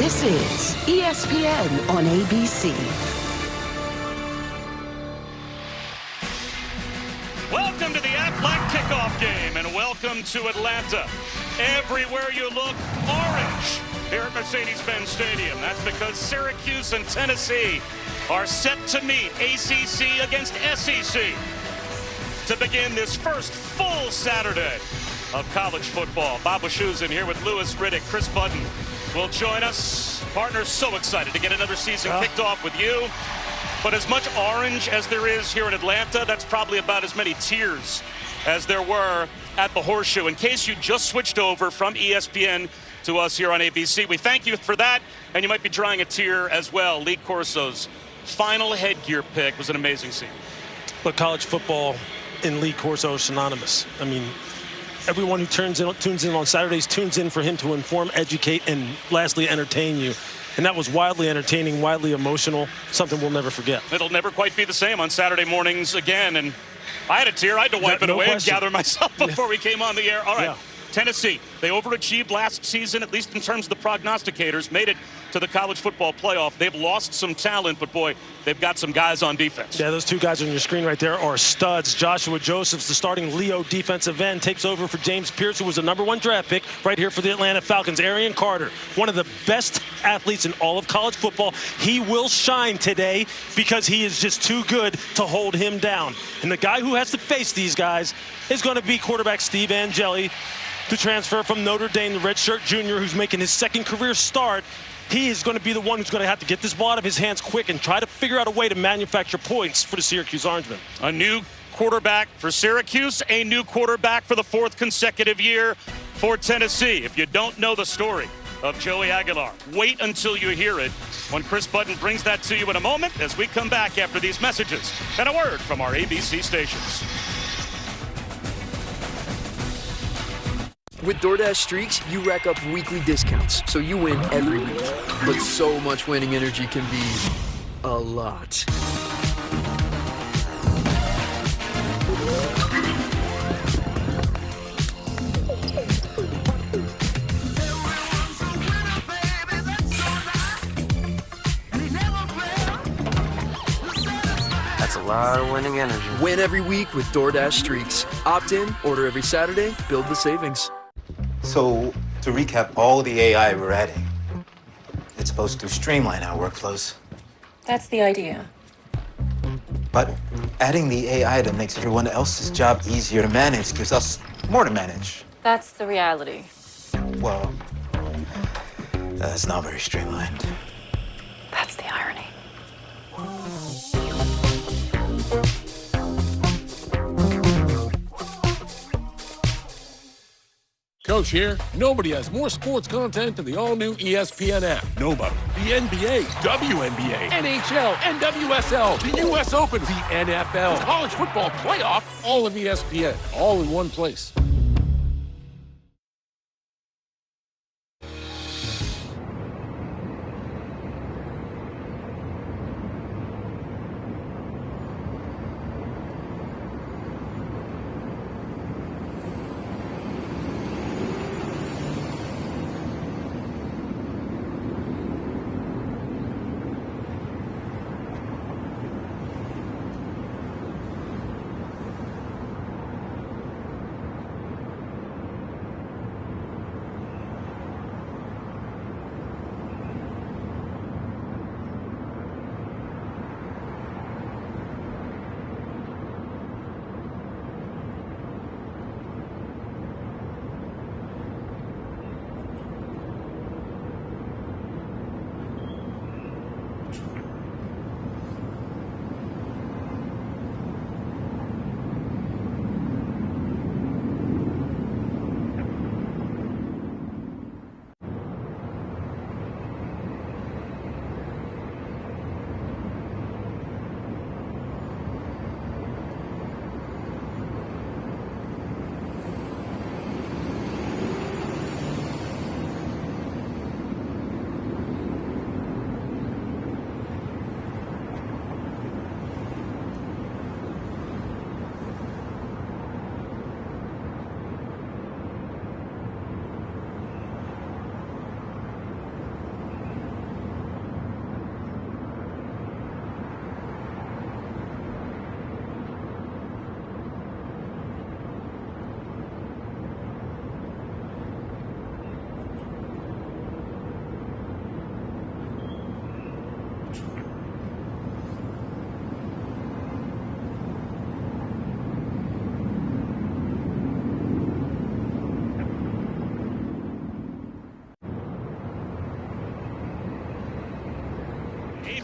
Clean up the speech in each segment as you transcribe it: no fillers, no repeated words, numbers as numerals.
This is ESPN on ABC. Welcome to the Aflac kickoff game, and welcome to Atlanta. Everywhere you look, orange here at Mercedes-Benz Stadium. That's because Syracuse and Tennessee are set to meet ACC against SEC to begin this first full Saturday of college football. Bob Wischusen here with Louis Riddick. Chris Button will join us. Partners, so excited to get another season kicked off with you. But as much orange as there is here in Atlanta, that's probably about as many tears as there were at the Horseshoe. In case you just switched over from ESPN to us here on ABC, we thank you for that, and you might be drying a tear as well. Lee Corso's final headgear pick was an amazing scene. But college football and Lee Corso are synonymous. I mean, everyone who tunes in on Saturdays tunes in for him to inform, educate, and lastly, entertain you. And that was wildly entertaining, wildly emotional, something we'll never forget. It'll never quite be the same on Saturday mornings again. And I had a tear. I had to wipe it away and gather myself before we came on the air. All right, yeah. Tennessee, they overachieved last season, at least in terms of the prognosticators, made it to the college football playoff. They've lost some talent, but boy, they've got some guys on defense. Yeah, those two guys on your screen right there are studs. Joshua Josephs, the starting Leo defensive end, takes over for James Pierce, who was a #1 draft pick right here for the Atlanta Falcons. Arian Carter, one of the best athletes in all of college football. He will shine today because he is just too good to hold him down. And the guy who has to face these guys is going to be quarterback Steve Angeli, to transfer from Notre Dame, the redshirt junior who's making his second career start. He is going to be the one who's going to have to get this ball out of his hands quick and try to figure out a way to manufacture points for the Syracuse Orangemen. A new quarterback for Syracuse, a new quarterback for the 4th consecutive year for Tennessee. If you don't know the story of Joey Aguilar, wait until you hear it when Chris Button brings that to you in a moment as we come back after these messages and a word from our ABC stations. With DoorDash Streaks, you rack up weekly discounts, so you win every week. But so much winning energy can be a lot. That's a lot of winning energy. Win every week with DoorDash Streaks. Opt in, order every Saturday, build the savings. So, to recap all the AI we're adding, it's supposed to streamline our workflows. That's the idea. But adding the AI that makes everyone else's job easier to manage gives us more to manage. That's the reality. Well, that's not very streamlined. That's the irony. Coach here. Nobody has more sports content than the all-new ESPN app. Nobody. The NBA, WNBA, NHL, NWSL, the US Open, the NFL, college football playoff, all of ESPN, all in one place.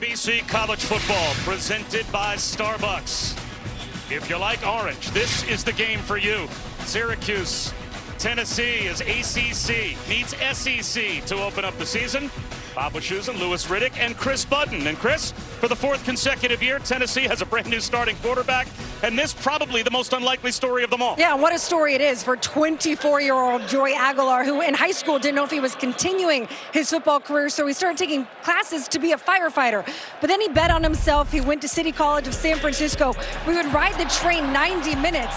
ABC College Football, presented by Starbucks. If you like orange, this is the game for you. Syracuse, Tennessee is ACC meets SEC to open up the season. Bob Wischusen, Louis Riddick, and Chris Budden. And Chris, for the 4th consecutive year, Tennessee has a brand new starting quarterback, and this probably the most unlikely story of them all. Yeah, what a story it is for 24-year-old Joey Aguilar, who in high school didn't know if he was continuing his football career, so he started taking classes to be a firefighter. But then he bet on himself. He went to City College of San Francisco, where he would ride the train 90 minutes.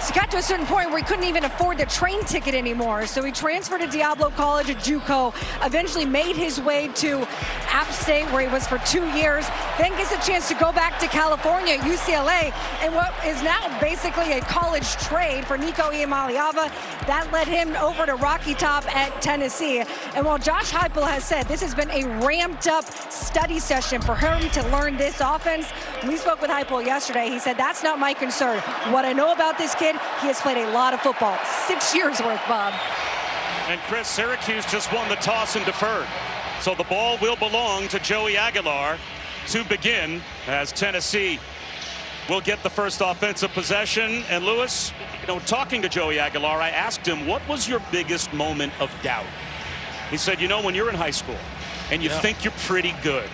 So he got to a certain point where he couldn't even afford the train ticket anymore. So he transferred to Diablo College at JUCO, eventually made his way to App State, where he was for 2 years, then gets a chance to go back to California, UCLA, and what is now basically a college trade for Nico Iamaleava. That led him over to Rocky Top at Tennessee. And while Josh Heupel has said this has been a ramped up study session for him to learn this offense, when we spoke with Heupel yesterday, he said, that's not my concern. What I know about this kid, he has played a lot of football. 6 years worth, Bob. And Chris, Syracuse just won the toss and deferred. So the ball will belong to Joey Aguilar to begin, as Tennessee will get the first offensive possession. And Louis, talking to Joey Aguilar, I asked him, what was your biggest moment of doubt? He said, when you're in high school and you think you're pretty good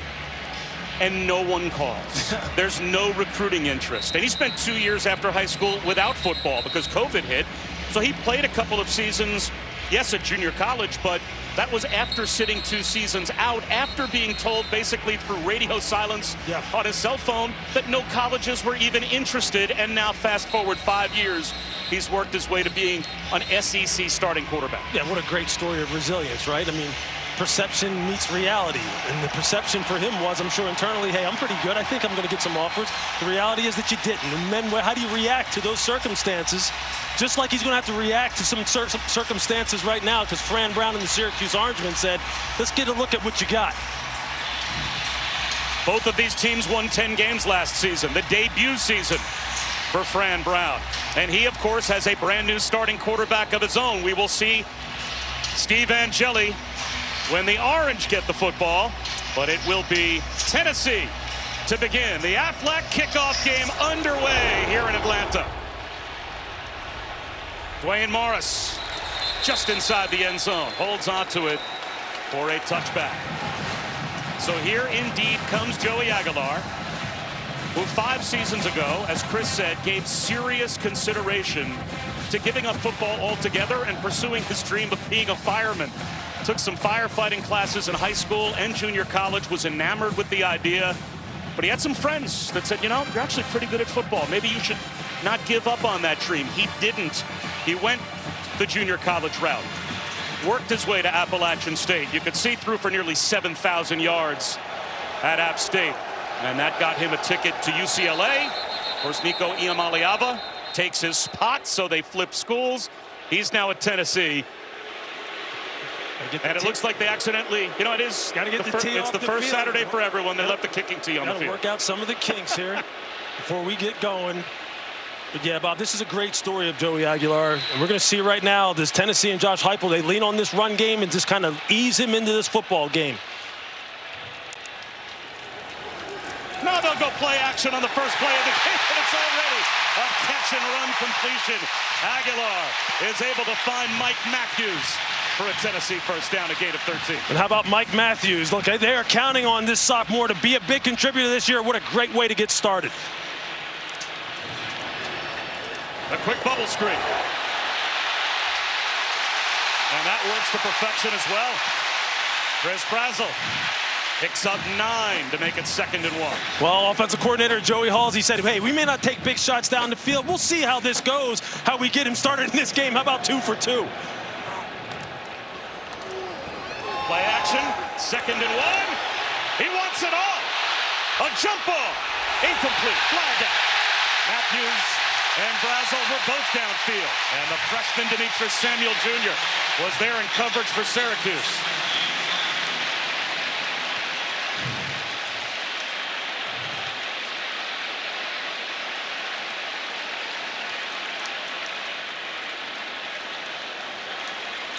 and no one calls, there's no recruiting interest. And he spent 2 years after high school without football because COVID hit. So he played a couple of seasons, yes, at junior college, but that was after sitting 2 seasons out, after being told basically through radio silence on his cell phone that no colleges were even interested. And now fast forward 5 years, he's worked his way to being an SEC starting quarterback. Yeah, what a great story of resilience, right? I mean, perception meets reality. And the perception for him was, I'm sure internally, hey, I'm pretty good. I think I'm going to get some offers. The reality is that you didn't. And then how do you react to those circumstances? Just like he's going to have to react to some circumstances right now, because Fran Brown and the Syracuse Orangemen said, let's get a look at what you got. Both of these teams won 10 games last season, the debut season for Fran Brown. And he, of course, has a brand new starting quarterback of his own. We will see Steve Angeli when the Orange get the football, but it will be Tennessee to begin the Aflac kickoff game underway here in Atlanta. Dwayne Morris just inside the end zone, holds onto it for a touchback. So here indeed comes Joey Aguilar, who 5 seasons ago, as Chris said, gave serious consideration to giving up football altogether and pursuing his dream of being a fireman. Took some firefighting classes in high school and junior college, was enamored with the idea, but he had some friends that said, you're actually pretty good at football. Maybe you should not give up on that dream. He didn't. He went the junior college route, worked his way to Appalachian State. You could see through for nearly 7,000 yards at App State, and that got him a ticket to UCLA. Of course, Nico Iamaleava takes his spot, so they flip schools. He's now at Tennessee. And it looks like they accidentally, it is. Got to get it's the first field. Saturday for everyone. They left the kicking tee on the field. Work out some of the kinks here before we get going. But yeah, Bob, this is a great story of Joey Aguilar. And we're going to see right now this Tennessee and Josh Heupel, they lean on this run game and just kind of ease him into this football game. Now they'll go play action on the first play of the game, and it's already a catch and run completion. Aguilar is able to find Mike Matthews for a Tennessee first down, a gain of 13. And how about Mike Matthews? Look, they are counting on this sophomore to be a big contributor this year. What a great way to get started. A quick bubble screen. And that works to perfection as well. Chris Brazel picks up 9 to make it 2nd and 1. Well, offensive coordinator Joey Halsey said, hey, we may not take big shots down the field. We'll see how this goes, how we get him started in this game. How about 2 for 2? Play action, 2nd and 1. He wants it all. A jump ball, incomplete, flag out. Matthews and Brazel were both downfield. And the freshman Demetrius Samuel Jr. was there in coverage for Syracuse.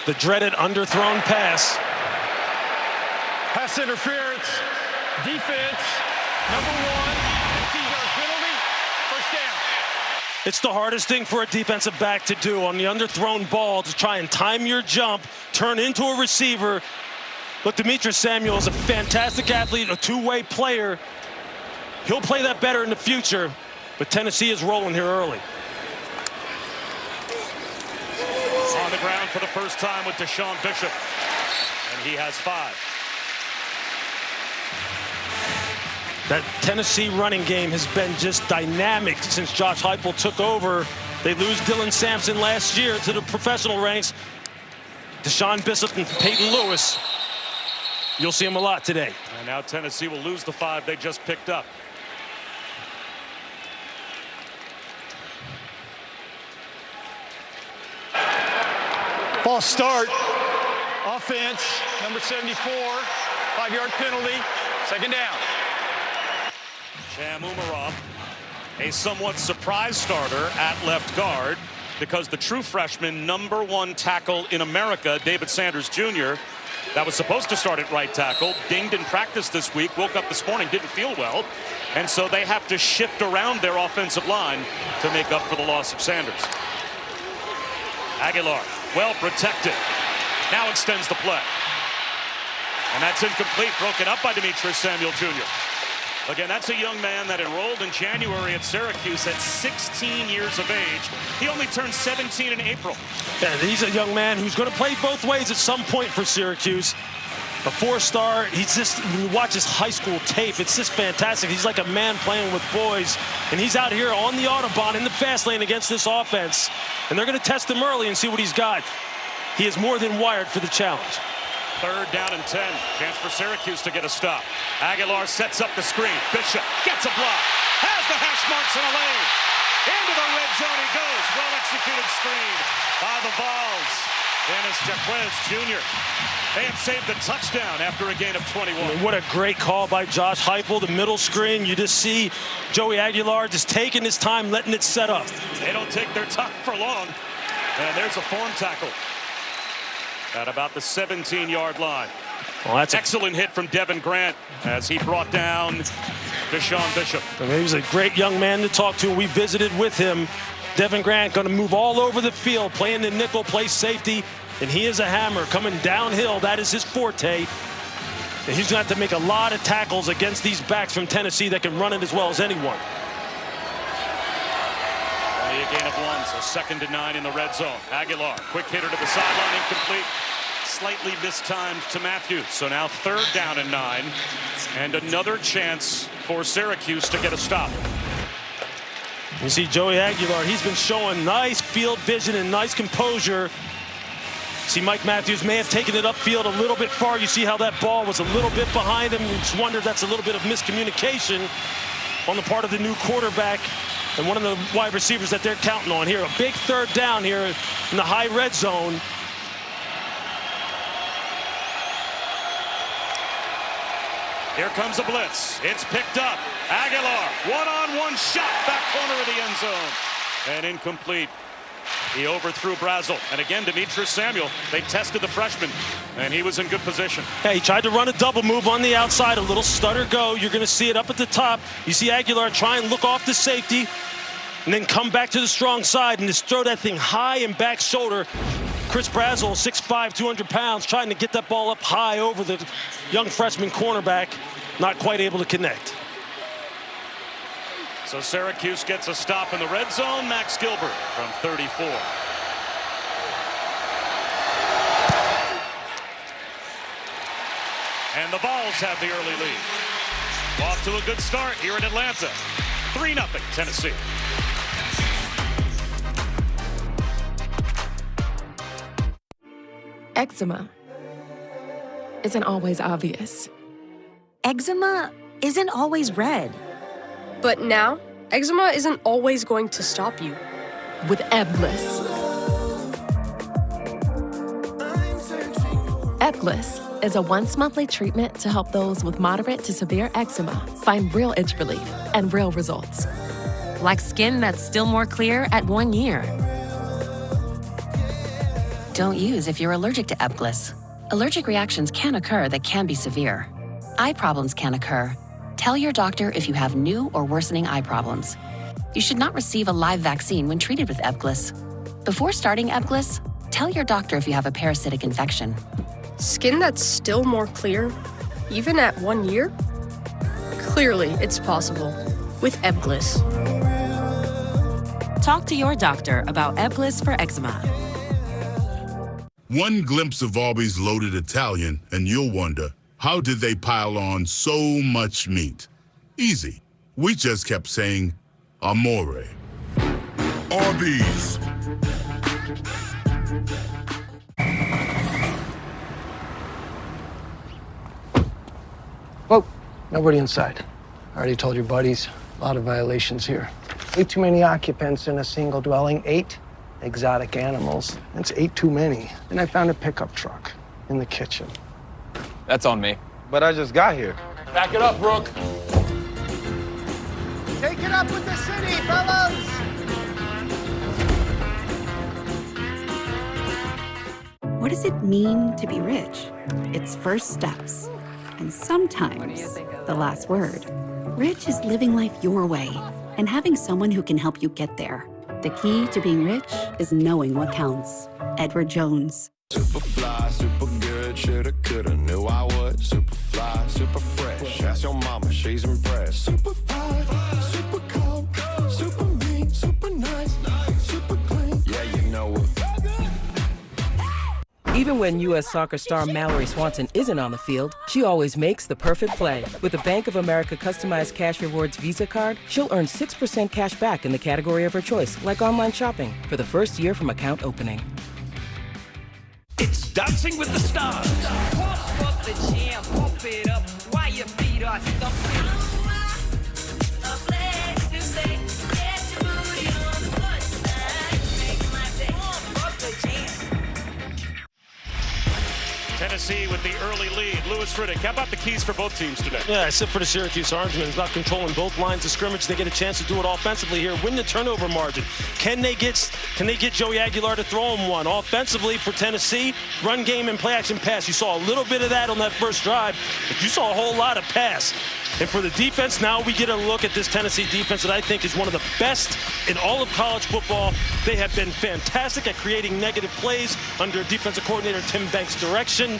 The dreaded underthrown pass. Pass interference. Defense, number 1. Either penalty, first down. It's the hardest thing for a defensive back to do on the underthrown ball, to try and time your jump, turn into a receiver. Look, Demetrius Samuel is a fantastic athlete, a two-way player. He'll play that better in the future, but Tennessee is rolling here early. On the ground for the first time with Deshaun Bishop, and he has 5. That Tennessee running game has been just dynamic since Josh Heupel took over. They lose Dylan Sampson last year to the professional ranks. Deshaun Bishop and Peyton Lewis, you'll see them a lot today. And now Tennessee will lose the 5 they just picked up. False start. Offense, number 74. 5-yard penalty. Second down. Sham Umarov, a somewhat surprise starter at left guard, because the true freshman number 1 tackle in America, David Sanders Jr., that was supposed to start at right tackle, dinged in practice this week, woke up this morning, didn't feel well, and so they have to shift around their offensive line to make up for the loss of Sanders. Aguilar, well protected, now extends the play. And that's incomplete, broken up by Demetrius Samuel Jr. Again, that's a young man that enrolled in January at Syracuse at 16 years of age. He only turned 17 in April. Yeah, he's a young man who's going to play both ways at some point for Syracuse. A 4-star, he's just, when you watch his high school tape, it's just fantastic. He's like a man playing with boys, and he's out here on the Autobahn in the fast lane against this offense, and they're going to test him early and see what he's got. He is more than wired for the challenge. 3rd down and 10. Chance for Syracuse to get a stop. Aguilar sets up the screen. Bishop gets a block. Has the hash marks in a lane. Into the red zone he goes. Well-executed screen by the Vols. Dennis Jaquez Jr. They have saved a touchdown after a gain of 21. I mean, what a great call by Josh Heupel. The middle screen, you just see Joey Aguilar just taking his time, letting it set up. They don't take their time for long. And there's a form tackle at about the 17-yard line. Well, that's excellent hit from Devin Grant as he brought down Deshaun Bishop. I mean, he's a great young man to talk to. We visited with him. Devin Grant going to move all over the field, playing the nickel, play safety, and he is a hammer coming downhill. That is his forte. And he's going to have to make a lot of tackles against these backs from Tennessee that can run it as well as anyone. Only a gain of 1, so 2nd and 9 in the red zone. Aguilar, quick hitter to the sideline, incomplete. Slightly mistimed to Matthews. So now 3rd down and 9, and another chance for Syracuse to get a stop. You see Joey Aguilar, he's been showing nice field vision and nice composure. See, Mike Matthews may have taken it upfield a little bit far. You see how that ball was a little bit behind him. You just wonder if that's a little bit of miscommunication on the part of the new quarterback and one of the wide receivers that they're counting on here. A big 3rd down here in the high red zone. Here comes a blitz. It's picked up. Aguilar, one-on-one shot, back corner of the end zone. And incomplete. He overthrew Brazel. And again, Demetrius Samuel, they tested the freshman, and he was in good position. Yeah, he tried to run a double move on the outside, a little stutter go. You're going to see it up at the top. You see Aguilar try and look off the safety and then come back to the strong side and just throw that thing high and back shoulder. Chris Brazel, 6'5", 200 pounds, trying to get that ball up high over the young freshman cornerback, not quite able to connect. So Syracuse gets a stop in the red zone. Max Gilbert from 34. And the Vols have the early lead. Off to a good start here in Atlanta. 3-0 Tennessee. Eczema isn't always obvious. Eczema isn't always red. But now, eczema isn't always going to stop you. With Ebglyss. Ebglyss is a once-monthly treatment to help those with moderate to severe eczema find real itch relief and real results. Like skin that's still more clear at 1 year. Don't use if you're allergic to Ebglyss. Allergic reactions can occur that can be severe. eye problems can occur. Tell your doctor if you have new or worsening eye problems. You should not receive a live vaccine when treated with Ebglyss. Before starting Ebglyss, tell your doctor if you have a parasitic infection. Skin that's still more clear, even at 1 year? Clearly, it's possible with Ebglyss. Talk to your doctor about Ebglyss for eczema. One glimpse of Arby's loaded Italian, and you'll wonder, how did they pile on so much meat? Easy. We just kept saying, Amore. Arby's. Whoa, nobody inside. I already told your buddies, a lot of violations here. Way too many occupants in a single dwelling, 8 exotic animals. That's 8 too many. And I found a pickup truck in the kitchen. That's on me. But I just got here. Back it up, Brooke. Take it up with the city, fellas! What does it mean to be rich? It's first steps, and sometimes the last word. Rich is living life your way and having someone who can help you get there. The key to being rich is knowing what counts. Edward Jones. Super fly, super good, shoulda, coulda, knew I would. Super fly, super fresh, ask your mama, she's impressed. Super fly, super calm, super mean, super nice, super clean, yeah, you know it. Even when U.S. Soccer star Mallory Swanson isn't on the field, she always makes the perfect play. With a Bank of America customized cash rewards Visa card, she'll earn 6% cash back in the category of her choice, like online shopping, for the first year from account opening. It's Dancing with the Stars. Pump up the jam, pump it up while your feet are thumping. Tennessee with the early lead. Lewis Riddick, how about the keys for both teams today? Yeah, except for the Syracuse Orangemen, who's not controlling both lines of scrimmage. They get a chance to do it offensively here, win the turnover margin. Can they get Joey Aguilar to throw him one? Offensively for Tennessee, run game and play action pass. You saw a little bit of that on that first drive, but you saw a whole lot of pass. And for the defense, now we get a look at this Tennessee defense that I think is one of the best in all of college football. They have been fantastic at creating negative plays under defensive coordinator Tim Banks' direction.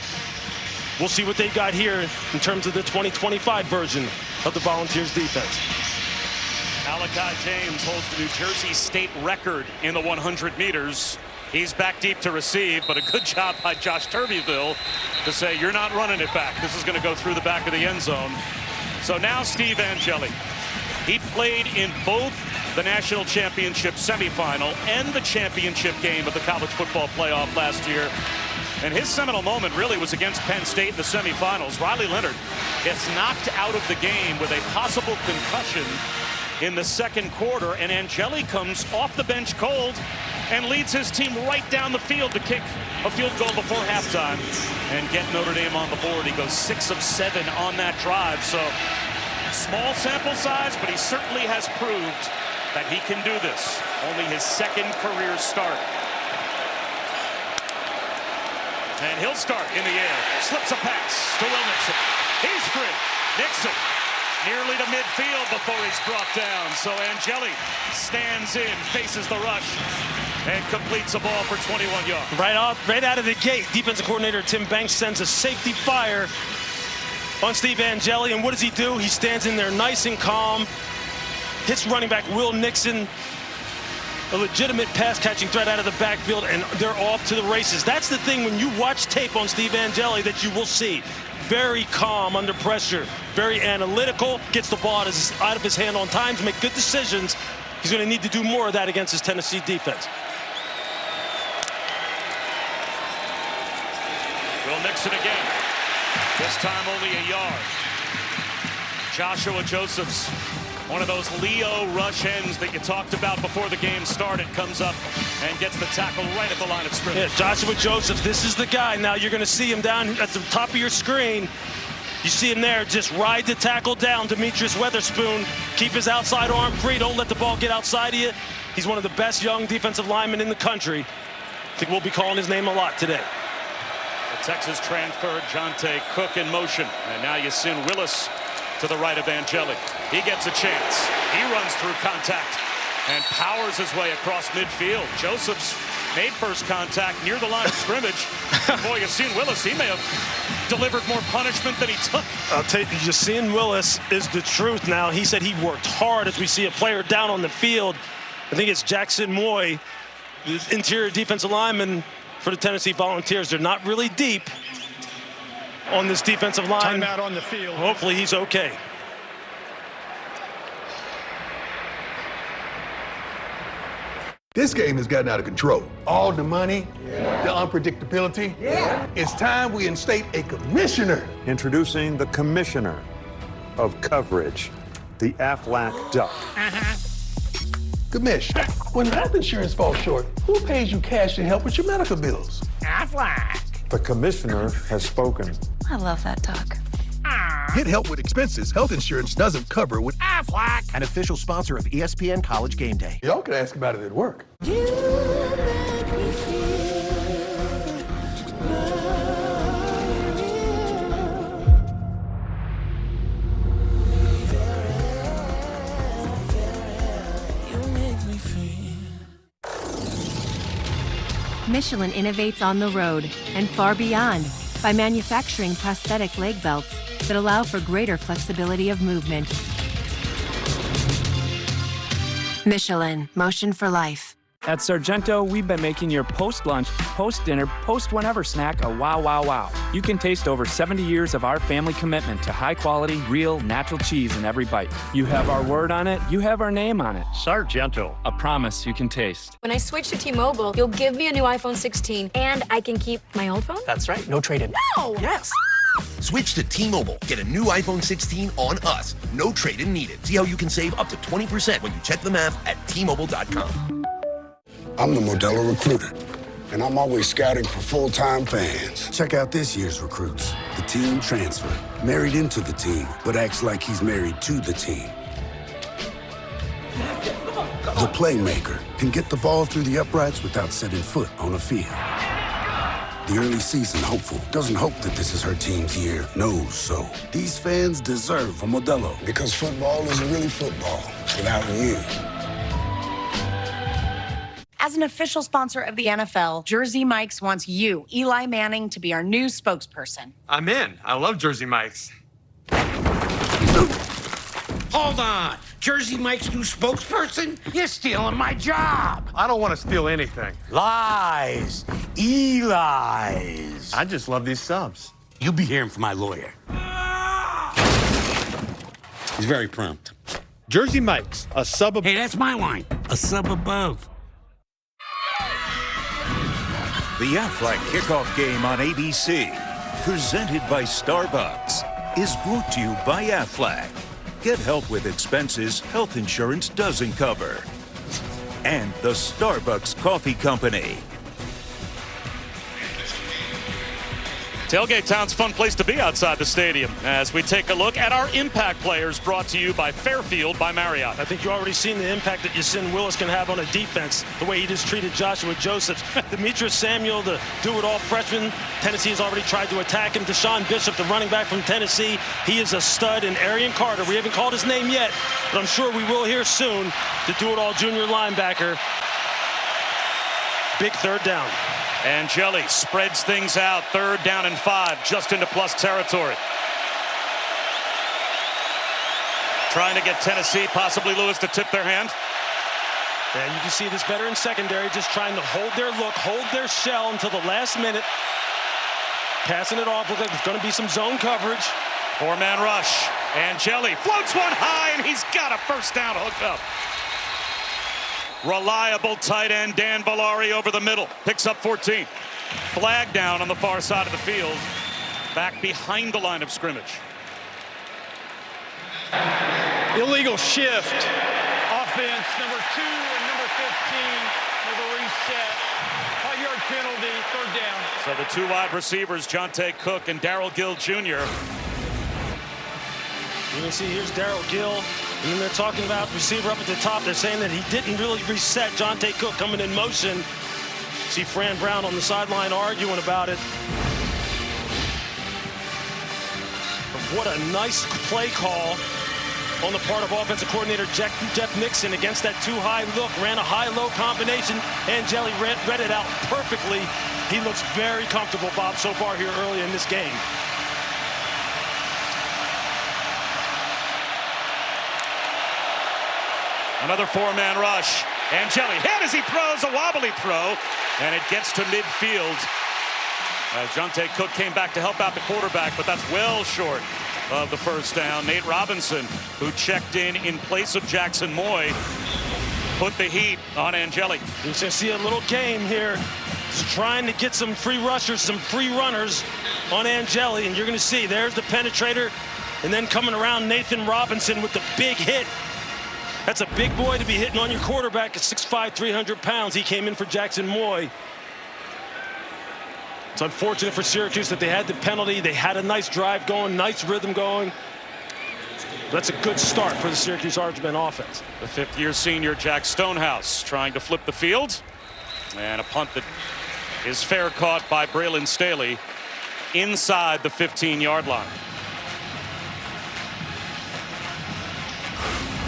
We'll see what they got here in terms of the 2025 version of the Volunteers defense. Malachi James holds the New Jersey State record in the 100 meters. He's back deep to receive, but a good job by Josh Turbyville to say, you're not running it back. This is going to go through the back of the end zone. So now Steve Angeli. He played in both the national championship semifinal and the championship game of the college football playoff last year. And his seminal moment really was against Penn State in the semifinals. Riley Leonard gets knocked out of the game with a possible concussion in the second quarter, and Angeli comes off the bench cold and leads his team right down the field to kick a field goal before halftime and get Notre Dame on the board. He goes 6 of 7 on that drive. So small sample size, but he certainly has proved that he can do this. Only his second career start. And he'll start in the air. Slips a pass to Will Nixon. He's free. Nixon nearly to midfield before he's brought down. So Angeli stands in, faces the rush, and completes a ball for 21 yards. Right out of the gate, defensive coordinator Tim Banks sends a safety fire on Steve Angeli. And what does he do? He stands in there nice and calm, hits running back Will Nixon, a legitimate pass-catching threat out of the backfield, and they're off to the races. That's the thing when you watch tape on Steve Angeli that you will see. Very calm under pressure, very analytical, gets the ball out of his hand on time to make good decisions. He's going to need to do more of that against his Tennessee defense. Will Nixon again. This time only a yard. Joshua Josephs, one of those Leo rush ends that you talked about before the game started, comes up and gets the tackle right at the line of scrimmage. Yeah, Joshua Josephs, this is the guy. Now you're going to see him down at the top of your screen. You see him there, just ride the tackle down, Demetrius Weatherspoon. Keep his outside arm free. Don't let the ball get outside of you. He's one of the best young defensive linemen in the country. I think we'll be calling his name a lot today. The Texas transfer, Jonte Cook in motion. And now Yasin Willis to the right of Angeli. He gets a chance. He runs through contact and powers his way across midfield. Josephs made first contact near the line of scrimmage. Boy, Yasin Willis, he may have delivered more punishment than he took. I'll tell you, Yasin Willis is the truth now. He said he worked hard. As we see a player down on the field, I think it's Jackson Moy, the interior defensive lineman for the Tennessee Volunteers. They're not really deep on this defensive line. Timeout on the field. Hopefully he's okay. This game has gotten out of control. All the money, the unpredictability. It's time we instate a commissioner. Introducing the commissioner of coverage, the Aflac Duck. Commish, when health insurance falls short, who pays you cash to help with your medical bills? Aflac. The commissioner has spoken. I love that duck. Get help with expenses health insurance doesn't cover with Aflac, an official sponsor of ESPN College Game Day. Y'all could ask about it at work. Michelin innovates on the road and far beyond by manufacturing prosthetic leg belts that allow for greater flexibility of movement. Michelin, motion for life. At Sargento, we've been making your post-lunch, post-dinner, post-whenever snack a wow, wow, wow. You can taste over 70 years of our family commitment to high-quality, real, natural cheese in every bite. You have our word on it, you have our name on it. Sargento. A promise you can taste. When I switch to T-Mobile, you'll give me a new iPhone 16, and I can keep my old phone? That's right, no trade-in. No! Yes! Switch to T-Mobile. Get a new iPhone 16 on us. No trade-in needed. See how you can save up to 20% when you check the math at T-Mobile.com. I'm the Modelo Recruiter, and I'm always scouting for full-time fans. Check out this year's recruits. The team transfer, married into the team, but acts like he's married to the team. The playmaker can get the ball through the uprights without setting foot on a field. The early season hopeful doesn't hope that this is her team's year, knows so. These fans deserve a Modelo, because football isn't really football without you. As an official sponsor of the NFL, Jersey Mike's wants you, Eli Manning, to be our new spokesperson. I'm in. I love Jersey Mike's. Hold on. Jersey Mike's new spokesperson? You're stealing my job. I don't want to steal anything. Lies. Eli's. I just love these subs. You'll be hearing from my lawyer. He's very prompt. Jersey Mike's, a sub above. Hey, that's my line. A sub above. The Aflac Kickoff Game on ABC, presented by Starbucks, is brought to you by Aflac. Get help with expenses health insurance doesn't cover. And the Starbucks Coffee Company. Tailgate Town's a fun place to be outside the stadium as we take a look at our impact players, brought to you by Fairfield by Marriott. I think you've already seen the impact that Yasin Willis can have on a defense, the way he just treated Joshua Josephs. Demetrius Samuel, the do-it-all freshman. Tennessee has already tried to attack him. Deshaun Bishop, the running back from Tennessee, he is a stud. And Arian Carter, we haven't called his name yet, but I'm sure we will here soon, the do-it-all junior linebacker. Big third down. Angeli spreads things out. 3rd down and 5, just into plus territory. Trying to get Tennessee, possibly Lewis, to tip their hand. And you can see this veteran secondary just trying to hold their look, hold their shell until the last minute. Passing it off. Looks like there's going to be some zone coverage. 4-man rush. Angeli floats one high, and he's got a first down hook up. Reliable tight end Dan Villari over the middle. Picks up 14. Flag down on the far side of the field. Back behind the line of scrimmage. Illegal shift. Offense, number 2 and number 15 with a reset. 5-yard penalty, 3rd down. So the 2 wide receivers, Jonte Cook and Darrell Gill Jr. You can see here's Darrell Gill, and then they're talking about receiver up at the top. They're saying that he didn't really reset. Jonte Cook coming in motion. See Fran Brown on the sideline arguing about it. What a nice play call on the part of offensive coordinator Jeff Nixon against that too-high look. Ran a high-low combination. Angeli read it out perfectly. He looks very comfortable, Bob, so far here early in this game. Another four-man rush. Angeli hit as he throws a wobbly throw, and it gets to midfield. Jonte Cook came back to help out the quarterback, but that's well short of the first down. Nate Robinson, who checked in place of Jackson Moy, put the heat on Angeli. You're going to see a little game here. Just trying to get some free rushers, some free runners on Angeli, and you're going to see there's the penetrator, and then coming around Nathan Robinson with the big hit. That's a big boy to be hitting on your quarterback at 6'5", 300 pounds. He came in for Jackson Moy. It's unfortunate for Syracuse that they had the penalty. They had a nice drive going, nice rhythm going. That's a good start for the Syracuse Orangemen offense. The fifth-year senior Jack Stonehouse trying to flip the field. And a punt that is fair caught by Braylon Staley inside the 15-yard line.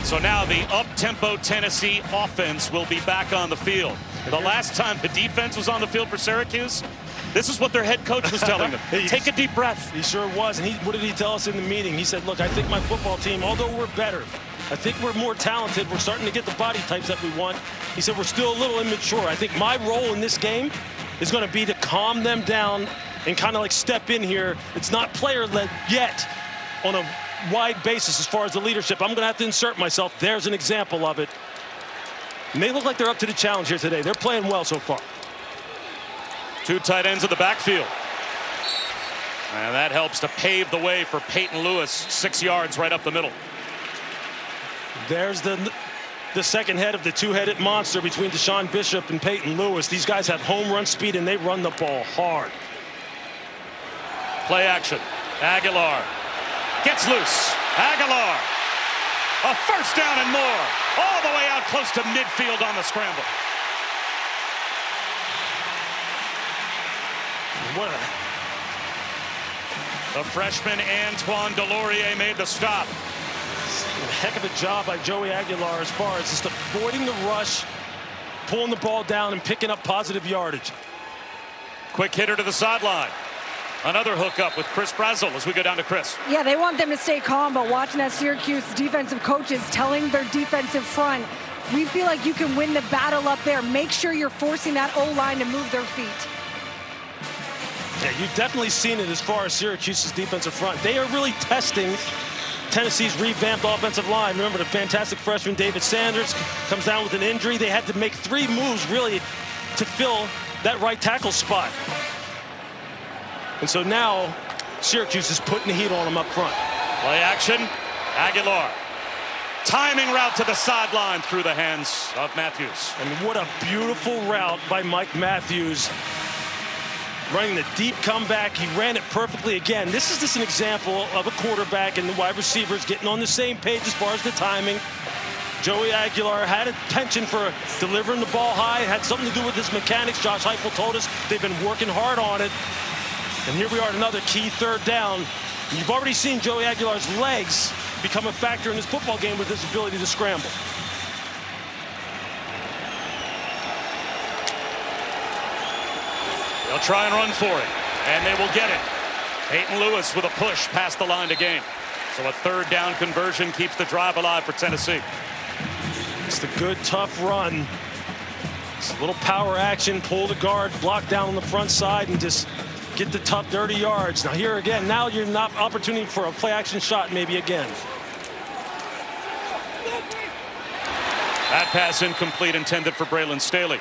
So now the up-tempo Tennessee offense will be back on the field. The last time the defense was on the field for Syracuse, this is what their head coach was telling them. Take a deep breath. He sure was. And what did he tell us in the meeting? He said, look, I think my football team, although we're better, I think we're more talented. We're starting to get the body types that we want. He said, we're still a little immature. I think my role in this game is going to be to calm them down and kind of like step in here. It's not player-led yet on a wide basis as far as the leadership. I'm going to have to insert myself. There's an example of it. And they look like they're up to the challenge here today. They're playing well so far. Two tight ends in the backfield. And that helps to pave the way for Peyton Lewis, 6 yards right up the middle. There's the second head of the two-headed monster between Deshaun Bishop and Peyton Lewis. These guys have home run speed and they run the ball hard. Play action. Aguilar gets loose. Aguilar. A first down and more. All the way out close to midfield on the scramble. What the freshman Antoine Delorier made the stop. A heck of a job by Joey Aguilar as far as just avoiding the rush, pulling the ball down and picking up positive yardage. Quick hitter to the sideline. Another hookup with Chris Brazel as we go down to Chris. Yeah, they want them to stay calm, but watching that Syracuse defensive coaches telling their defensive front, we feel like you can win the battle up there. Make sure you're forcing that O-line to move their feet. Yeah, you've definitely seen it as far as Syracuse's defensive front. They are really testing Tennessee's revamped offensive line. Remember, the fantastic freshman David Sanders comes down with an injury. They had to make 3 moves, really, to fill that right tackle spot. And so now, Syracuse is putting the heat on them up front. Play action, Aguilar. Timing route to the sideline through the hands of Matthews. And what a beautiful route by Mike Matthews. Running the deep comeback, he ran it perfectly again. This is just an example of a quarterback and the wide receivers getting on the same page as far as the timing. Joey Aguilar had a penchant for delivering the ball high. It had something to do with his mechanics. Josh Heupel told us they've been working hard on it. And here we are at another key third down. And you've already seen Joey Aguilar's legs become a factor in this football game with his ability to scramble. They'll try and run for it, and they will get it. Peyton Lewis with a push past the line to gain. So a third down conversion keeps the drive alive for Tennessee. It's the good, tough run. It's a little power action, pull the guard, block down on the front side, and just get the tough, dirty yards. Now here again, now you're not opportunity for a play action shot maybe again. That pass incomplete, intended for Braylon Staley.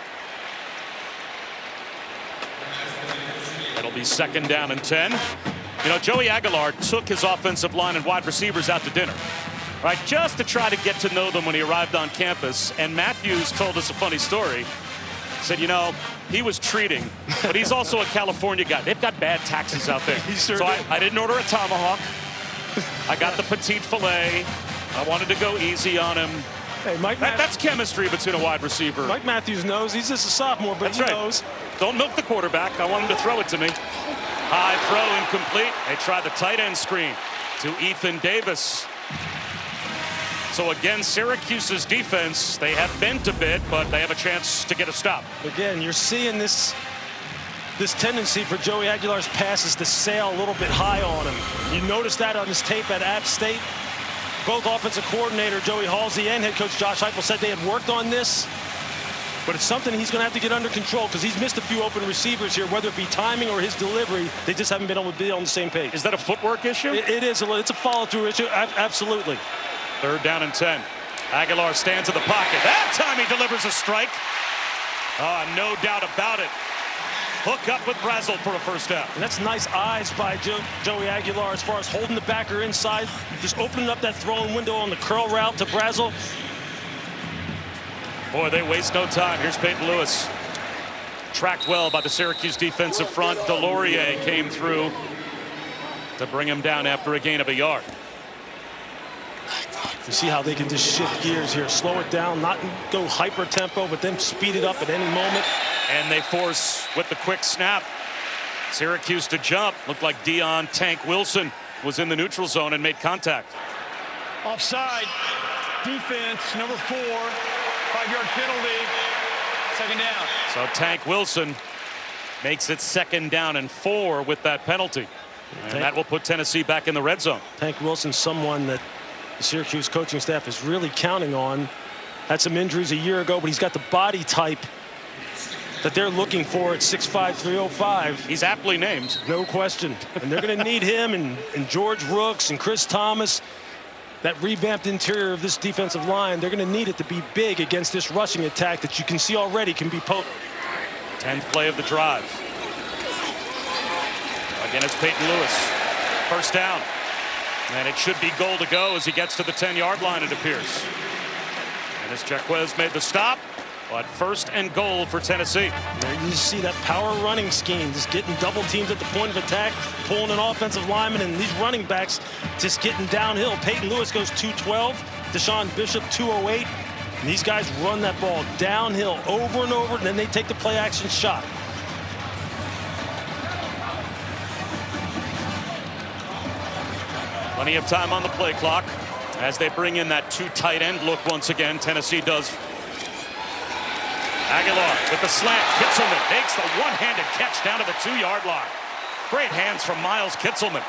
It'll be second down and 10. You know, Joey Aguilar took his offensive line and wide receivers out to dinner, right? Just to try to get to know them when he arrived on campus. And Matthews told us a funny story. Said, you know, he was treating, but he's also a California guy. They've got bad taxes out there. Sure so I didn't order a tomahawk. I got the petite filet. I wanted to go easy on him. Hey, that's chemistry between a wide receiver. Mike Matthews knows. He's just a sophomore, but that's he right. knows. Don't milk the quarterback. I want him to throw it to me. High throw incomplete. They try the tight end screen. to Ethan Davis. So again, Syracuse's defense, they have bent a bit, but they have a chance to get a stop. Again, you're seeing this tendency for Joey Aguilar's passes to sail a little bit high on him. You noticed that on his tape at App State. Both offensive coordinator Joey Halsey and head coach Josh Heupel said they had worked on this, but it's something he's going to have to get under control because he's missed a few open receivers here, whether it be timing or his delivery. They just haven't been able to be on the same page. Is that a footwork issue? It is. It's a follow-through issue. Absolutely. 3rd down and 10. Aguilar stands in the pocket. That time he delivers a strike. No doubt about it. Hook up with Brazel for a first down. And that's nice eyes by Joey Aguilar as far as holding the backer inside, just opening up that throwing window on the curl route to Brazel. Boy, they waste no time. Here's Peyton Lewis. Tracked well by the Syracuse defensive front. Delorier came through to bring him down after a gain of a yard. You see how they can just shift gears here, slow it down, not go hyper tempo, but then speed it up at any moment. And they force with the quick snap Syracuse to jump. Looked like Dion Tank Wilson was in the neutral zone and made contact. Offside. Defense, number 4. 5-yard penalty. 2nd down. So Tank Wilson makes it 2nd down and 4 with that penalty. And that will put Tennessee back in the red zone. Tank Wilson, someone that the Syracuse coaching staff is really counting on. Had some injuries a year ago, but he's got the body type that they're looking for at 6'5", 305. He's aptly named. No question. And they're going to need him and George Rooks and Chris Thomas. That revamped interior of this defensive line, they're going to need it to be big against this rushing attack that you can see already can be potent. 10th play of the drive. Again, it's Peyton Lewis. First down. And it should be goal to go as he gets to the 10-yard line, it appears. And as Jaquez made the stop, but 1st and goal for Tennessee. There you see that power running scheme, just getting double teams at the point of attack, pulling an offensive lineman, and these running backs just getting downhill. Peyton Lewis goes 212, Deshaun Bishop 208, and these guys run that ball downhill over and over, and then they take the play action shot. Plenty of time on the play clock as they bring in that 2 tight end look once again. Tennessee does. Aguilar with the slant. Kitzelman makes the one-handed catch down to the 2-yard line. Great hands from Miles Kitzelman.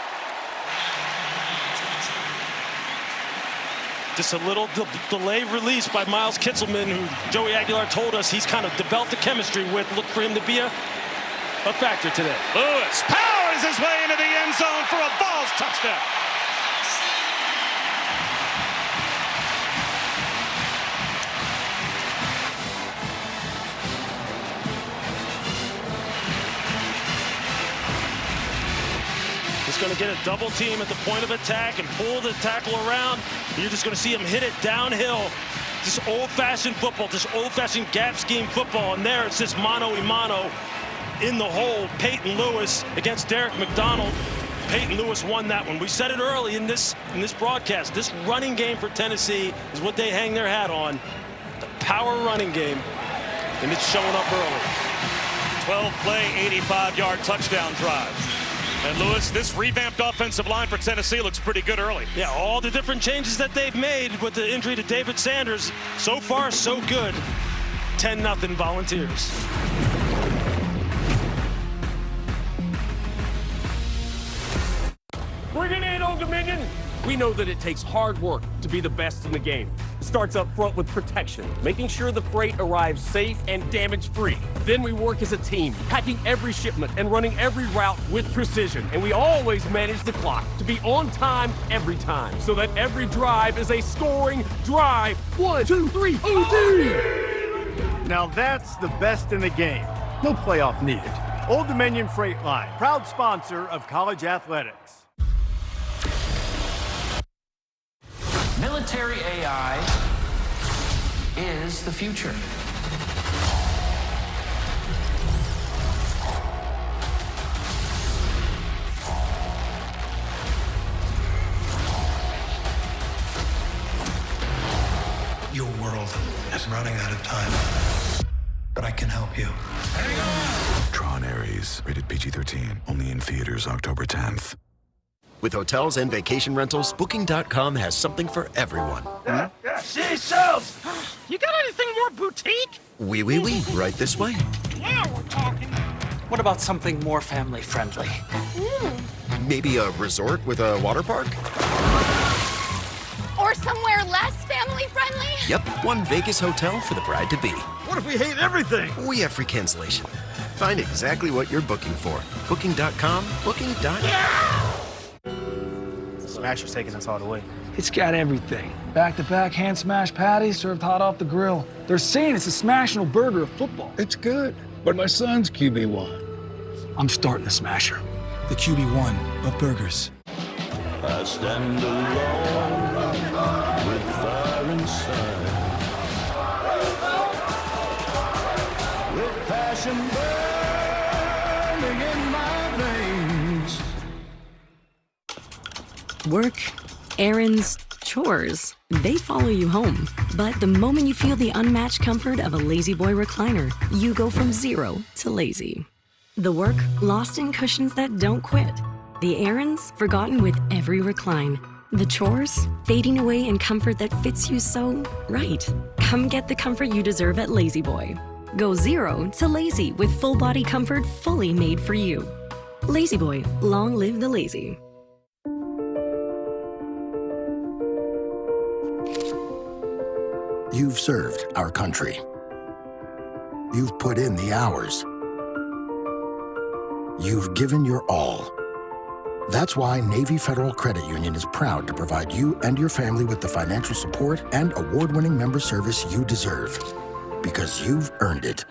Just a little delay release by Miles Kitzelman, who Joey Aguilar told us he's kind of developed a chemistry with. Look for him to be a factor today. Lewis powers his way into the end zone for a Vols touchdown. He's going to get a double team at the point of attack and pull the tackle around. You're just going to see him hit it downhill. Just old-fashioned football, just old-fashioned gap scheme football. And there it's just mano-a-mano in the hole. Peyton Lewis against Derek McDonald. Peyton Lewis won that one. We said it early in this broadcast. This running game for Tennessee is what they hang their hat on. The power running game. And it's showing up early. 12-play, 85-yard touchdown drive. And Lewis, this revamped offensive line for Tennessee looks pretty good early. Yeah, all the different changes that they've made with the injury to David Sanders, so far so good. 10-0 Volunteers. Bring it in, Old Dominion. We know that it takes hard work to be the best in the game. It starts up front with protection, making sure the freight arrives safe and damage-free. Then we work as a team, packing every shipment and running every route with precision. And we always manage the clock to be on time every time, so that every drive is a scoring drive. 1, 2, 3, OD! Now that's the best in the game. No playoff needed. Old Dominion Freight Line, proud sponsor of college athletics. Military AI is the future. Your world is running out of time, but I can help you. Hang on! Tron Ares, rated PG-13, only in theaters October 10th. With hotels and vacation rentals, Booking.com has something for everyone. Seashells! You got anything more boutique? Oui, right this way. Yeah, we're talking. What about something more family-friendly? Maybe a resort with a water park? Or somewhere less family-friendly? Yep, one Vegas hotel for the bride-to-be. What if we hate everything? We have free cancellation. Find exactly what you're booking for. Booking.com, Booking.com. Smasher's taking us all the way. It's got everything. Back-to-back hand-smashed patties served hot off the grill. They're saying it's a smash-no burger of football. It's good, but my son's QB1. I'm starting the Smasher. The QB1 of burgers. I stand alone with fire inside, with passion burning in my veins. Work, errands, chores, they follow you home. But the moment you feel the unmatched comfort of a Lazy Boy recliner, you go from zero to lazy. The work, lost in cushions that don't quit. The errands, forgotten with every recline. The chores, fading away in comfort that fits you so right. Come get the comfort you deserve at Lazy Boy. Go zero to lazy with full body comfort fully made for you. Lazy Boy, long live the lazy. You've served our country. You've put in the hours. You've given your all. That's why Navy Federal Credit Union is proud to provide you and your family with the financial support and award-winning member service you deserve. Because you've earned it.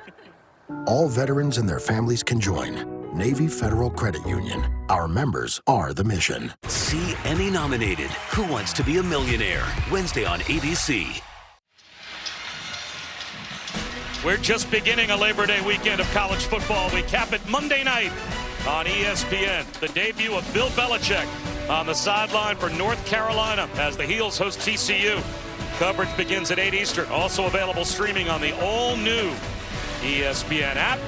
All veterans and their families can join. Navy Federal Credit Union. Our members are the mission. See Emmy nominated Who Wants to Be a Millionaire? Wednesday on ABC. We're just beginning a Labor Day weekend of college football. We cap it Monday night on ESPN. The debut of Bill Belichick on the sideline for North Carolina as the Heels host TCU. Coverage begins at 8 Eastern. Also available streaming on the all-new ESPN app.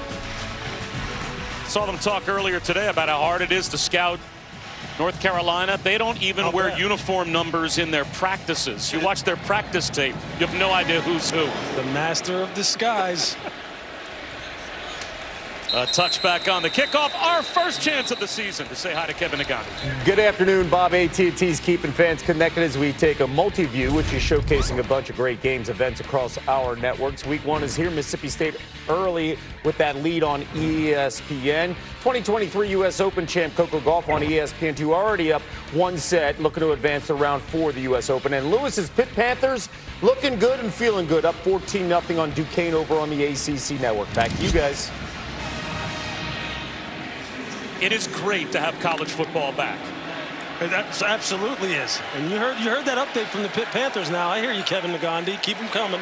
Saw them talk earlier today about how hard it is to scout North Carolina. They don't even wear uniform numbers in their practices. You watch their practice tape, you have no idea who's who. The master of disguise. A touchback on the kickoff. Our first chance of the season to say hi to Kevin Negandhi. Good afternoon, Bob. AT&T's keeping fans connected as we take a multi-view, which is showcasing a bunch of great games, events across our networks. Week 1 is here. Mississippi State early with that lead on ESPN. 2023 U.S. Open champ Coco Gauff on ESPN2 already up 1 set, looking to advance to round 4 of the U.S. Open. And Lewis's Pitt Panthers looking good and feeling good, up 14-0 on Duquesne over on the ACC network. Back to you guys. It is great to have college football back. It absolutely is. And you heard that update from the Pitt Panthers now. I hear you, Kevin Negandhi. Keep them coming.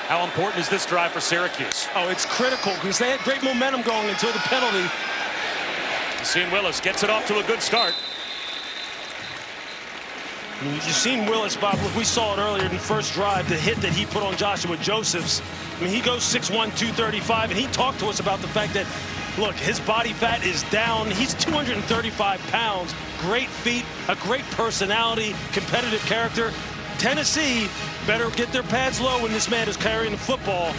How important is this drive for Syracuse? Oh, it's critical because they had great momentum going until the penalty. Yasin Willis gets it off to a good start. You've seen Willis, Bob. Look, we saw it earlier in the first drive, the hit that he put on Joshua Josephs. I mean, he goes 6'1", 235, and he talked to us about the fact that, look, his body fat is down. He's 235 pounds. Great feet, a great personality, competitive character. Tennessee better get their pads low when this man is carrying the football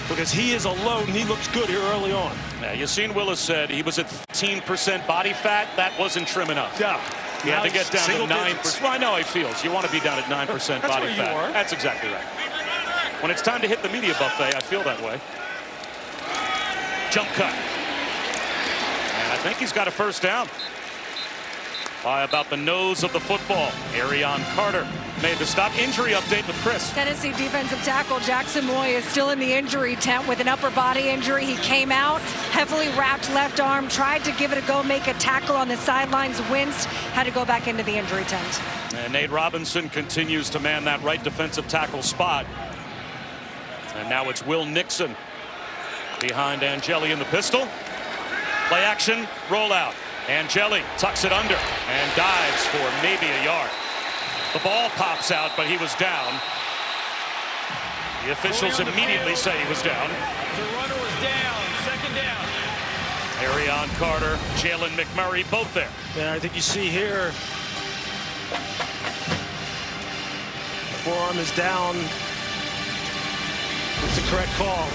because he is a load, and he looks good here early on. Yeah, Yasin Willis said he was at 15% body fat. That wasn't trim enough. Yeah. He had to get down to 9%. Well, I know how he feels. You want to be down at 9% body fat. You are. That's exactly right. When it's time to hit the media buffet, I feel that way. Jump cut. And I think he's got a first down. By about the nose of the football. Arion Carter made the stop. Injury update with Chris. Tennessee defensive tackle Jackson Moy is still in the injury tent with an upper body injury. He came out, heavily wrapped left arm, tried to give it a go, make a tackle on the sidelines, winced, had to go back into the injury tent. And Nate Robinson continues to man that right defensive tackle spot. And now it's Will Nixon behind Angeli in the pistol. Play action, rollout. Angeli tucks it under and dives for maybe a yard. The ball pops out, but he was down. The officials immediately say he was down. The runner was down. Second down. Arion Arion Carter, Jalen McMurray, both there. Yeah, I think you see here, forearm is down. It's the correct call.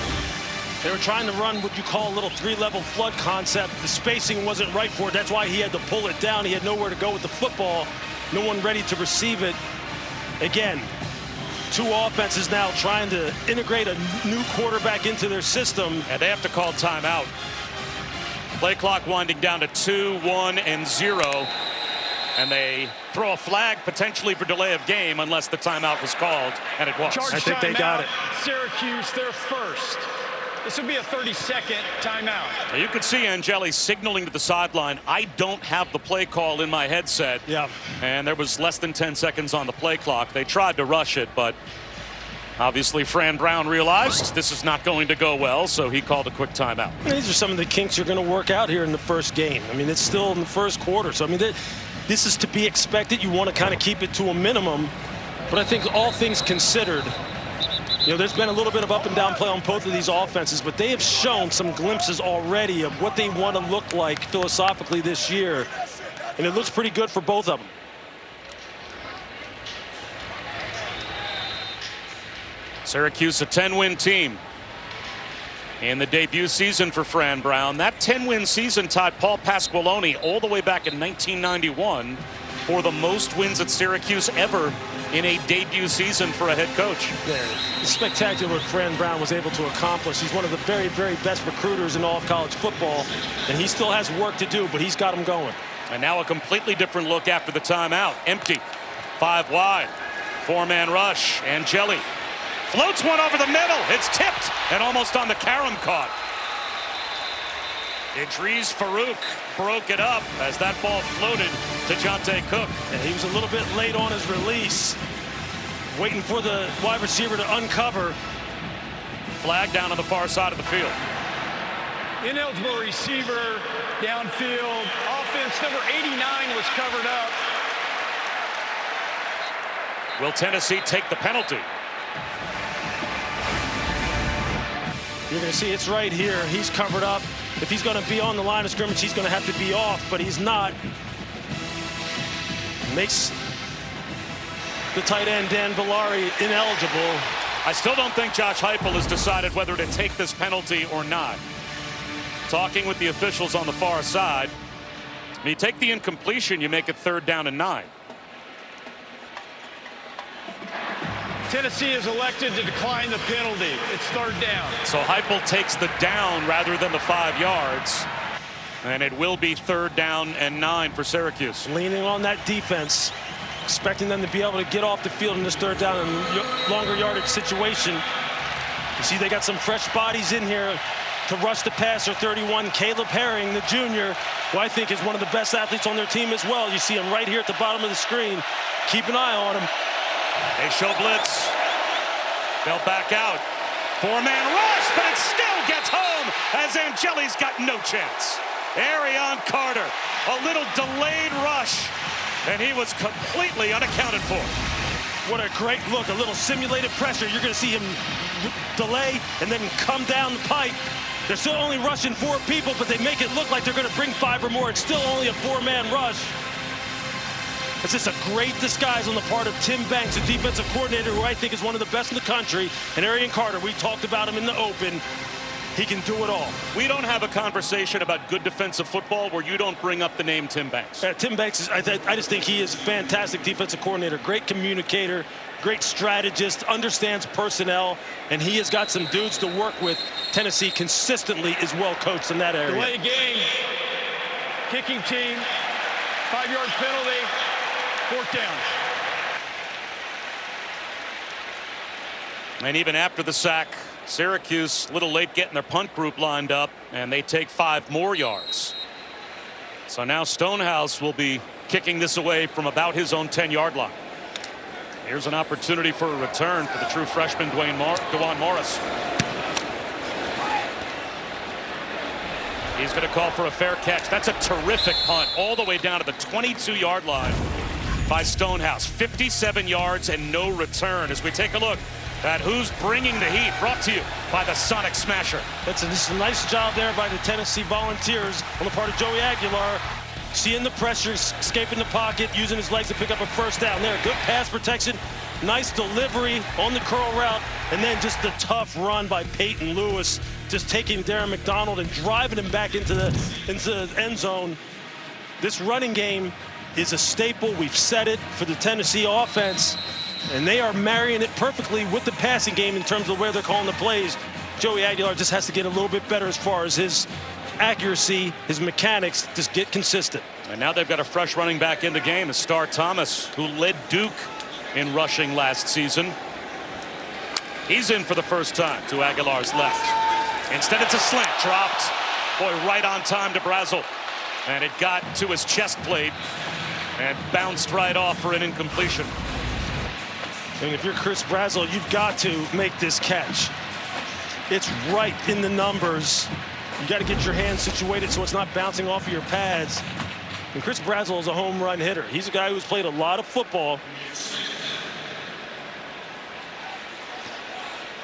They were trying to run what you call a little three-level flood concept. The spacing wasn't right for it. That's why he had to pull it down. He had nowhere to go with the football. No one ready to receive it. Again, two offenses now trying to integrate a new quarterback into their system. And they have to call timeout. Play clock winding down to 2, 1, and 0. And they throw a flag potentially for delay of game unless the timeout was called, and it was. Charge I think they got it. Syracuse, they're first. This would be a 30-second timeout. You could see Angeli signaling to the sideline, I don't have the play call in my headset. Yeah. And there was less than 10 seconds on the play clock. They tried to rush it, but obviously Fran Brown realized this is not going to go well, so he called a quick timeout. These are some of the kinks you're going to work out here in the first game. I mean, it's still in the first quarter. So, I mean, this is to be expected. You want to kind of keep it to a minimum. But I think all things considered, you know, there's been a little bit of up and down play on both of these offenses, but they have shown some glimpses already of what they want to look like philosophically this year. And it looks pretty good for both of them. Syracuse, a 10-win team in the debut season for Fran Brown. That 10-win season tied Paul Pasqualoni all the way back in 1991 for the most wins at Syracuse ever in a debut season for a head coach. Yeah, it's spectacular what Fran Brown was able to accomplish. He's one of the very, very best recruiters in all of college football, and he still has work to do, but he's got him going. And now a completely different look after the timeout. Empty, 5 wide, 4-man rush. Angeli floats one over the middle. It's tipped and almost on the carom caught. Idris Farouk broke it up as that ball floated to Jonte Cook. And he was a little bit late on his release, waiting for the wide receiver to uncover. Flag down on the far side of the field. Ineligible receiver downfield. Offense number 89 was covered up. Will Tennessee take the penalty? You're going to see it's right here. He's covered up. If he's going to be on the line of scrimmage, he's going to have to be off, but he's not. Makes the tight end, Dan Villari, ineligible. I still don't think Josh Heupel has decided whether to take this penalty or not. Talking with the officials on the far side. When you take the incompletion, you make it 3rd down and 9. Tennessee has elected to decline the penalty. It's 3rd down. So Heupel takes the down rather than the 5 yards. And it will be 3rd down and 9 for Syracuse. Leaning on that defense, expecting them to be able to get off the field in this 3rd down and longer yardage situation. You see they got some fresh bodies in here to rush the passer. 31, Caleb Herring, the junior, who I think is one of the best athletes on their team as well. You see him right here at the bottom of the screen. Keep an eye on him. They show blitz. They'll back out. 4-man rush, but it still gets home as Angeli's got no chance. Arion Carter, a little delayed rush, and he was completely unaccounted for. What a great look, a little simulated pressure. You're going to see him delay and then come down the pipe. They're still only rushing 4 people, but they make it look like they're going to bring 5 or more. It's still only a 4-man rush. It's just a great disguise on the part of Tim Banks, a defensive coordinator who I think is one of the best in the country. And Arion Carter, we talked about him in the open. He can do it all. We don't have a conversation about good defensive football where you don't bring up the name Tim Banks. Tim Banks, I just think he is a fantastic defensive coordinator, great communicator, great strategist, understands personnel, and he has got some dudes to work with. Tennessee consistently is well coached in that area. Delay game. Kicking team. 5-yard penalty. 4th down. And even after the sack, Syracuse a little late getting their punt group lined up, and they take 5 more yards. So now Stonehouse will be kicking this away from about his own 10-yard line. Here's an opportunity for a return for the true freshman DeJuan Morris. He's going to call for a fair catch. That's a terrific punt all the way down to the 22-yard line by Stonehouse. 57 yards and no return. As we take a look At Who's Bringing the Heat, brought to you by the Sonic Smasher. This is a nice job there by the Tennessee Volunteers on the part of Joey Aguilar. Seeing the pressure, escaping the pocket, using his legs to pick up a first down there. Good pass protection, nice delivery on the curl route, and then just the tough run by Peyton Lewis, just taking Darren McDonald and driving him back into the end zone. This running game is a staple. We've said it for the Tennessee offense, and they are marrying it perfectly with the passing game in terms of where they're calling the plays. Joey Aguilar just has to get a little bit better as far as his accuracy, his mechanics, just get consistent. And now they've got a fresh running back in the game, Star Thomas, who led Duke in rushing last season. He's in for the first time to Aguilar's left. Instead, it's a slant, dropped. Boy, right on time to Brazel. And it got to his chest plate and bounced right off for an incompletion. I mean, if you're Chris Brazel, you've got to make this catch. It's right in the numbers. You got to get your hands situated so it's not bouncing off of your pads. And Chris Brazel is a home run hitter. He's a guy who's played a lot of football.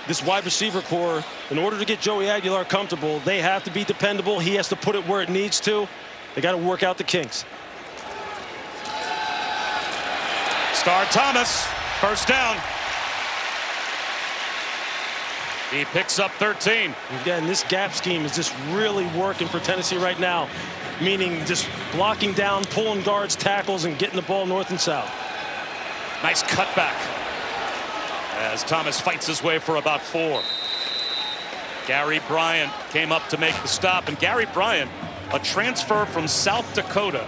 This wide receiver core, in order to get Joey Aguilar comfortable, they have to be dependable. He has to put it where it needs to. They got to work out the kinks. Star Thomas, first down. He picks up 13. Again, this gap scheme is just really working for Tennessee right now, meaning just blocking down, pulling guards, tackles, and getting the ball north and south. Nice cutback as Thomas fights his way for about 4. Gary Bryant came up to make the stop, and Gary Bryant, a transfer from South Dakota,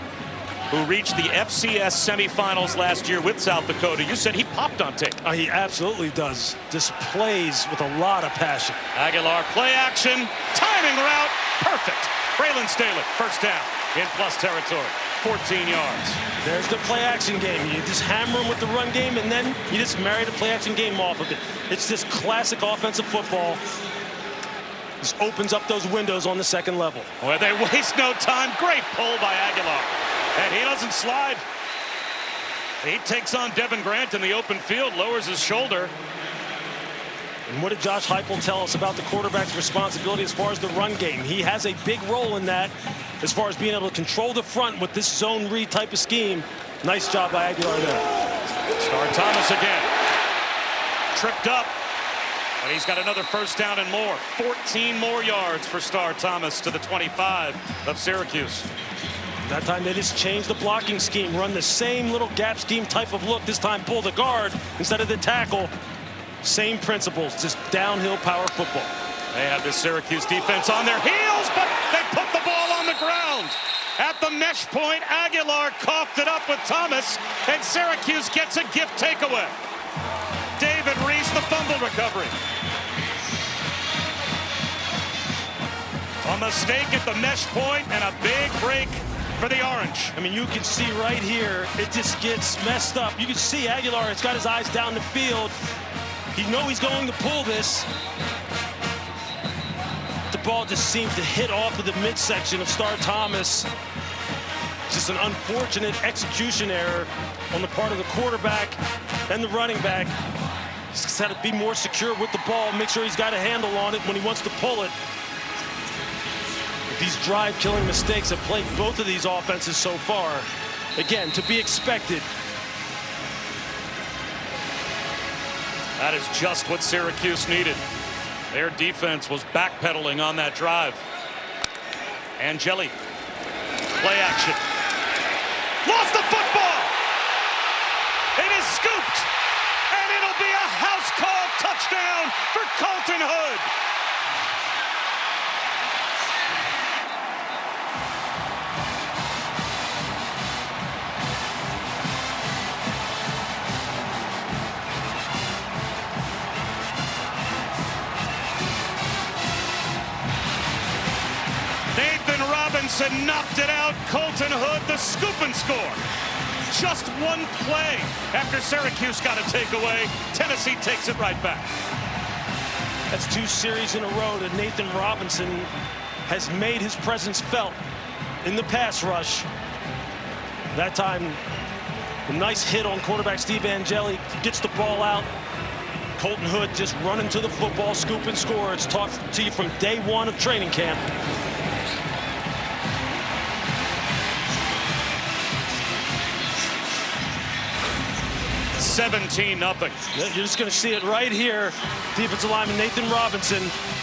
who reached the FCS semifinals last year with South Dakota. You said he popped on tape. He absolutely does. Just plays with a lot of passion. Aguilar, play action, timing route, perfect. Braylon Staley, first down in plus territory, 14 yards. There's the play action game. You just hammer him with the run game, and then you just marry the play action game off of it. It's just classic offensive football. Just opens up those windows on the second level. Where they waste no time. Great pull by Aguilar. And he doesn't slide. He takes on Devin Grant in the open field, lowers his shoulder. And what did Josh Heupel tell us about the quarterback's responsibility as far as the run game? He has a big role in that as far as being able to control the front with this zone read type of scheme. Nice job by Aguilar there. Star Thomas again. Tripped up. And he's got another first down and more. 14 more yards for Star Thomas to the 25 of Syracuse. That time they just changed the blocking scheme, run the same little gap scheme type of look. This time pull the guard instead of the tackle. Same principles, just downhill power football. They have the Syracuse defense on their heels, but they put the ball on the ground. At the mesh point, Aguilar coughed it up with Thomas, and Syracuse gets a gift takeaway. David Reese, the fumble recovery. A mistake at the mesh point and a big break for the Orange. I mean, you can see right here, it just gets messed up. You can see Aguilar has got his eyes down the field. He knows he's going to pull this. The ball just seems to hit off of the midsection of Star Thomas. Just an unfortunate execution error on the part of the quarterback and the running back. He's just had to be more secure with the ball, make sure he's got a handle on it when he wants to pull it. These drive-killing mistakes have plagued both of these offenses so far. Again, to be expected. That is just what Syracuse needed. Their defense was backpedaling on that drive. Angeli, play action. Lost the football! It is scooped! And it'll be a house call touchdown for Colton Hood! Robinson knocked it out. Colton Hood, the scoop and score. Just one play after Syracuse got a takeaway. Tennessee takes it right back. That's 2 series in a row that Nathan Robinson has made his presence felt in the pass rush. That time, a nice hit on quarterback Steve Angeli, gets the ball out. Colton Hood just running to the football, scoop and score. It's taught to you from day one of training camp. 17-0. You're just going to see it right here. Defensive lineman Nathan Robinson.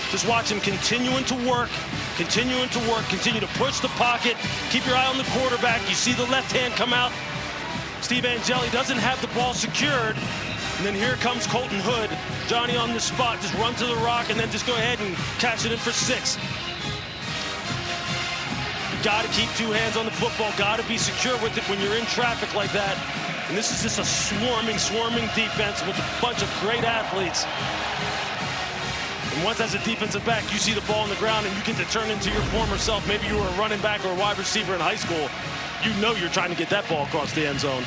Just watch him continuing to work, continue to push the pocket. Keep your eye on the quarterback. You see the left hand come out. Steve Angeli doesn't have the ball secured. And then here comes Colton Hood. Johnny on the spot. Just run to the rock and then just go ahead and catch it in for 6. Got to keep 2 hands on the football. Got to be secure with it when you're in traffic like that. And this is just a swarming defense with a bunch of great athletes. And once as a defensive back, you see the ball on the ground and you get to turn into your former self. Maybe you were a running back or a wide receiver in high school. You know you're trying to get that ball across the end zone.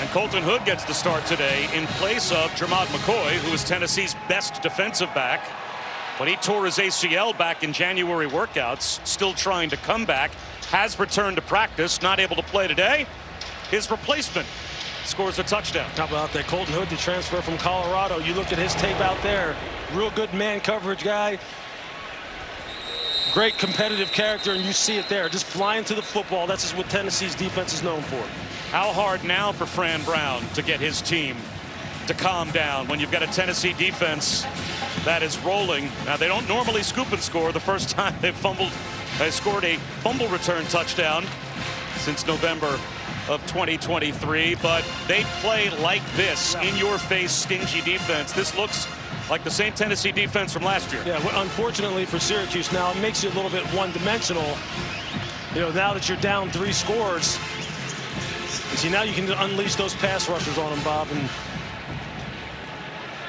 And Colton Hood gets the start today in place of Jermod McCoy, who is Tennessee's best defensive back. When he tore his ACL back in January workouts, still trying to come back, has returned to practice, not able to play today. His replacement scores a touchdown. How about that? Colton Hood, the transfer from Colorado. You look at his tape out there. Real good man coverage guy. Great competitive character, and you see it there. Just flying to the football. That's just what Tennessee's defense is known for. How hard now for Fran Brown to get his team to calm down when you've got a Tennessee defense that is rolling. Now, they don't normally scoop and score. The first time they scored a fumble return touchdown since November of 2023, but they play like this, in-your-face, stingy defense. This looks like the same Tennessee defense from last year. Yeah, well, unfortunately for Syracuse now, it makes you a little bit one-dimensional. You know, now that you're down 3 scores, you see, now you can unleash those pass rushers on them, Bob, and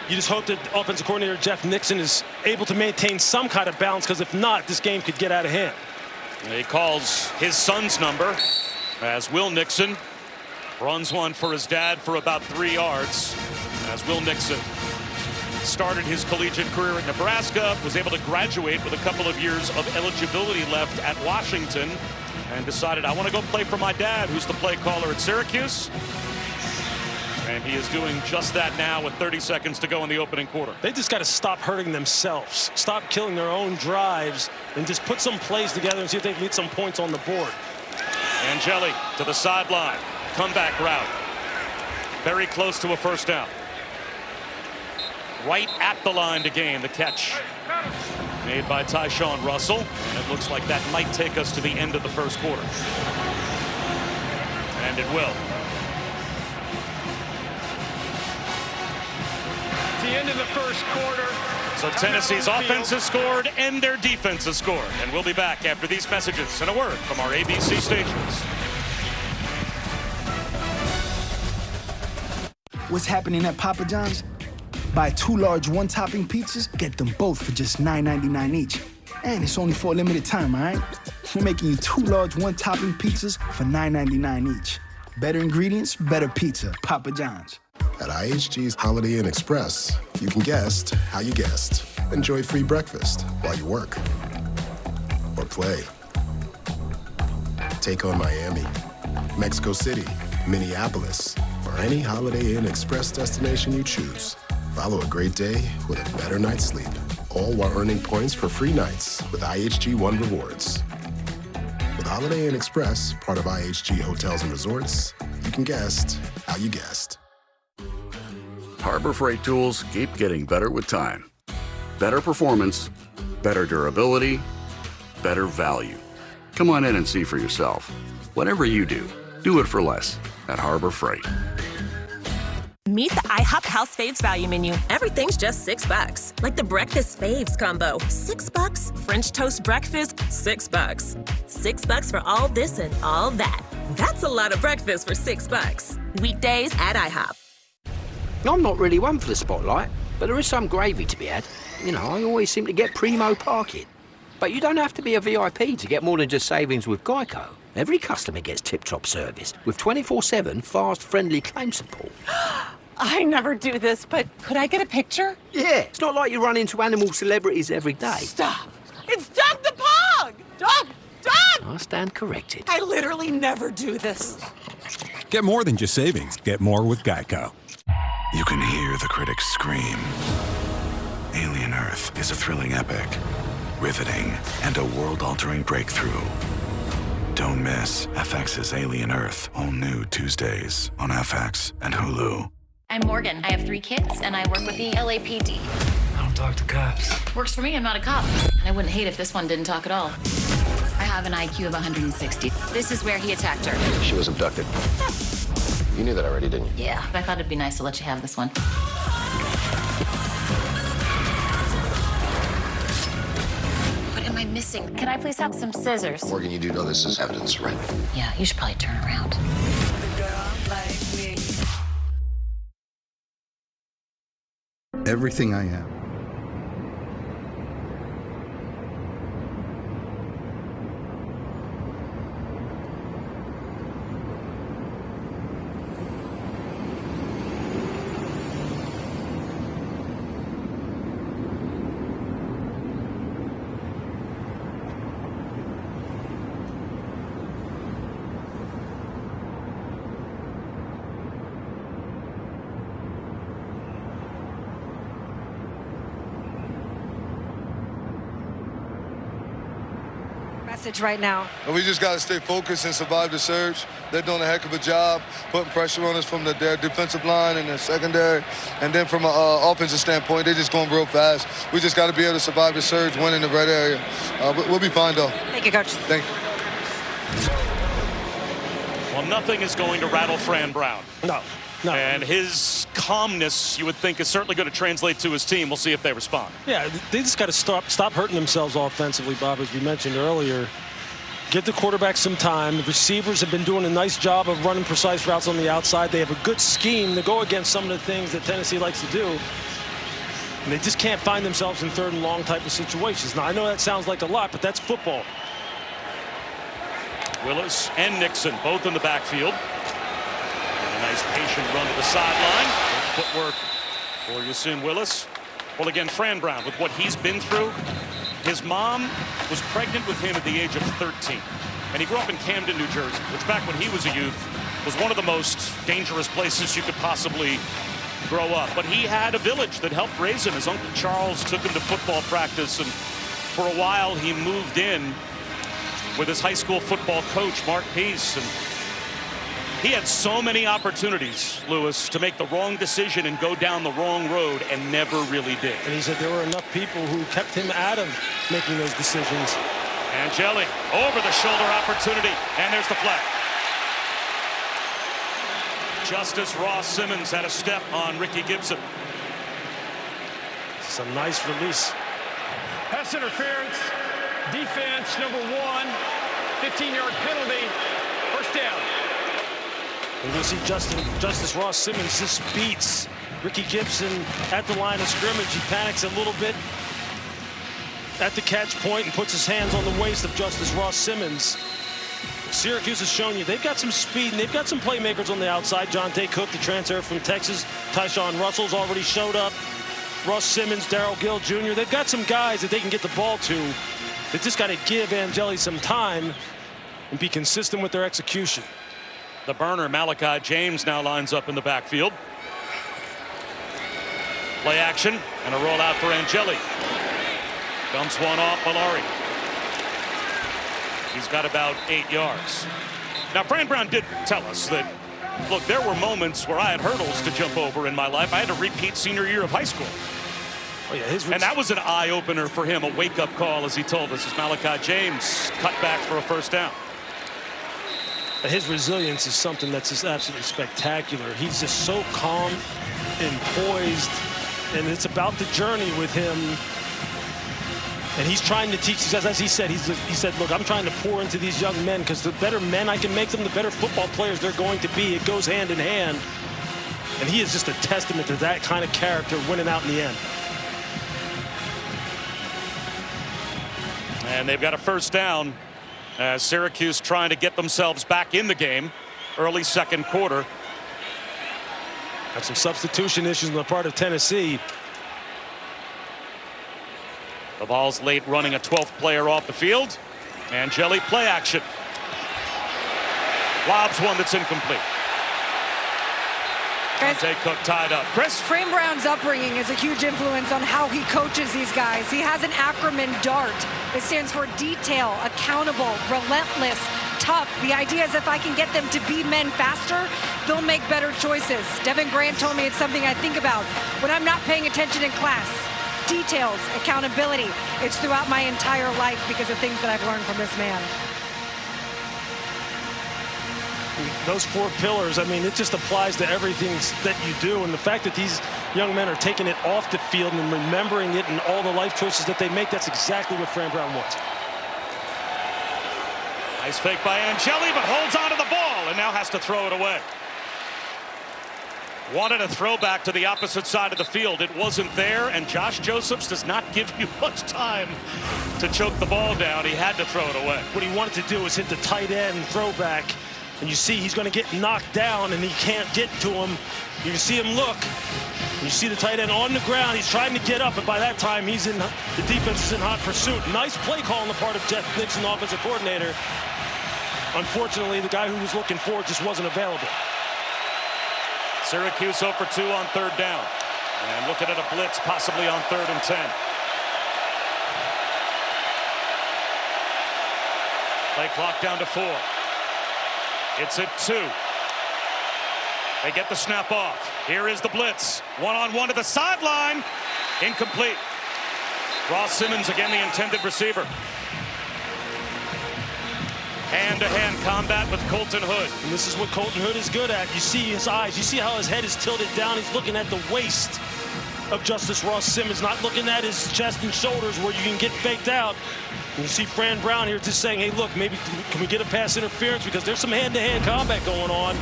you just hope that offensive coordinator Jeff Nixon is able to maintain some kind of balance, because if not, this game could get out of hand. He calls his son's number as Will Nixon runs one for his dad for about 3 yards. As Will Nixon started his collegiate career at Nebraska, was able to graduate with a couple of years of eligibility left at Washington, and decided, I want to go play for my dad, who's the play caller at Syracuse. And he is doing just that now with 30 seconds to go in the opening quarter. They just got to stop hurting themselves, stop killing their own drives, and just put some plays together and see if they can get some points on the board. Angeli to the sideline. Comeback route. Very close to a first down. Right at the line to gain. The catch made by Tyshawn Russell. And it looks like that might take us to the end of the first quarter. And it will. The end of the first quarter. So Tennessee's offense has scored and their defense has scored. And we'll be back after these messages and a word from our ABC stations. What's happening at Papa John's? Buy 2 large one-topping pizzas, get them both for just $9.99 each. And it's only for a limited time, all right? We're making you 2 large one-topping pizzas for $9.99 each. Better ingredients, better pizza. Papa John's. At IHG's Holiday Inn Express, you can guest how you guest. Enjoy free breakfast while you work or play. Take on Miami, Mexico City, Minneapolis, or any Holiday Inn Express destination you choose. Follow a great day with a better night's sleep, all while earning points for free nights with IHG One Rewards. With Holiday Inn Express, part of IHG Hotels and Resorts, you can guest how you guest. Harbor Freight tools keep getting better with time. Better performance, better durability, better value. Come on in and see for yourself. Whatever you do, do it for less at Harbor Freight. Meet the IHOP House Faves value menu. Everything's just $6. Like the Breakfast Faves combo. $6. French toast breakfast, $6. $6 for all this and all that. That's a lot of breakfast for $6. Weekdays at IHOP. I'm not really one for the spotlight, but there is some gravy to be had. You know, I always seem to get primo parking. But you don't have to be a VIP to get more than just savings with Geico. Every customer gets tip-top service with 24/7 fast, friendly claim support. I never do this, but could I get a picture? Yeah, it's not like you run into animal celebrities every day. Stop! It's Doug the Pug! Doug! I stand corrected. I literally never do this. Get more than just savings. Get more with Geico. You can hear the critics scream. Alien Earth is a thrilling epic, riveting, and a world-altering breakthrough. Don't miss FX's Alien Earth, all new Tuesdays on FX and Hulu. I'm Morgan. I have 3 kids, and I work with the LAPD. I don't talk to cops. Works for me. I'm not a cop. And I wouldn't hate if this one didn't talk at all. I have an IQ of 160. This is where he attacked her. She was abducted. You knew that already, didn't you? Yeah, but I thought it'd be nice to let you have this one. What am I missing? Can I please have some scissors? Morgan, you do know this is evidence, right? Yeah, you should probably turn around. Everything I am. Message right now. And we just got to stay focused and survive the surge. They're doing a heck of a job putting pressure on us from their defensive line and their secondary. And then from an offensive standpoint, they're just going real fast. We just got to be able to survive the surge, win in the red area. We'll be fine, though. Thank you, Coach. Thank you. Well, nothing is going to rattle Fran Brown. No. And his calmness, you would think, is certainly going to translate to his team. We'll see if they respond. Yeah, they just got to stop hurting themselves offensively, Bob, as we mentioned earlier. Give the quarterback some time. The receivers have been doing a nice job of running precise routes on the outside. They have a good scheme to go against some of the things that Tennessee likes to do. And they just can't find themselves in 3rd and long type of situations. Now, I know that sounds like a lot, but that's football. Willis and Nixon both in the backfield. And a nice patient run to the sideline. Good footwork for Yasin Willis. Well, again, Fran Brown, with what he's been through, his mom was pregnant with him at the age of 13. And he grew up in Camden, New Jersey, which back when he was a youth was one of the most dangerous places you could possibly grow up. But he had a village that helped raise him. His Uncle Charles took him to football practice, and for a while he moved in with his high school football coach, Mark Peace. And he had so many opportunities, Lewis, to make the wrong decision and go down the wrong road, and never really did. And he said there were enough people who kept him out of making those decisions. Angeli, over the shoulder opportunity, and there's the flag. Justice Ross Simmons had a step on Ricky Gibson. It's a nice release. Pass interference, defense, number 1, 15-yard penalty, first down. And we'll see Justice Ross Simmons just beats Ricky Gibson at the line of scrimmage. He panics a little bit at the catch point and puts his hands on the waist of Justice Ross Simmons. Syracuse has shown you they've got some speed and they've got some playmakers on the outside. Jonte Cook, the transfer from Texas. Tyshawn Russell's already showed up. Russ Simmons, Darrell Gill Jr. They've got some guys that they can get the ball to. They just got to give Angeli some time and be consistent with their execution. The burner, Malachi James, now lines up in the backfield. Play action and a rollout for Angeli. Dumps one off Malari. He's got about 8 yards. Now, Fran Brown did tell us that, look, there were moments where I had hurdles to jump over in my life. I had to repeat senior year of high school. Oh, yeah, and that was an eye-opener for him, a wake-up call, as he told us, as Malachi James cut back for a first down. His resilience is something that's just absolutely spectacular. He's just so calm and poised, and it's about the journey with him. And he's trying to teach, as he said, he said, look, I'm trying to pour into these young men because the better men I can make them, the better football players they're going to be. It goes hand in hand. And he is just a testament to that kind of character winning out in the end. And they've got a first down as Syracuse trying to get themselves back in the game. Early second quarter. Got some substitution issues on the part of Tennessee. The ball's late, running a 12th player off the field. Angeli, play action. Lobs one that's incomplete. Dante Cook tied up. Chris? Fran Brown's upbringing is a huge influence on how he coaches these guys. He has an acronym DART. It stands for detail, accountable, relentless, tough. The idea is if I can get them to be men faster, they'll make better choices. Devin Grant told me it's something I think about when I'm not paying attention in class. Details, accountability. It's throughout my entire life because of things that I've learned from this man. Those 4 pillars, I mean, it just applies to everything that you do. And the fact that these young men are taking it off the field and remembering it and all the life choices that they make, that's exactly what Fran Brown wants. Nice fake by Angeli, but holds on to the ball and now has to throw it away. Wanted a throwback to the opposite side of the field. It wasn't there, and Josh Josephs does not give you much time to choke the ball down. He had to throw it away. What he wanted to do was hit the tight end throwback. And you see he's going to get knocked down and he can't get to him. You can see him look. You see the tight end on the ground. He's trying to get up, and by that time the defense is in hot pursuit. Nice play call on the part of Jeff Nixon, offensive coordinator. Unfortunately, the guy who was looking for it just wasn't available. Syracuse 0 for 2 on 3rd down. And looking at a blitz possibly on 3rd and 10. Play clock down to 4. It's at 2. They get the snap off. Here is the blitz. One-on-one to the sideline. Incomplete. Ross Simmons, again, the intended receiver. Hand-to-hand combat with Colton Hood. And this is what Colton Hood is good at. You see his eyes. You see how his head is tilted down. He's looking at the waist of Justice Ross Simmons, not looking at his chest and shoulders where you can get faked out. And you see Fran Brown here just saying, hey, look, maybe can we get a pass interference because there's some hand-to-hand combat going on.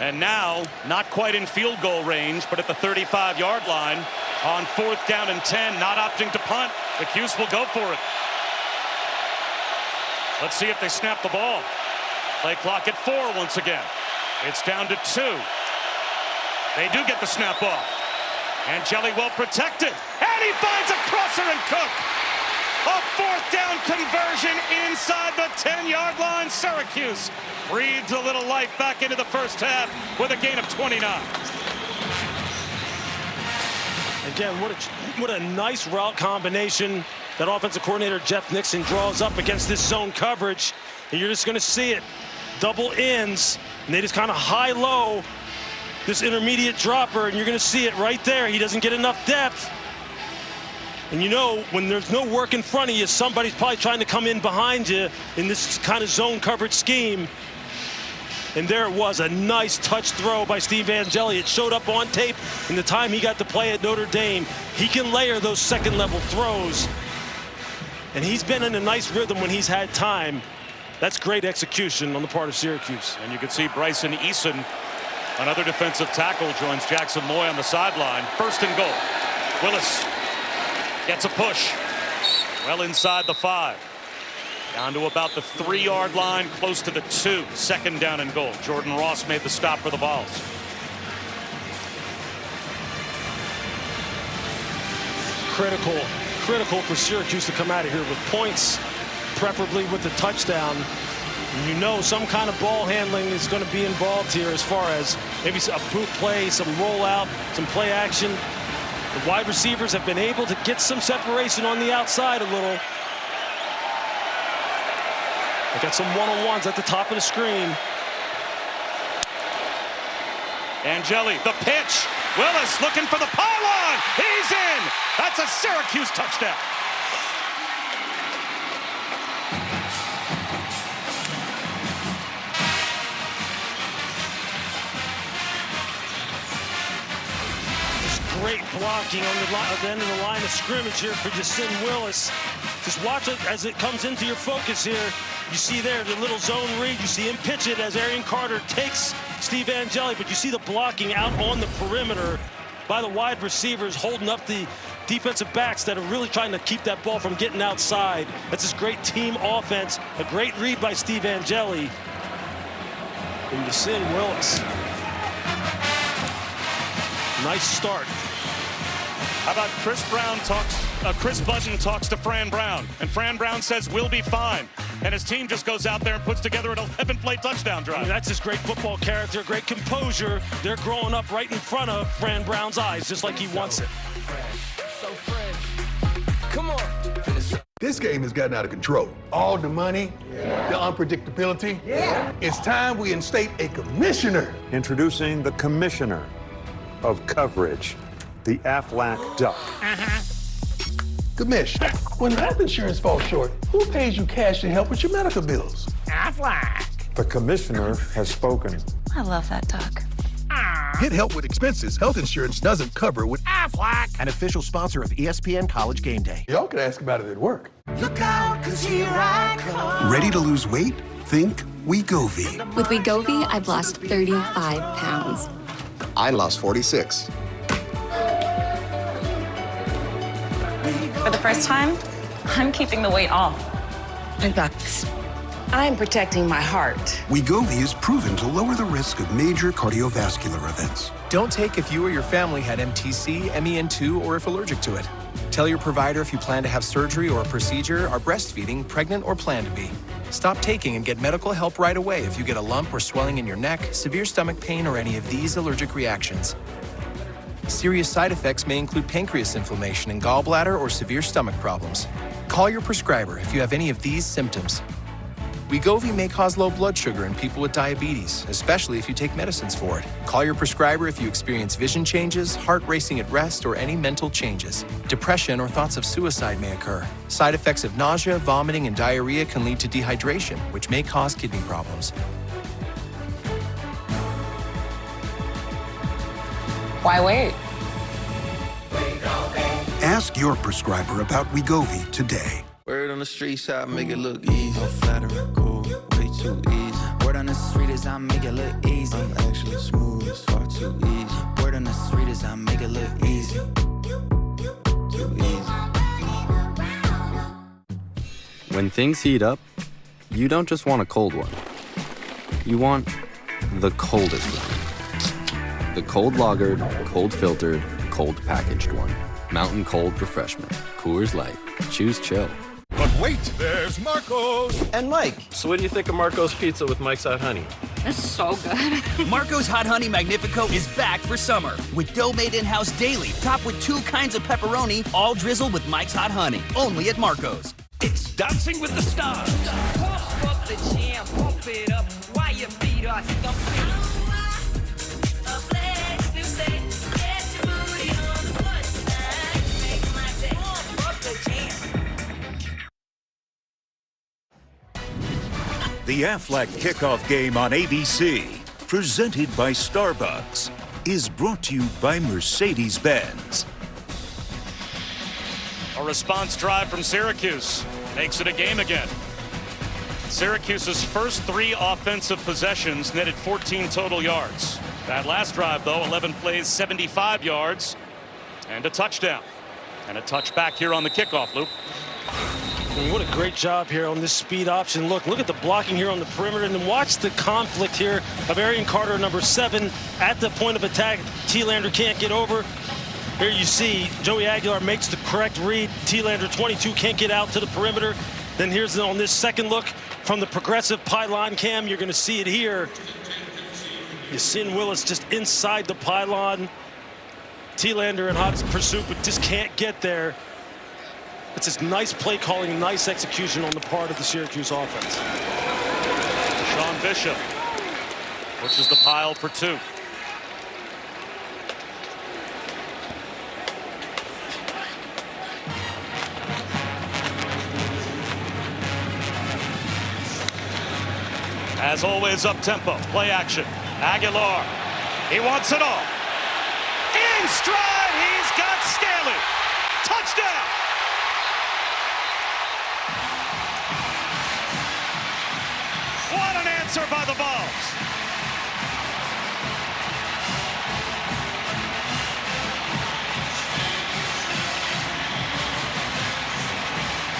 And now, not quite in field goal range, but at the 35-yard line on 4th down and 10, not opting to punt. The Cuse will go for it. Let's see if they snap the ball. Play clock at 4 once again. It's down to 2. They do get the snap off. Angeli well protected. And he finds a crosser and Cook. A 4th down conversion inside the 10-yard line. Syracuse breathes a little life back into the first half with a gain of 29. Again, what a nice route combination that offensive coordinator Jeff Nixon draws up against this zone coverage. And you're just going to see it. Double ends, and they just kind of high-low this intermediate dropper, and you're going to see it right there. He doesn't get enough depth. And you know, when there's no work in front of you, somebody's probably trying to come in behind you in this kind of zone coverage scheme. And there it was, a nice touch throw by Steve Angeli. It showed up on tape in the time he got to play at Notre Dame. He can layer those second-level throws. And he's been in a nice rhythm when he's had time. That's great execution on the part of Syracuse. And you can see Bryson Eason, another defensive tackle, joins Jackson Moy on the sideline. 1st and goal. Willis gets a push. Well inside the 5. Down to about the 3-yard line, close to the 2. 2nd down and goal. Jordan Ross made the stop for the Vols. Critical for Syracuse to come out of here with points, preferably with the touchdown. And you know some kind of ball handling is going to be involved here as far as maybe a boot play, some rollout, some play action. The wide receivers have been able to get some separation on the outside a little. They got some one-on-ones at the top of the screen. Angeli, the pitch. Willis looking for the pylon. He's in. That's a Syracuse touchdown. Great blocking on the end of the line of scrimmage here for Justin Willis. Just watch it as it comes into your focus here. You see there the little zone read. You see him pitch it as Arian Carter takes Steve Angeli, but you see the blocking out on the perimeter by the wide receivers holding up the defensive backs that are really trying to keep that ball from getting outside. That's this great team offense. A great read by Steve Angeli. And Justin Willis. Nice start. How about Chris Button talks to Fran Brown, and Fran Brown says we'll be fine. and his team just goes out there and puts together an 11-play touchdown drive. I mean, that's just great football character, great composure. They're growing up right in front of Fran Brown's eyes, just like he wants it. Come on. This game has gotten out of control. All the money, the unpredictability. It's time we instate a commissioner. Introducing the commissioner of coverage, the Aflac Duck. Commish, when health insurance falls short, who pays you cash to help with your medical bills? Aflac. The commissioner has spoken. I love that duck. Get help with expenses health insurance doesn't cover with Aflac. An official sponsor of ESPN College Game Day. Y'all can ask about it at work. Look out, 'cause here I come. Ready to lose weight? Think Wegovy. With Wegovy, I've lost 35 pounds. I lost 46. For the first time, I'm keeping the weight off. I got this. I'm protecting my heart. Wegovy is proven to lower the risk of major cardiovascular events. Don't take if you or your family had MTC, MEN2, or if allergic to it. Tell your provider if you plan to have surgery or a procedure, are breastfeeding, pregnant, or plan to be. Stop taking and get medical help right away if you get a lump or swelling in your neck, severe stomach pain, or any of these allergic reactions. Serious side effects may include pancreas inflammation and gallbladder or severe stomach problems. Call your prescriber if you have any of these symptoms. Wegovy may cause low blood sugar in people with diabetes, especially if you take medicines for it. Call your prescriber if you experience vision changes, heart racing at rest, or any mental changes. Depression or thoughts of suicide may occur. Side effects of nausea, vomiting, and diarrhea can lead to dehydration, which may cause kidney problems. Why wait? Ask your prescriber about Wegovy today. Word on the streets, I make it look easy. No flattering, cool, way too easy. Word on the street is I make it look easy. I'm actually smooth, it's far too easy. Word on the street is I make it look easy. Too easy. When things heat up, you don't just want a cold one. You want the coldest one. The cold lagered, cold filtered, cold packaged one. Mountain Cold Refreshment. Coors Light. Choose chill. But wait, there's Marco's. And Mike. So what do you think of Marco's Pizza with Mike's Hot Honey? That's so good. Marco's Hot Honey Magnifico is back for summer with dough made in-house daily, topped with 2 kinds of pepperoni, all drizzled with Mike's Hot Honey. Only at Marco's. It's Dancing with the Stars. Pump up the jam, pump it up while your feet are thumping. The Aflac Kickoff Game on ABC, presented by Starbucks, is brought to you by Mercedes-Benz. A response drive from Syracuse makes it a game again. Syracuse's first 3 offensive possessions netted 14 total yards. That last drive, though, 11 plays, 75 yards, and a touchdown. And a touchback here on the kickoff loop. I mean, what a great job here on this speed option. Look at the blocking here on the perimeter, and then watch the conflict here of Arian Carter, number 7, at the point of attack. Thielander can't get over. Here you see Joey Aguilar makes the correct read. Thielander, 22, can't get out to the perimeter. Then here's on this second look from the progressive pylon cam. You're going to see it here. Yasin Willis just inside the pylon. Thielander in hot pursuit, but just can't get there. It's just nice play calling, nice execution on the part of the Syracuse offense. Sean Bishop pushes the pile for 2. As always, up-tempo, play action. Aguilar, he wants it all. In stride, he's got Staley. Touchdown! What an answer by the Vols.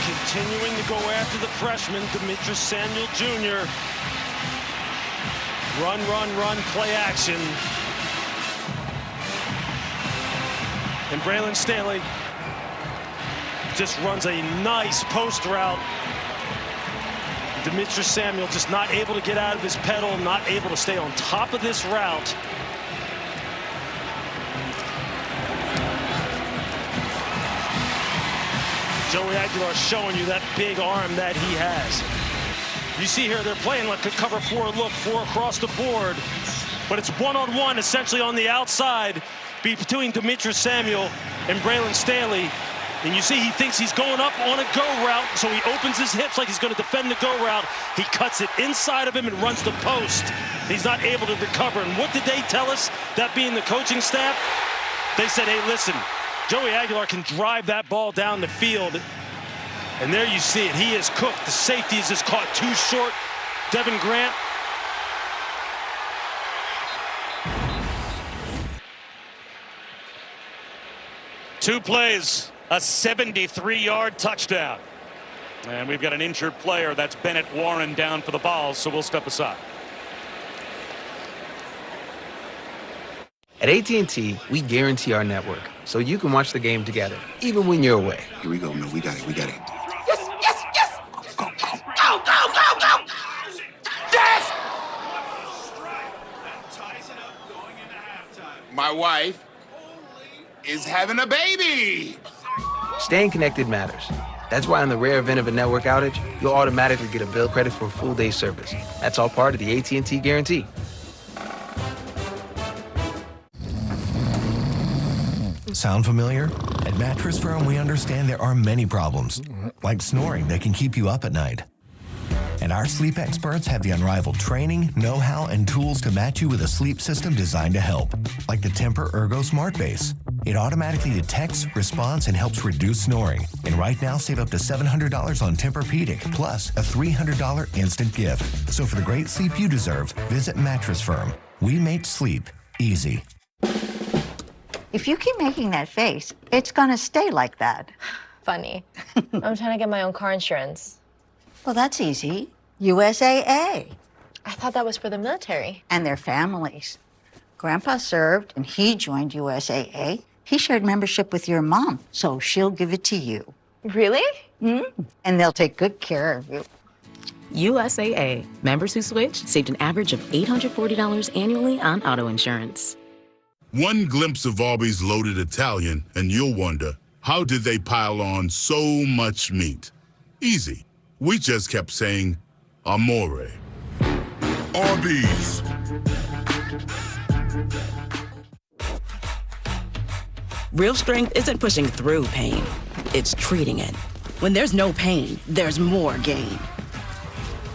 Continuing to go after the freshman, Demetrius Samuel Jr. Run, run, run, play action. And Braylon Staley just runs a nice post route. Demetrius Samuel just not able to get out of his pedal, not able to stay on top of this route. Joey Aguilar showing you that big arm that he has. You see here they're playing like a cover 4 look, 4 across the board, but it's one-on-one essentially on the outside between Demetrius Samuel and Braylon Staley. And you see he thinks he's going up on a go route, so he opens his hips like he's going to defend the go route. He cuts it inside of him and runs the post. He's not able to recover. And what did they tell us, that being the coaching staff? They said, hey, listen, Joey Aguilar can drive that ball down the field. And there you see it. He is cooked. The safety is just caught too short. Devin Grant. Two plays, a 73-yard touchdown. And we've got an injured player. That's Bennett Warren down for the ball, so we'll step aside. At AT&T, we guarantee our network so you can watch the game together, even when you're away. Here we go. No, we got it. Yes, yes, yes! Go, go, go! Go, go, go, go! Yes! My wife is having a baby! Staying connected matters. That's why in the rare event of a network outage, you'll automatically get a bill credit for a full day's service. That's all part of the AT&T guarantee. Sound familiar? At Mattress Firm, we understand there are many problems, like snoring that can keep you up at night. And our sleep experts have the unrivaled training, know-how, and tools to match you with a sleep system designed to help, like the Tempur Ergo Smart Base. It automatically detects, responds, and helps reduce snoring. And right now, save up to $700 on Tempur-Pedic, plus a $300 instant gift. So for the great sleep you deserve, visit Mattress Firm. We make sleep easy. If you keep making that face, it's gonna stay like that. Funny. I'm trying to get my own car insurance. Well, that's easy. USAA. I thought that was for the military. And their families. Grandpa served, and he joined USAA. He shared membership with your mom, so she'll give it to you. Really? Mm-hmm. And they'll take good care of you. USAA. Members who switch saved an average of $840 annually on auto insurance. One glimpse of Arby's loaded Italian, and you'll wonder, how did they pile on so much meat? Easy. We just kept saying, Amore. Arby's. Real strength isn't pushing through pain. It's treating it. When there's no pain, there's more gain.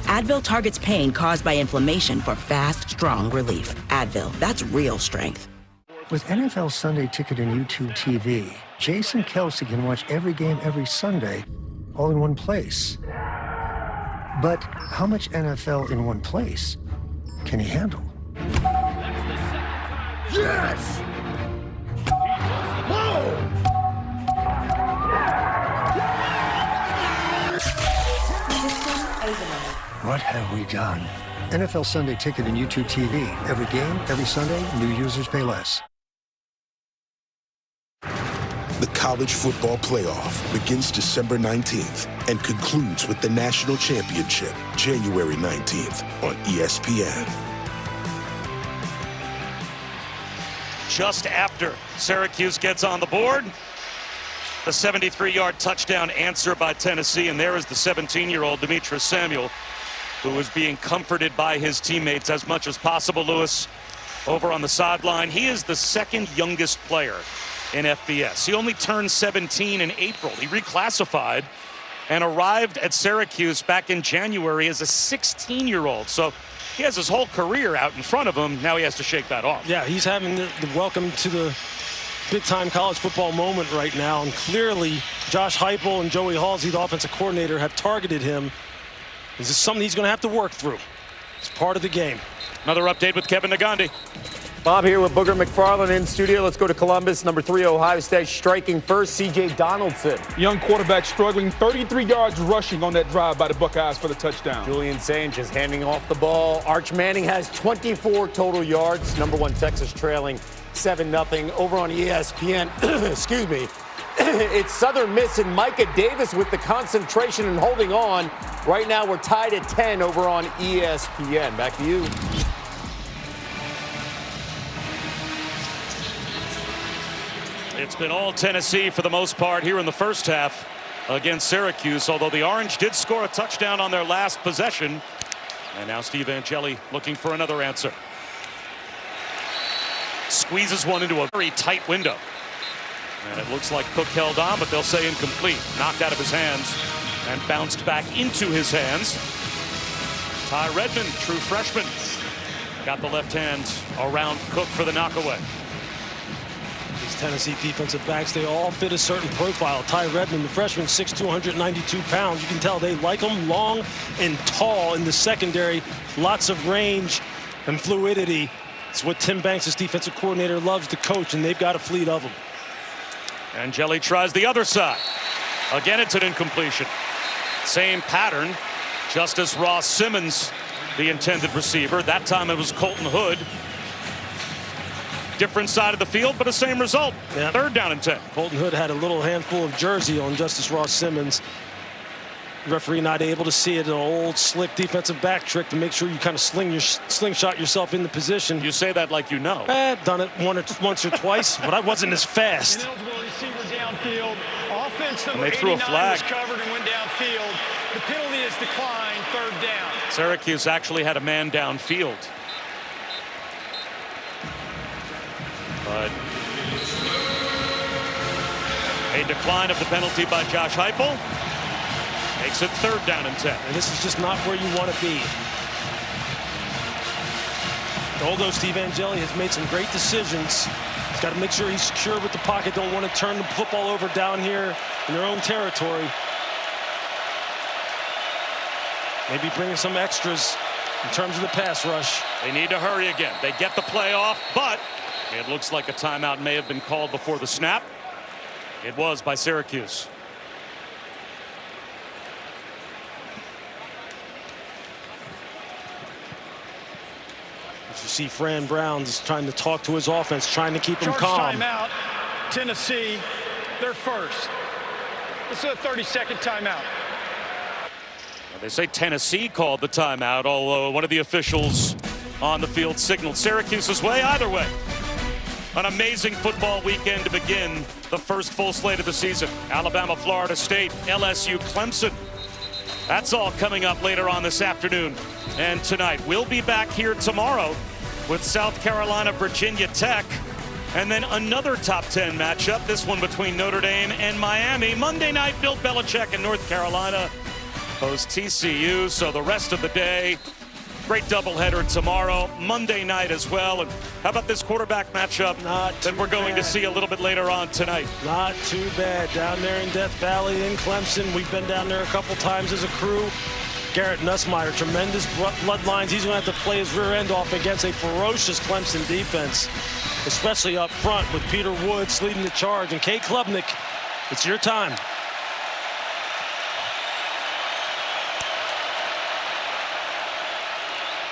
Advil targets pain caused by inflammation for fast, strong relief. Advil, that's real strength. With NFL Sunday Ticket and YouTube TV, Jason Kelce can watch every game every Sunday, all in one place. But how much NFL in one place can he handle? Yes! What have we done? NFL Sunday Ticket and YouTube TV. Every game, every Sunday, new users pay less. The College Football Playoff begins December 19th and concludes with the National Championship January 19th on ESPN. Just after Syracuse gets on the board, the 73-yard touchdown answer by Tennessee, and there is the 17-year-old Demetrius Samuel, who is being comforted by his teammates as much as possible. Lewis, over on the sideline, he is the second youngest player in FBS. He only turned 17 in April. He reclassified and arrived at Syracuse back in January as a 16-year-old. So he has his whole career out in front of him. Now he has to shake that off. Yeah, he's having the welcome to the big-time college football moment right now. And clearly, Josh Heupel and Joey Halsey, the offensive coordinator, have targeted him. This is something he's going to have to work through. It's part of the game. Another update with Kevin Nagandi. Bob here with Booger McFarland in studio. Let's go to Columbus. Number 3, Ohio State striking first, C.J. Donaldson. Young quarterback struggling, 33 yards rushing on that drive by the Buckeyes for the touchdown. Julian Sainz is handing off the ball. Arch Manning has 24 total yards. Number 1 Texas trailing 7-0 over on ESPN. Excuse me. It's Southern Miss and Micah Davis with the concentration and holding on. Right now, we're tied at 10 over on ESPN. Back to you. It's been all Tennessee for the most part here in the first half against Syracuse, although the Orange did score a touchdown on their last possession. And now Steve Angeli looking for another answer. Squeezes one into a very tight window. And it looks like Cook held on, but they'll say incomplete. Knocked out of his hands and bounced back into his hands. Ty Redmond, true freshman, got the left hand around Cook for the knockaway. These Tennessee defensive backs, they all fit a certain profile. Ty Redmond, the freshman, 6'2", 192 pounds. You can tell they like him long and tall in the secondary. Lots of range and fluidity. It's what Tim Banks, his defensive coordinator, loves to coach, and they've got a fleet of them. Angeli tries the other side. Again, it's an incompletion. Same pattern. Justice Ross Simmons, the intended receiver. That time it was Colton Hood. Different side of the field, but the same result. Yep. 3rd down and 10. Colton Hood had a little handful of jersey on Justice Ross Simmons. Referee not able to see it. An old slick defensive back trick to make sure you kind of slingshot yourself in the position. You say that like you know. I've done it once or twice, but I wasn't as fast. Downfield. Offense number they threw a 89 flag. was covered and went downfield. The penalty is declined. 3rd down. Syracuse actually had a man downfield. But a decline of the penalty by Josh Heupel makes it 3rd down and 10. And this is just not where you want to be. Although Steve Angeli has made some great decisions, he's got to make sure he's secure with the pocket. Don't want to turn the football over down here in their own territory. Maybe bringing some extras in terms of the pass rush. They need to hurry again. They get the play off, but it looks like a timeout may have been called before the snap. It was by Syracuse. As you see, Fran Brown's trying to talk to his offense, trying to keep him Charge calm. timeout. Tennessee, they're first. This is a 30-second timeout. They say Tennessee called the timeout, although one of the officials on the field signaled Syracuse's way. Either way, an amazing football weekend to begin the first full slate of the season. Alabama, Florida State, LSU, Clemson. That's all coming up later on this afternoon and tonight. We'll be back here tomorrow with South Carolina, Virginia Tech, and then another top 10 matchup, this one between Notre Dame and Miami. Monday night, Bill Belichick in North Carolina host TCU. So the rest of the day, great doubleheader tomorrow, Monday night as well. And how about this quarterback matchup that we're going to see a little bit later on tonight? Not too bad. Down there in Death Valley in Clemson, we've been down there a couple times as a crew. Garrett Nussmeier, tremendous bloodlines. He's going to have to play his rear end off against a ferocious Clemson defense, especially up front with Peter Woods leading the charge. And Kay Klubnik, it's your time.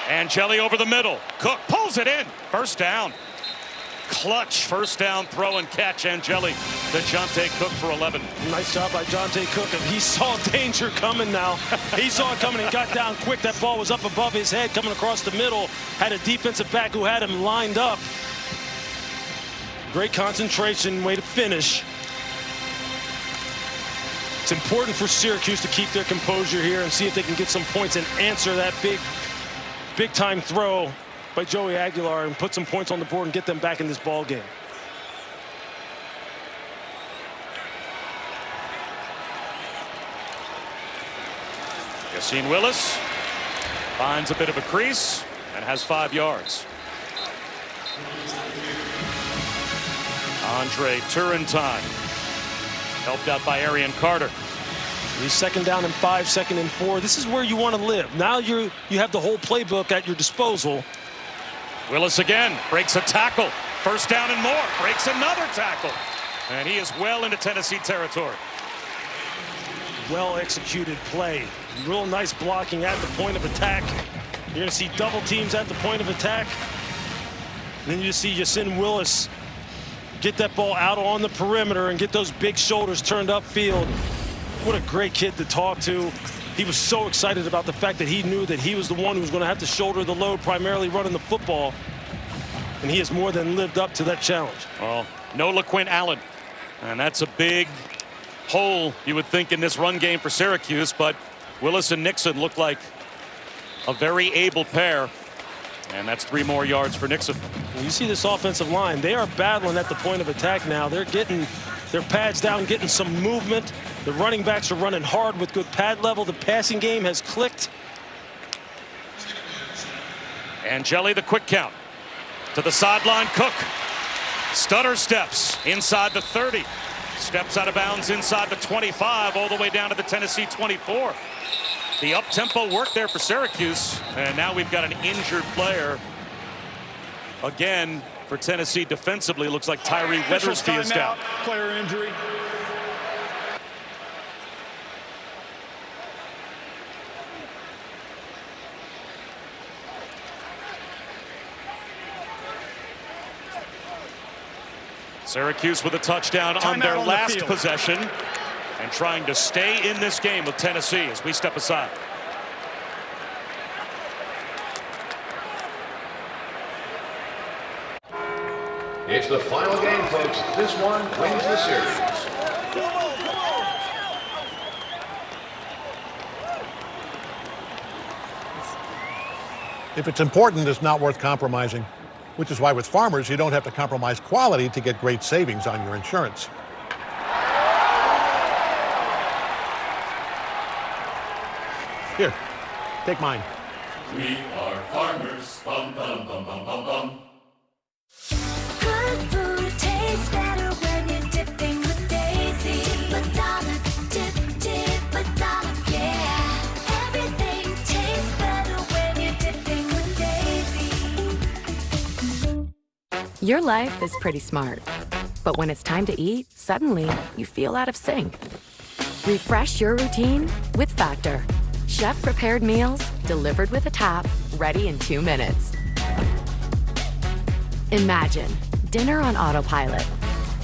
Angeli over the middle. Cook pulls it in. 1st down. Clutch 1st down throw and catch. Angeli to Jonte Cook for 11. Nice job by Jonte Cook. He saw danger coming now. He saw it coming and got down quick. That ball was up above his head coming across the middle. Had a defensive back who had him lined up. Great concentration, way to finish. It's important for Syracuse to keep their composure here and see if they can get some points and answer that big time throw by Joey Aguilar and put some points on the board and get them back in this ball game. Yassine Willis finds a bit of a crease and has 5 yards. Andre Turrentine helped out by Arian Carter. He's 2nd down and 5, 2nd and 4. This is where you want to live. Now you have the whole playbook at your disposal. Willis again breaks a tackle. 1st down and more. Breaks another tackle. And he is well into Tennessee territory. Well executed play. Real nice blocking at the point of attack. You're going to see double teams at the point of attack. And then you just see Yassine Willis get that ball out on the perimeter and get those big shoulders turned upfield. What a great kid to talk to. he was so excited about the fact that he knew that he was the one who was going to have to shoulder the load, primarily running the football. And he has more than lived up to that challenge. Well, no LaQuint Allen. And that's a big hole, you would think, in this run game for Syracuse. But Willis and Nixon look like a very able pair. And that's 3 more yards for Nixon. You see this offensive line. They are battling at the point of attack now. They're getting their pads down, getting some movement. The running backs are running hard with good pad level. The passing game has clicked. Angeli, the quick count. To the sideline, Cook. Stutter steps inside the 30. Steps out of bounds inside the 25, all the way down to the Tennessee 24. The up-tempo work there for Syracuse. And now we've got an injured player. Again, for Tennessee defensively, looks like Tyree Weathersby is down. Player injury. Syracuse with a touchdown on their last possession and trying to stay in this game with Tennessee as we step aside. It's the final game, folks. This one wins the series. If it's important, it's not worth compromising, which is why with Farmers, you don't have to compromise quality to get great savings on your insurance. Here, take mine. We are farmers. Bum, bum, bum, bum, bum, bum. Good food tastes better when you're dipping with Daisy. Dip a dollar, dip a dollar, yeah. Everything tastes better when you're dipping with Daisy. Your life is pretty smart. But when it's time to eat, suddenly you feel out of sync. Refresh your routine with Factor. Chef-prepared meals delivered with a tap, ready in 2 minutes. Imagine dinner on autopilot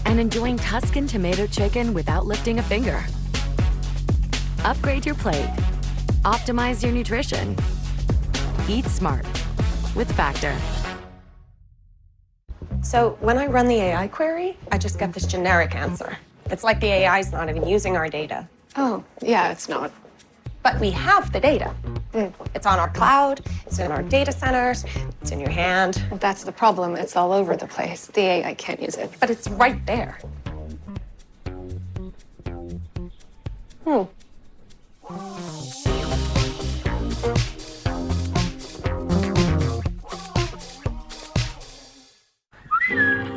and enjoying Tuscan tomato chicken without lifting a finger. Upgrade your plate. Optimize your nutrition. Eat smart with Factor. So when I run the AI query, I just get this generic answer. It's like the AI is not even using our data. Oh, yeah, it's not. But we have the data. It's on our cloud, it's in our data centers, it's in your hand. Well, that's the problem. It's all over the place. The AI can't use it. But it's right there.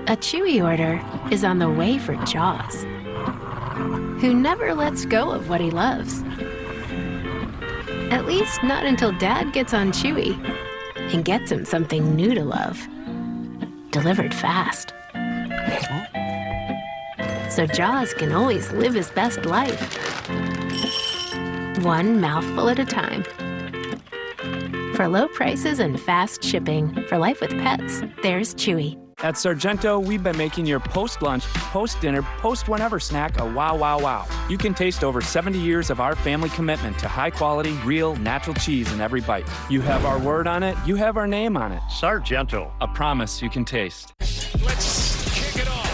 A Chewy order is on the way for Jaws, who never lets go of what he loves. At least not until Dad gets on Chewy and gets him something new to love. Delivered fast. So Jaws can always live his best life. One mouthful at a time. For low prices and fast shipping, for life with pets, there's Chewy. At Sargento, we've been making your post-lunch, post-dinner, post-whenever snack a wow, wow, wow. You can taste over 70 years of our family commitment to high-quality, real, natural cheese in every bite. You have our word on it, you have our name on it. Sargento, a promise you can taste. Let's kick it off.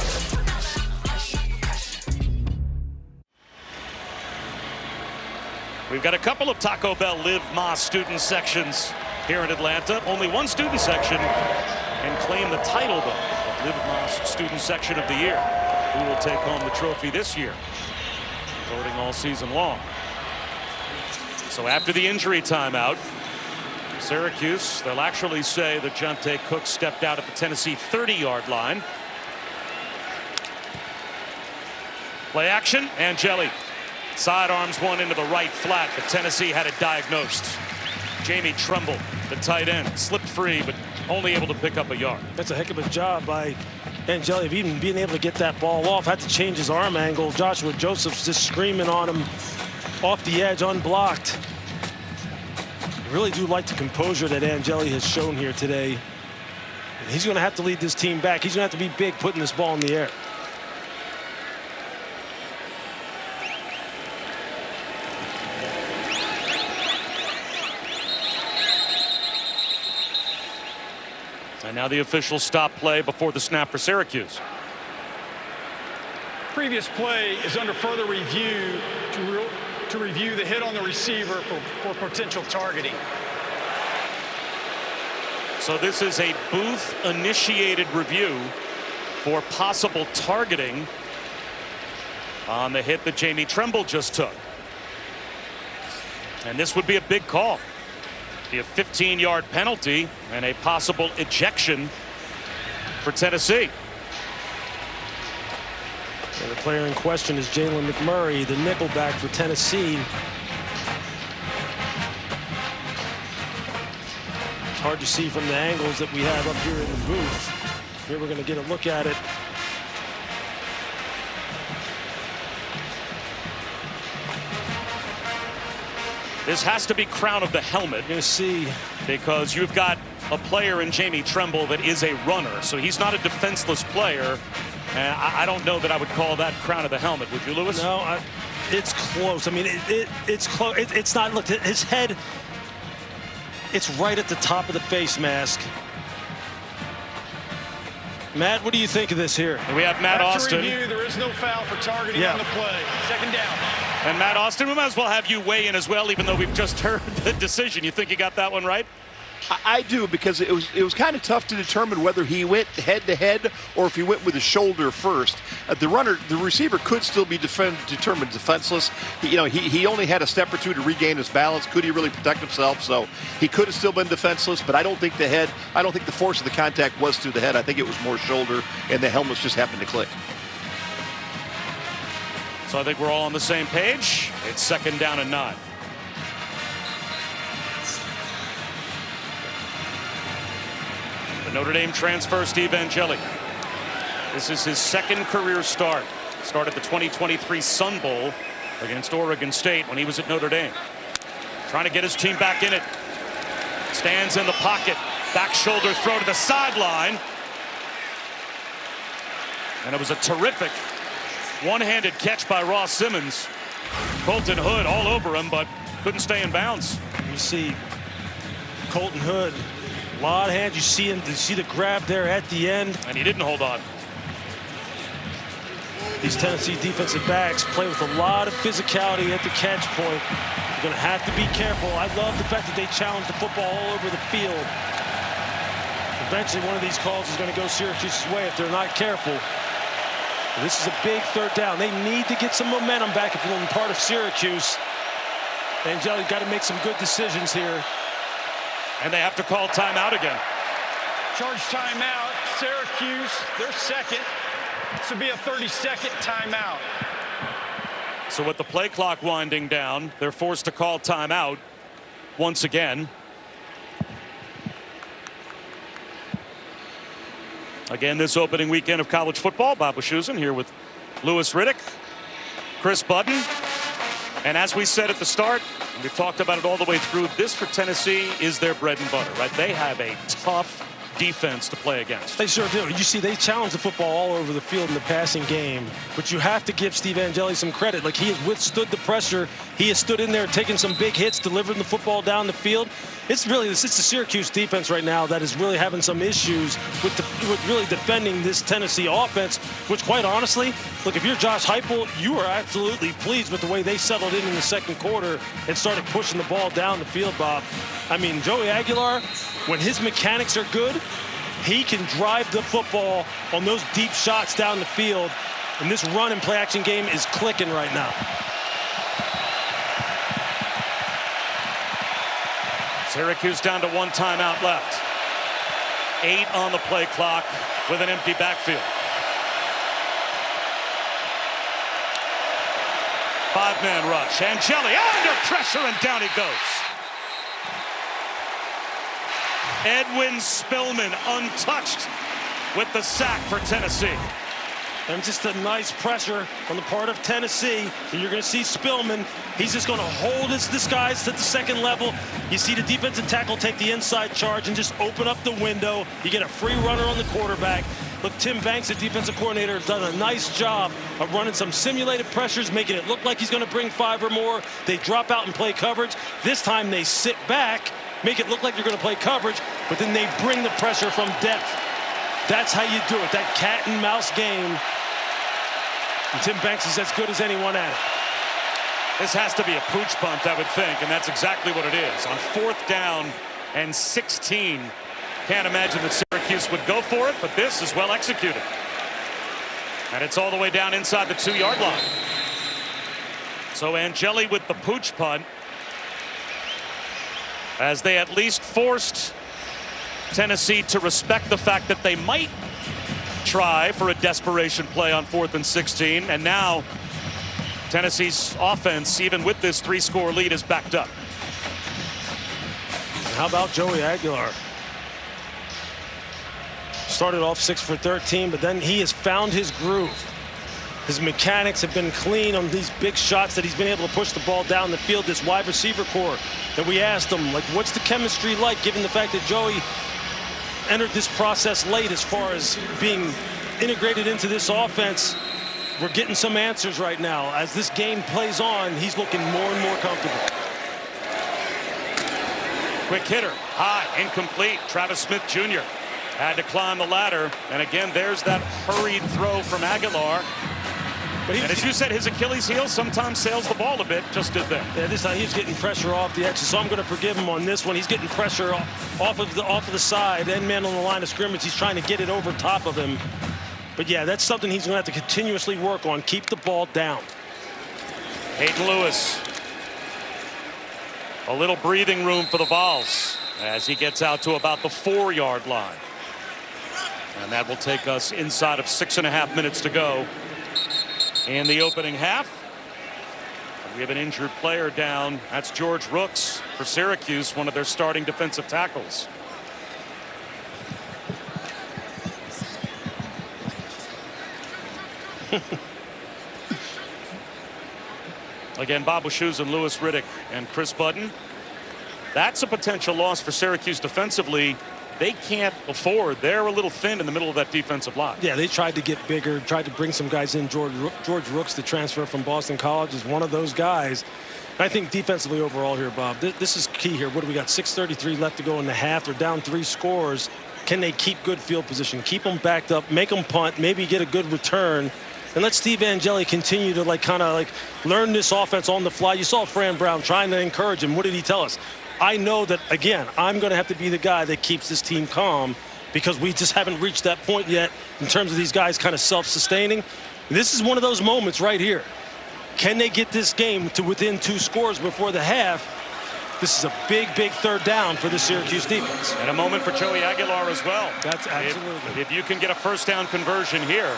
We've got a couple of Taco Bell Live Más student sections here in Atlanta. Only one student section and claim the title, though, of Live Más Student Section of the Year. Who will take home the trophy this year? Voting all season long. So after the injury timeout, Syracuse, they'll actually say that Jonte Cook stepped out at the Tennessee 30-yard line. Play action, Angeli. Sidearms one into the right flat, but Tennessee had it diagnosed. Jamie Tremble, the tight end, slipped free, but only able to pick up a yard. That's a heck of a job by Angeli of even being able to get that ball off. Had to change his arm angle. Joshua Josephs just screaming on him off the edge, unblocked. I really do like the composure that Angeli has shown here today. He's going to have to lead this team back. He's going to have to be big putting this ball in the air. now the official stop play before the snap for Syracuse. Previous play is under further review to review the hit on the receiver for potential targeting. So this is a booth-initiated review for possible targeting on the hit that Jamie Tremble just took. And this would be a big call. Be a 15-yard penalty and a possible ejection for Tennessee. And the player in question is Jalen McMurray, the nickelback for Tennessee. It's hard to see from the angles that we have up here in the booth. Here we're going to get a look at it. This has to be crown of the helmet. You're going to see. Because you've got a player in Jamie Tremble that is a runner. So he's not a defenseless player. And I don't know that I would call that crown of the helmet. Would you, Lewis? No, it's close. I mean, it's close. It's not. Look, his head, it's right at the top of the face mask. Matt, what do you think of this here? We have Matt Austin. Review, there is no foul for targeting on the play. Second down. And Matt Austin, we might as well have you weigh in as well, even though we've just heard the decision. You think you got that one right? I do, because it was kind of tough to determine whether he went head-to-head or if he went with his shoulder first. The receiver could still be determined defenseless. He only had a step or two to regain his balance. Could he really protect himself? So he could have still been defenseless, but I don't think the force of the contact was to the head. I think it was more shoulder, and the helmets just happened to click. So I think we're all on the same page. It's second down and 9. The Notre Dame transfer, Steve Angeli. This is his second career start. Started the 2023 Sun Bowl against Oregon State when he was at Notre Dame. Trying to get his team back in it. Stands in the pocket. Back shoulder throw to the sideline. And it was a terrific one-handed catch by Ross Simmons. Colton Hood all over him, but couldn't stay in bounds. You see Colton Hood, a lot of hands. You see him. You see the grab there at the end, and he didn't hold on. These Tennessee defensive backs play with a lot of physicality at the catch point. You're going to have to be careful. I love the fact that they challenge the football all over the field. Eventually, one of these calls is going to go Syracuse's way if they're not careful. This is a big third down. They need to get some momentum back if they're part of Syracuse. Angeli's got to make some good decisions here. And they have to call timeout again. Charge timeout. Syracuse, their second. This would be a 30-second timeout. So with the play clock winding down, they're forced to call timeout once again. Again, this opening weekend of college football, Bob Wischusen here with Louis Riddick, Chris Budden. And as we said at the start, we've talked about it all the way through, this for Tennessee is their bread and butter, right? They have a tough defense to play against. They sure do. You see, they challenge the football all over the field in the passing game, but you have to give Steve Angeli some credit. Like, he has withstood the pressure. He has stood in there, taking some big hits, delivering the football down the field. It's the Syracuse defense right now that is really having some issues with really defending this Tennessee offense, which, quite honestly, look, if you're Josh Heupel, you are absolutely pleased with the way they settled in the second quarter and started pushing the ball down the field, Bob. I mean, Joey Aguilar, when his mechanics are good, he can drive the football on those deep shots down the field, and this run and play action game is clicking right now. Syracuse down to one timeout left. 8 on the play clock with an empty backfield. 5-man rush. Angeli under pressure, and down he goes. Edwin Spillman untouched with the sack for Tennessee. And just a nice pressure on the part of Tennessee. And you're going to see Spillman. He's just going to hold his disguise at the second level. You see the defensive tackle take the inside charge and just open up the window. You get a free runner on the quarterback. Look, Tim Banks, the defensive coordinator, has done a nice job of running some simulated pressures, making it look like he's going to bring 5 or more. They drop out and play coverage. This time they sit back make it look like you're going to play coverage, but then they bring the pressure from depth. That's how you do it, that cat and mouse game. And Tim Banks is as good as anyone at it. This has to be a pooch punt, I would think, and that's exactly what it is. On 4th down and 16. Can't imagine that Syracuse would go for it, but this is well executed. And it's all the way down inside the 2-yard line. So Angeli with the pooch punt, as they at least forced Tennessee to respect the fact that they might try for a desperation play on 4th and 16. And now Tennessee's offense, even with this 3-score lead, is backed up. How about Joey Aguilar? Started off 6 for 13, but then he has found his groove. His mechanics have been clean on these big shots that he's been able to push the ball down the field. This wide receiver core that we asked him, like, what's the chemistry like, given the fact that Joey entered this process late as far as being integrated into this offense? We're getting some answers right now. As this game plays on, he's looking more and more comfortable. Quick hitter, high, incomplete. Travis Smith Jr. had to climb the ladder. And again, there's that hurried throw from Aguilar. And as you said, his Achilles heel sometimes sails the ball a bit. Just did that. Yeah, this time he's getting pressure off the edges, so I'm going to forgive him on this one. He's getting pressure off of the side, end man on the line of scrimmage. He's trying to get it over top of him. But yeah, that's something he's going to have to continuously work on. Keep the ball down. Peyton Lewis. A little breathing room for the Vols as he gets out to about the 4-yard line. And that will take us inside of 6.5 minutes to go in the opening half. We have an injured player down. That's George Rooks for Syracuse, one of their starting defensive tackles. Again, Bob Wischusen, Louis Riddick, and Chris Budden. That's a potential loss for Syracuse defensively. They can't afford. They're a little thin in the middle of that defensive line. Yeah, they tried to get bigger, tried to bring some guys in. George Rooks, the transfer from Boston College, is one of those guys. And I think defensively overall here, Bob, this is key here. What do we got? 6:33 left to go in the half. They're down 3 scores. Can they keep good field position? Keep them backed up, make them punt, maybe get a good return, and let Steve Angeli continue to learn this offense on the fly. You saw Fran Brown trying to encourage him. What did he tell us? I know that, again, I'm going to have to be the guy that keeps this team calm because we just haven't reached that point yet in terms of these guys kind of self-sustaining. This is one of those moments right here. Can they get this game to within 2 scores before the half? This is a big, big 3rd down for the Syracuse defense. And a moment for Joey Aguilar as well. That's absolutely. If you can get a 1st down conversion here,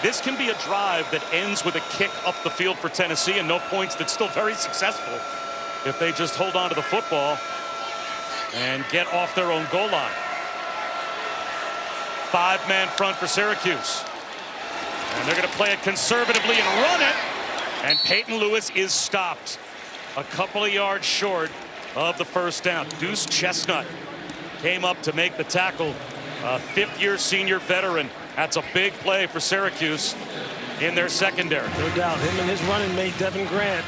this can be a drive that ends with a kick up the field for Tennessee and no points. That's still very successful if they just hold on to the football and get off their own goal line. 5-man front for Syracuse. And they're going to play it conservatively and run it. And Peyton Lewis is stopped a couple of yards short of the 1st down. Deuce Chestnut came up to make the tackle. A 5th-year senior veteran. That's a big play for Syracuse in their secondary. No doubt. Him and his running mate, Devin Grant,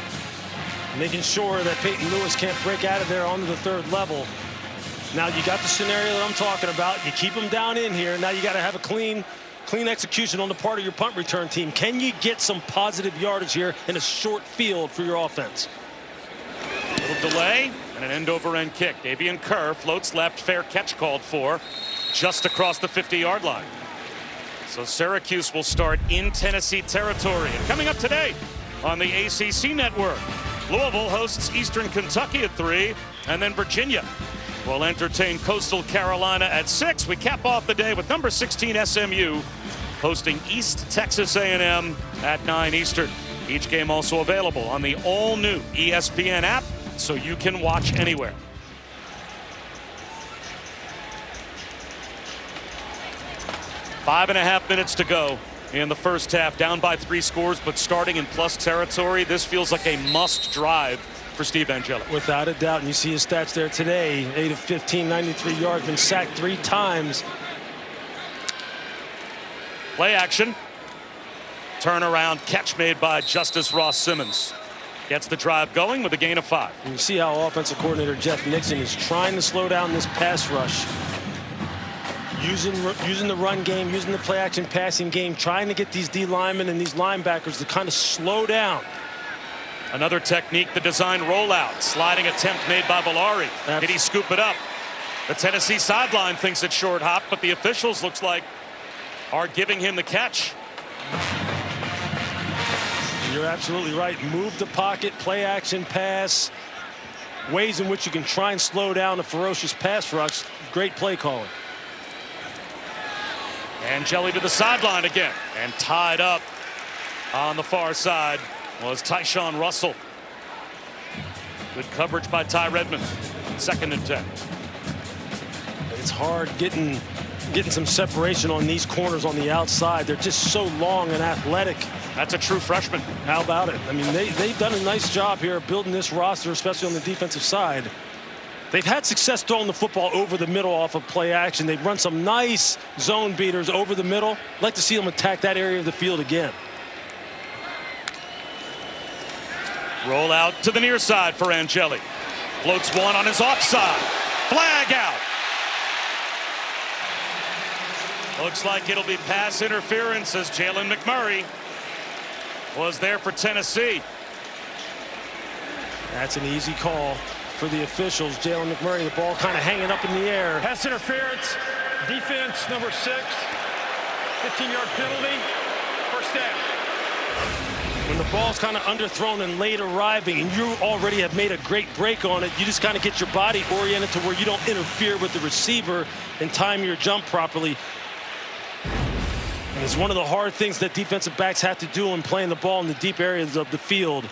making sure that Peyton Lewis can't break out of there onto the 3rd level. Now you got the scenario that I'm talking about. You keep them down in here. Now you got to have a clean execution on the part of your punt return team. Can you get some positive yardage here in a short field for your offense? A little delay and an end-over-end kick. Davian Kerr floats left, fair catch called for, just across the 50-yard line. So Syracuse will start in Tennessee territory. And coming up today on the ACC network, Louisville hosts Eastern Kentucky at 3, and then Virginia will entertain Coastal Carolina at 6. We cap off the day with number 16 SMU hosting East Texas A&M at 9 Eastern. Each game also available on the all-new ESPN app, so you can watch anywhere. Five and a half minutes to go in the 1st half, down by 3 scores, but starting in plus territory. This feels like a must drive for Steve Angeli. Without a doubt, and you see his stats there today. 8 of 15, 93 yards, been sacked 3 times. Play action. Turnaround catch made by Justice Ross Simmons. Gets the drive going with a gain of 5. You see how offensive coordinator Jeff Nixon is trying to slow down this pass rush. Using the run game, using the play-action passing game, trying to get these D linemen and these linebackers to kind of slow down. Another technique, the design rollout. Sliding attempt made by Villari. Did he scoop it up? The Tennessee sideline thinks it's short hop, but the officials looks like are giving him the catch. You're absolutely right. Move the pocket, play action pass. Ways in which you can try and slow down a ferocious pass rush. Great play calling. Angeli to the sideline again, and tied up on the far side was Tyshawn Russell. Good coverage by Ty Redmond. 2nd and 10. It's hard getting some separation on these corners on the outside. They're just so long and athletic. That's a true freshman. How about it? I mean, they've done a nice job here of building this roster, especially on the defensive side. They've had success throwing the football over the middle off of play action. They've run some nice zone beaters over the middle. I'd like to see them attack that area of the field again. Roll out to the near side for Angeli. Floats one on his offside. Flag out. Looks like it'll be pass interference as Jalen McMurray was there for Tennessee. That's an easy call for the officials. Jalen McMurray, the ball kind of hanging up in the air. Pass interference, defense number 6, 15-yard penalty, 1st down. When the ball's kind of underthrown and late arriving and you already have made a great break on it, you just kind of get your body oriented to where you don't interfere with the receiver and time your jump properly. And it's one of the hard things that defensive backs have to do in playing the ball in the deep areas of the field.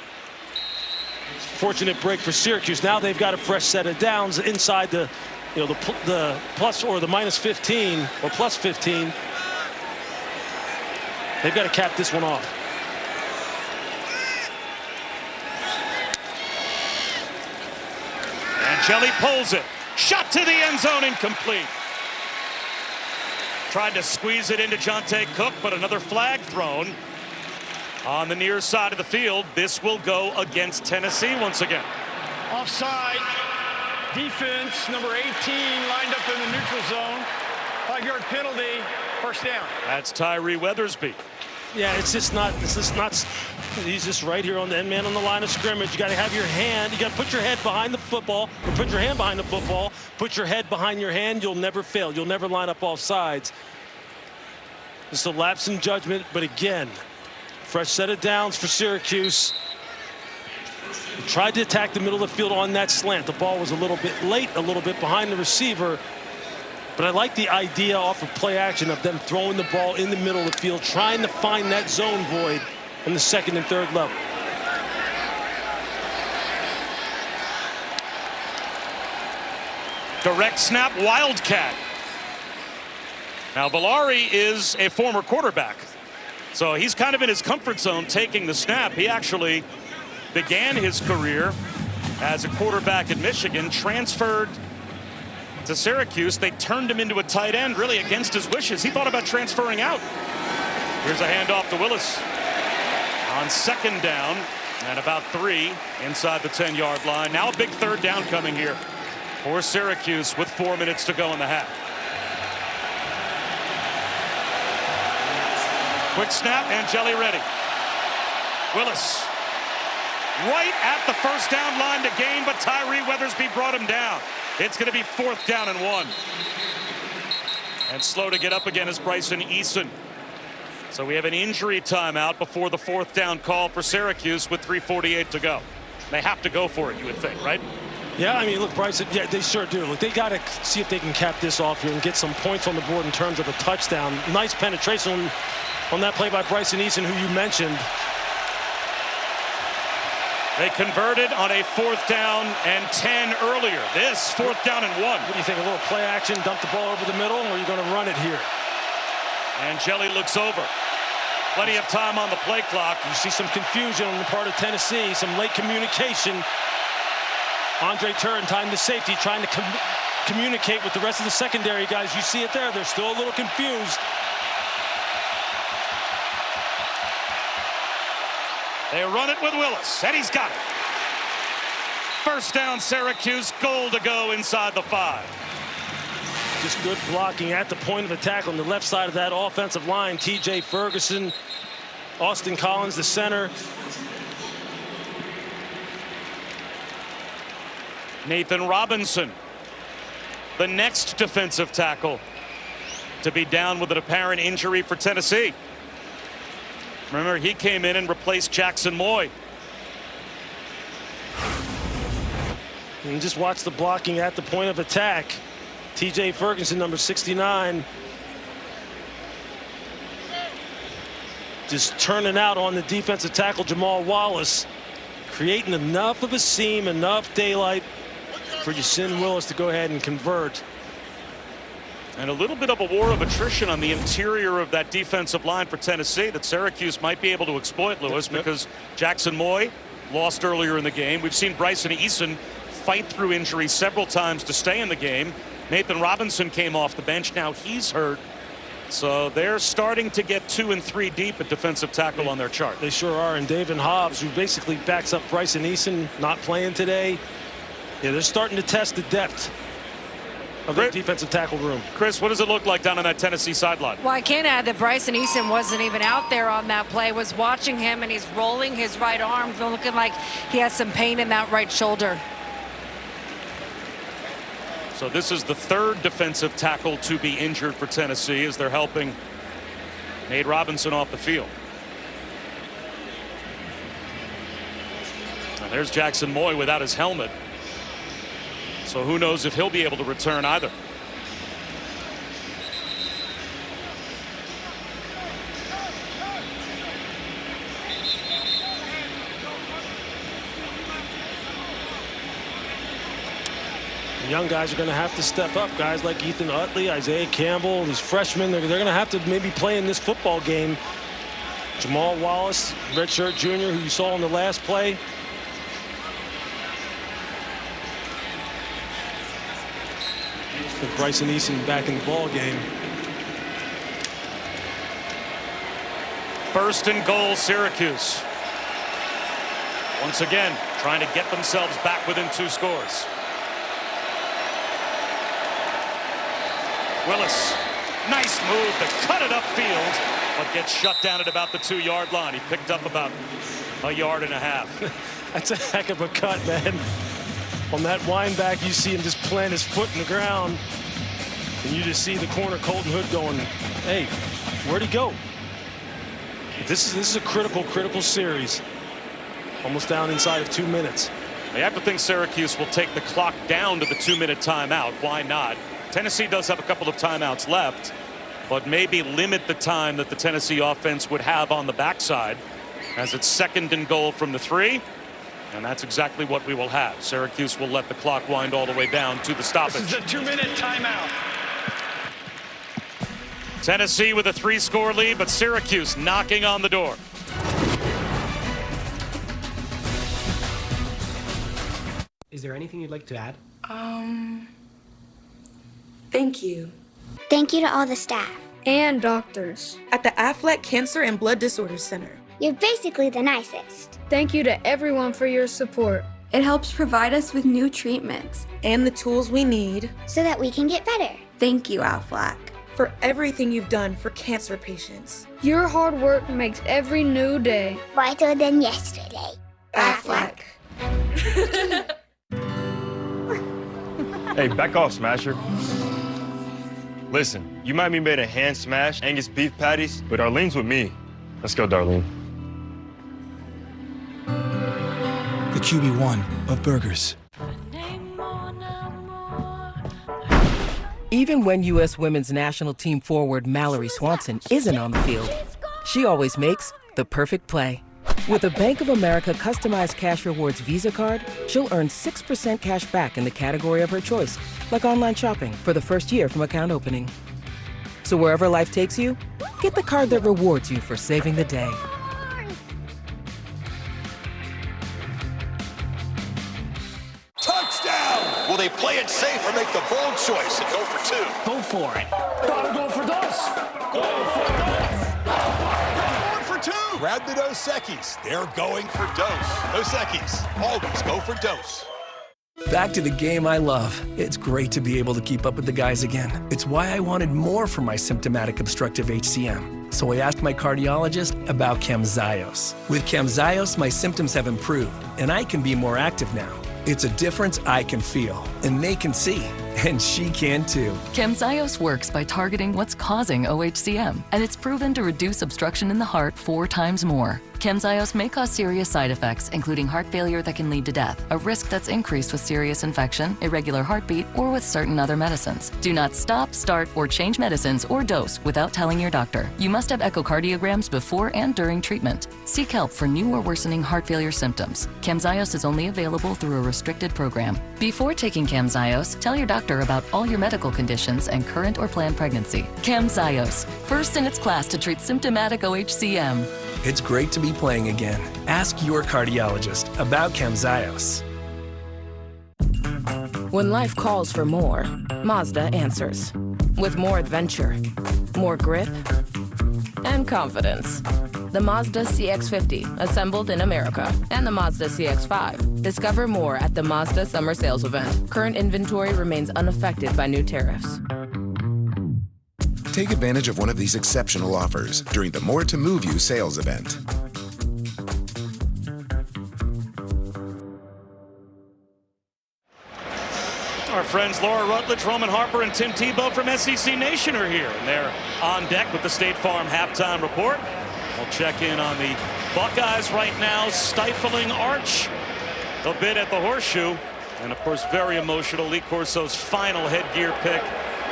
Fortunate break for Syracuse. Now they've got a fresh set of downs inside the plus or the minus 15 or plus 15. They've got to cap this one off. Angeli pulls it. Shot to the end zone, incomplete. Tried to squeeze it into Jonte Cook, but another flag thrown on the near side of the field. This will go against Tennessee once again. Offside. Defense number 18 lined up in the neutral zone. 5-yard penalty. 1st down. That's Tyree Weathersby. Yeah, it's just not. He's just right here on the end man on the line of scrimmage. You got to have your hand. You got to put your head behind the football, or put your hand behind the football. Put your head behind your hand. You'll never fail. You'll never line up off sides. It's a lapse in judgment, but again, fresh set of downs for Syracuse. Tried to attack the middle of the field on that slant. The ball was a little bit late, a little bit behind the receiver. But I like the idea off of play action of them throwing the ball in the middle of the field, trying to find that zone void in the 2nd and 3rd level. Direct snap, Wildcat. Now Villari is a former quarterback, so he's kind of in his comfort zone taking the snap. He actually began his career as a quarterback at Michigan, transferred to Syracuse. They turned him into a tight end, really against his wishes. He thought about transferring out. Here's a handoff to Willis on 2nd down and about 3 inside the 10-yard line. Now a big 3rd down coming here for Syracuse with 4 minutes to go in the half. Quick snap, Angeli ready. Willis right at the 1st down line to gain, but Tyree Weathersby brought him down. It's going to be 4th down and 1. And slow to get up again is Bryson Eason. So we have an injury timeout before the 4th down call for Syracuse with 3:48 to go. They have to go for it, you would think, right? Yeah, I mean, look, Bryson, yeah, they sure do. Look, they got to see if they can cap this off here and get some points on the board in terms of a touchdown. Nice penetration on that play by Bryson Eason, who you mentioned. They converted on a 4th down and 10 earlier. This 4th down and 1. What do you think? A little play action, dump the ball over the middle, or are you going to run it here? Angeli looks over. Plenty of time on the play clock. You see some confusion on the part of Tennessee, some late communication. Andre Turrentine, the safety, trying to communicate with the rest of the secondary guys. You see it there. They're still a little confused. They run it with Willis, and he's got it. First down, Syracuse, goal to go inside the 5. Just good blocking at the point of attack on the left side of that offensive line. TJ Ferguson, Austin Collins, the center. Nathan Robinson, the next defensive tackle to be down with an apparent injury for Tennessee. Remember, he came in and replaced Jackson Moy. And just watch the blocking at the point of attack. TJ Ferguson, number 69. Just turning out on the defensive tackle, Jamal Wallace. Creating enough of a seam, enough daylight for Yasin Willis to go ahead and convert. And a little bit of a war of attrition on the interior of that defensive line for Tennessee that Syracuse might be able to exploit, Lewis, because Jackson Moy lost earlier in the game. We've seen Bryson Eason fight through injury several times to stay in the game. Nathan Robinson came off the bench. Now he's hurt. So they're starting to get 2 and 3 deep at defensive tackle on their chart. They sure are. And David Hobbs, who basically backs up Bryson Eason, not playing today. Yeah, they're starting to test the depth of the defensive tackle room. Chris, what does it look like down on that Tennessee sideline? Well, I can't add that Bryson Eason wasn't even out there on that play, was watching him, and he's rolling his right arm, looking like he has some pain in that right shoulder. So this is the 3rd defensive tackle to be injured for Tennessee as they're helping Nate Robinson off the field. And there's Jackson Moy without his helmet. So who knows if he'll be able to return either. The young guys are going to have to step up. Guys like Ethan Utley, Isaiah Campbell, these freshmen, they're going to have to maybe play in this football game. Jamal Wallace, redshirt junior, who you saw in the last play. With Bryson Eason back in the ball game. First and goal, Syracuse. Once again, trying to get themselves back within 2 scores. Willis, nice move to cut it upfield, but gets shut down at about the 2-yard line. He picked up about 1.5 yards. That's a heck of a cut, man. On that wind back, you see him just plant his foot in the ground, and you just see the corner, Colton Hood, going, hey, where'd he go? This is a critical series. Almost down inside of 2 minutes. I have to think Syracuse will take the clock down to the 2-minute timeout. Why not? Tennessee does have a couple of timeouts left, but maybe limit the time that the Tennessee offense would have on the backside, as it's 2nd and goal from the 3. And that's exactly what we will have. Syracuse will let the clock wind all the way down to the stoppage. This is a 2-minute timeout. Tennessee with a 3-score lead, but Syracuse knocking on the door. Is there anything you'd like to add? Thank you. Thank you to all the staff. And doctors. At the Aflac Cancer and Blood Disorders Center. You're basically the nicest. Thank you to everyone for your support. It helps provide us with new treatments. And the tools we need. So that we can get better. Thank you, Aflac. For everything you've done for cancer patients. Your hard work makes every new day brighter than yesterday. Aflac. Hey, back off, Smasher. Listen, you might be made a hand smash Angus beef patties, but Darlene's with me. Let's go, Darlene. The QB1 of burgers. Even when U.S. women's national team forward Mallory Swanson isn't on the field, she always makes the perfect play. With a Bank of America customized cash rewards Visa card, she'll earn 6% cash back in the category of her choice, like online shopping for the first year from account opening. So wherever life takes you, get the card that rewards you for saving the day. Touchdown! Will they play it safe or make the bold choice and go for 2? Go for it. Gotta go for this. Go for this. Going for number 2. Grab the Dos Equis. They're going for Dos. Dos Equis. Always go for Dos. Back to the game I love. It's great to be able to keep up with the guys again. It's why I wanted more from my symptomatic obstructive HCM. So I asked my cardiologist about Camzyos. With Camzyos, my symptoms have improved, and I can be more active now. It's a difference I can feel, and they can see, and she can too. Camzyos works by targeting what's causing OHCM, and it's proven to reduce obstruction in the heart 4 times more. Camzyos may cause serious side effects, including heart failure that can lead to death, a risk that's increased with serious infection, irregular heartbeat, or with certain other medicines. Do not stop, start, or change medicines or dose without telling your doctor. You must have echocardiograms before and during treatment. Seek help for new or worsening heart failure symptoms. Camzyos is only available through a restricted program. Before taking Camzyos, tell your doctor about all your medical conditions and current or planned pregnancy. Camzyos, first in its class to treat symptomatic OHCM. It's great to be playing again. Ask your cardiologist about Camzyos. When life calls for more, Mazda answers. With more adventure, more grip, and confidence. The Mazda CX-50, assembled in America, and the Mazda CX-5. Discover more at the Mazda Summer Sales Event. Current inventory remains unaffected by new tariffs. Take advantage of one of these exceptional offers during the More to Move You sales event. Our friends Laura Rutledge, Roman Harper, and Tim Tebow from SEC Nation are here, and they're on deck with the State Farm halftime report. We'll check in on the Buckeyes right now, stifling Arch a bit at the Horseshoe, and of course very emotional. Lee Corso's final headgear pick.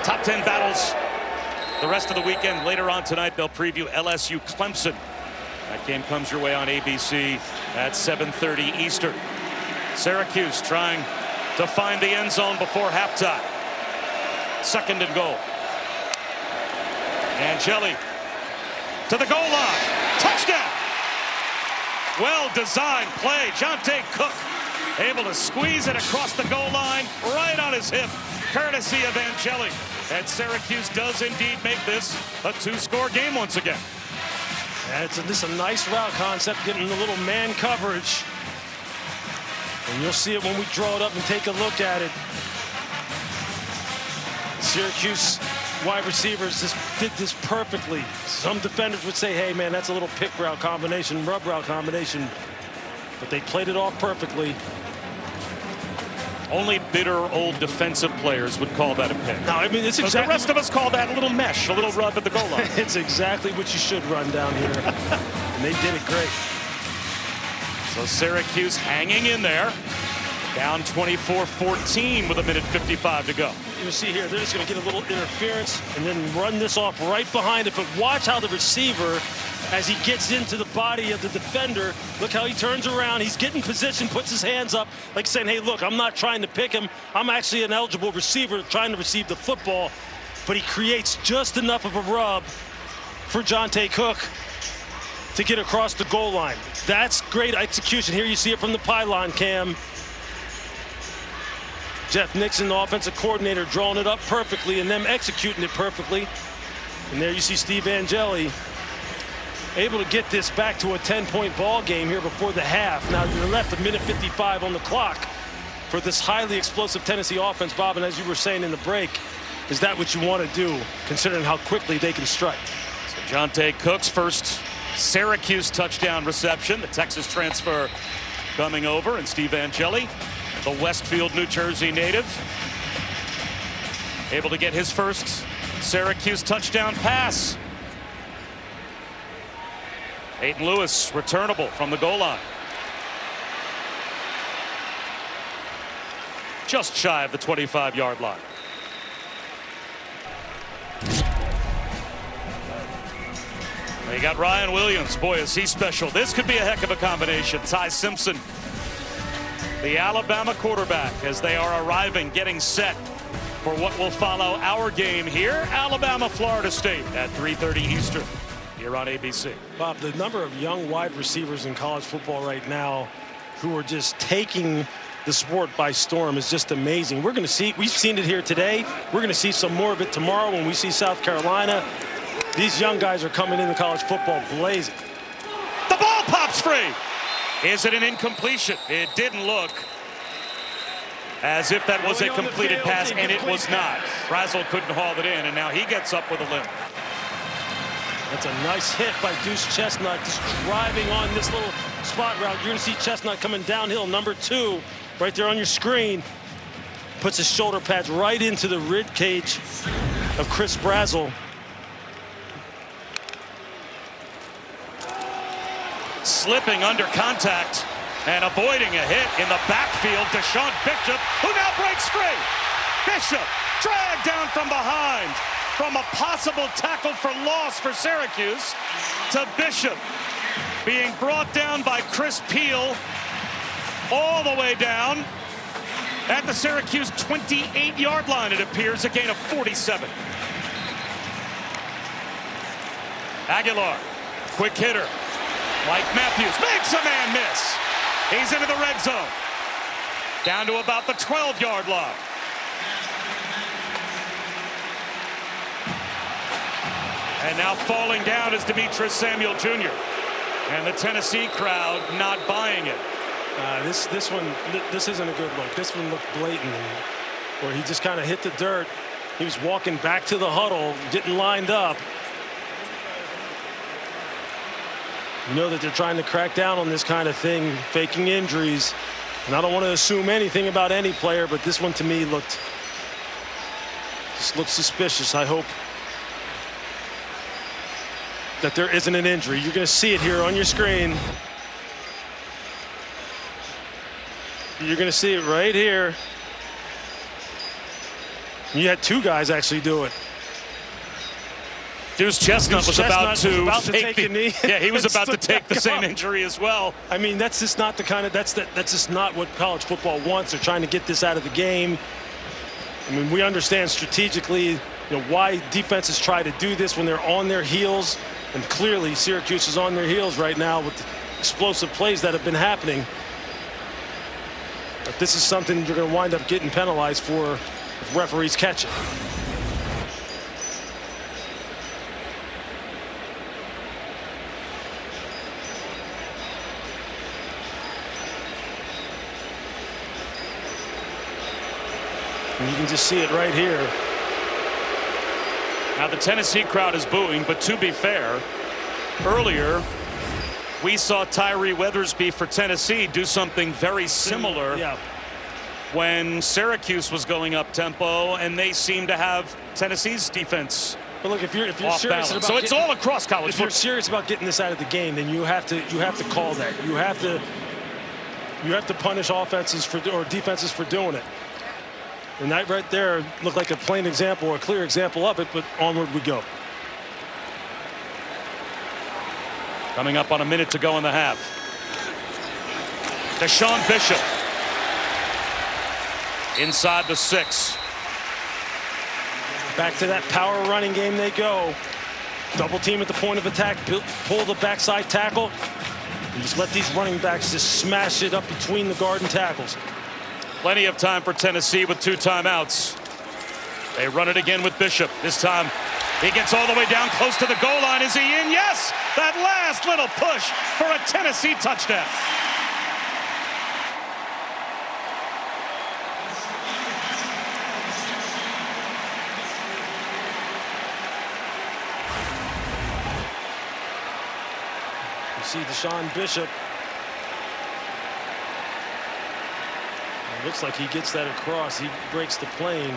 Top 10 battles the rest of the weekend. Later on tonight, they'll preview LSU Clemson. That game comes your way on ABC at 7:30 Eastern. Syracuse trying to find the end zone before halftime. 2nd and goal. Angeli to the goal line. Touchdown! Well-designed play. Jonte Cook able to squeeze it across the goal line right on his hip, courtesy of Angeli. And Syracuse does indeed make this a 2-score game once again. And it's a nice route concept, getting a little man coverage. And you'll see it when we draw it up and take a look at it. Syracuse wide receivers just did this perfectly. Some defenders would say, hey, man, that's a little pick route combination, rub route combination. But they played it off perfectly. Only bitter old defensive players would call that a pick. No, I mean, it's exactly. The rest of us call that a little mesh, a little rub at the goal line. It's exactly what you should run down here. And they did it great. So Syracuse hanging in there. Down 24-14 with 1:55 to go. You see here, they're just going to get a little interference and then run this off right behind it. But watch how the receiver, as he gets into the body of the defender, look how he turns around. He's getting position, puts his hands up, like saying, hey, look, I'm not trying to pick him. I'm actually an eligible receiver trying to receive the football. But he creates just enough of a rub for Jonte Cook to get across the goal line. That's great execution. Here you see it from the pylon cam. Jeff Nixon, the offensive coordinator, drawing it up perfectly and them executing it perfectly. And there you see Steve Angeli able to get this back to a 10-point ball game here before the half. Now you're left 1:55 on the clock for this highly explosive Tennessee offense, Bob. And as you were saying in the break, is that what you want to do, considering how quickly they can strike? So Jonte Cook's first Syracuse touchdown reception. The Texas transfer coming over, and Steve Angeli, the Westfield, New Jersey native, able to get his first Syracuse touchdown pass. Peyton Lewis returnable from the goal line. Just shy of the 25-yard line. You got Ryan Williams. Boy, is he special. This could be a heck of a combination. Ty Simpson, the Alabama quarterback, as they are arriving, getting set for what will follow our game here. Alabama, Florida State at 3:30 Eastern here on ABC. Bob, the number of young wide receivers in college football right now who are just taking the sport by storm is just amazing. We're going to see, we've seen it here today. We're going to see some more of it tomorrow when we see South Carolina. These young guys are coming into college football blazing. free. Is it an incompletion? It didn't look as if that was a completed pass, and it was not. Brazel couldn't haul it in, and now he gets up with a limp. That's a nice hit by Deuce Chestnut, just driving on this little spot route. You're going to see Chestnut coming downhill, number 2, right there on your screen. Puts his shoulder pads right into the rib cage of Chris Brazel. Slipping under contact and avoiding a hit in the backfield. Deshaun Bishop, who now breaks free. Bishop dragged down from behind. From a possible tackle for loss for Syracuse to Bishop being brought down by Chris Peel all the way down at the Syracuse 28-yard line, it appears, a gain of 47. Aguilar, quick hitter. Mike Matthews makes a man miss. He's into the red zone. Down to about the 12-yard line. And now falling down is Demetrius Samuel Jr. And the Tennessee crowd not buying it. This isn't a good look. This one looked blatant, where he just kind of hit the dirt. He was walking back to the huddle, getting lined up. You know that they're trying to crack down on this kind of thing, faking injuries. And I don't want to assume anything about any player, but this one to me looked suspicious. I hope that there isn't an injury. You're going to see it here on your screen. You're going to see it right here. You had 2 guys actually do it. Deuce Chestnut was about to take a knee. Yeah, he was about to take the same injury as well. I mean, that's just not the kind of that's just not what college football wants. They're trying to get this out of the game. I mean, we understand strategically, why defenses try to do this when they're on their heels, and clearly Syracuse is on their heels right now with the explosive plays that have been happening. But this is something you're going to wind up getting penalized for if referees catch it. And you can just see it right here. Now the Tennessee crowd is booing, but to be fair, earlier we saw Tyree Weathersby for Tennessee do something very similar when Syracuse was going up tempo, and they seem to have Tennessee's defense. But look, if you're serious about so it's all across college. If you're serious about getting this out of the game, then you have to call that. You have to punish offenses or defenses for doing it. And that right there looked like a plain example or a clear example of it, but onward we go. Coming up on a minute to go in the half. Deshaun Bishop inside the 6. Back to that power running game they go. Double team at the point of attack, pull the backside tackle, and just let these running backs just smash it up between the guard and tackles. Plenty of time for Tennessee with 2 timeouts. They run it again with Bishop. This time he gets all the way down close to the goal line. Is he in? Yes! That last little push for a Tennessee touchdown. You see Deshaun Bishop. It looks like he gets that across. He breaks the plane.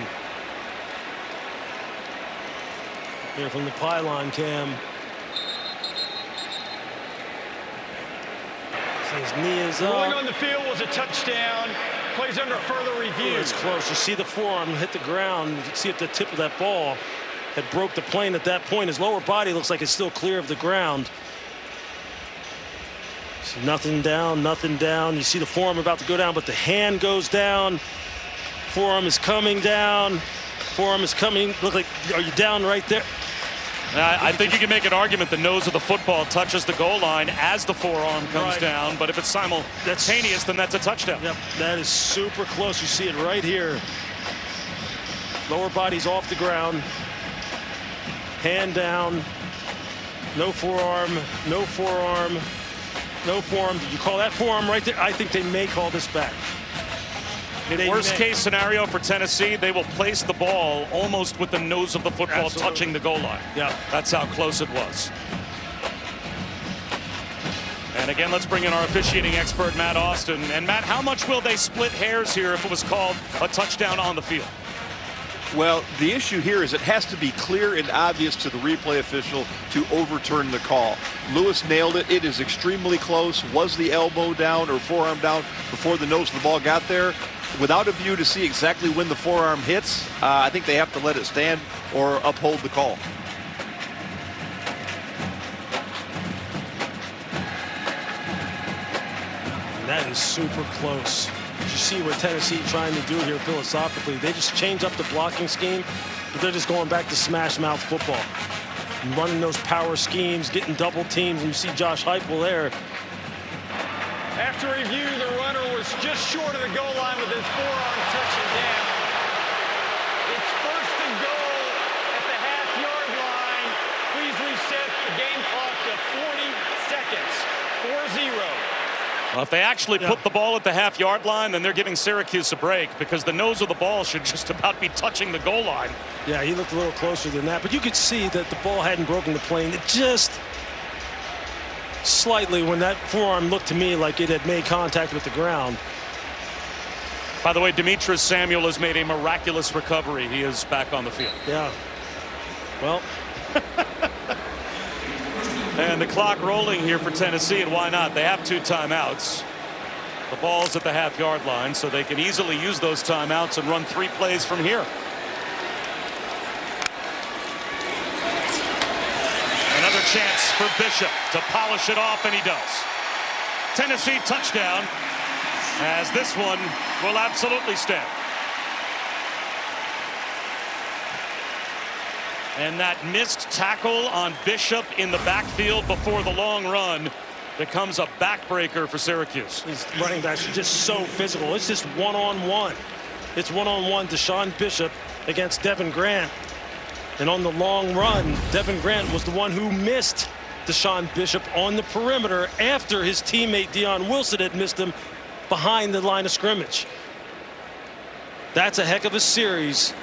Here from the pylon cam. So his knee is up. Rolling on the field was a touchdown. Plays under further review. It's close. You see the forearm hit the ground. You can see if the tip of that ball had broke the plane at that point. His lower body looks like it's still clear of the ground. So nothing down, nothing down. You see the forearm about to go down, but the hand goes down. Forearm is coming down. Forearm is coming. Look like, are you down right there? I think you can make an argument the nose of the football touches the goal line as the forearm comes down, but if it's simultaneous, then that's a touchdown. Yep, that is super close. You see it right here. Lower body's off the ground. Hand down. No forearm, no forearm. No forearm. Did you call that forearm right there? I think they may call this back. Worst case scenario for Tennessee, they will place the ball almost with the nose of the football touching the goal line. Yeah. That's how close it was. And again, let's bring in our officiating expert, Matt Austin. And Matt, how much will they split hairs here if it was called a touchdown on the field? Well, the issue here is it has to be clear and obvious to the replay official to overturn the call. Lewis nailed it. It is extremely close. Was the elbow down or forearm down before the nose of the ball got there? Without a view to see exactly when the forearm hits, I think they have to let it stand or uphold the call. That is super close. You see what Tennessee trying to do here philosophically. They just change up the blocking scheme, but they're just going back to smash mouth football. And running those power schemes, getting double teams, and you see Josh Heupel there. After review, the runner was just short of the goal line with his forearm touching down. It's first and goal at the half-yard line. Please reset the game clock to 40 seconds. 4-0. Well, if they actually put the ball at the half-yard line, then they're giving Syracuse a break because the nose of the ball should just about be touching the goal line. Yeah, he looked a little closer than that, but you could see that the ball hadn't broken the plane. It just slightly, when that forearm looked to me like it had made contact with the ground. By the way, Demetrius Samuel has made a miraculous recovery. He is back on the field. Yeah. Well. And the clock rolling here for Tennessee, and why not? They have 2 timeouts. The ball's at the half-yard line, so they can easily use those timeouts and run 3 plays from here. Another chance for Bishop to polish it off, and he does. Tennessee touchdown, as this one will absolutely stand. And that missed tackle on Bishop in the backfield before the long run becomes a backbreaker for Syracuse. These running backs are just so physical. It's just one-on-one. It's one-on-one Deshaun Bishop against Devin Grant. And on the long run, Devin Grant was the one who missed Deshaun Bishop on the perimeter after his teammate Deion Wilson had missed him behind the line of scrimmage. That's a heck of a series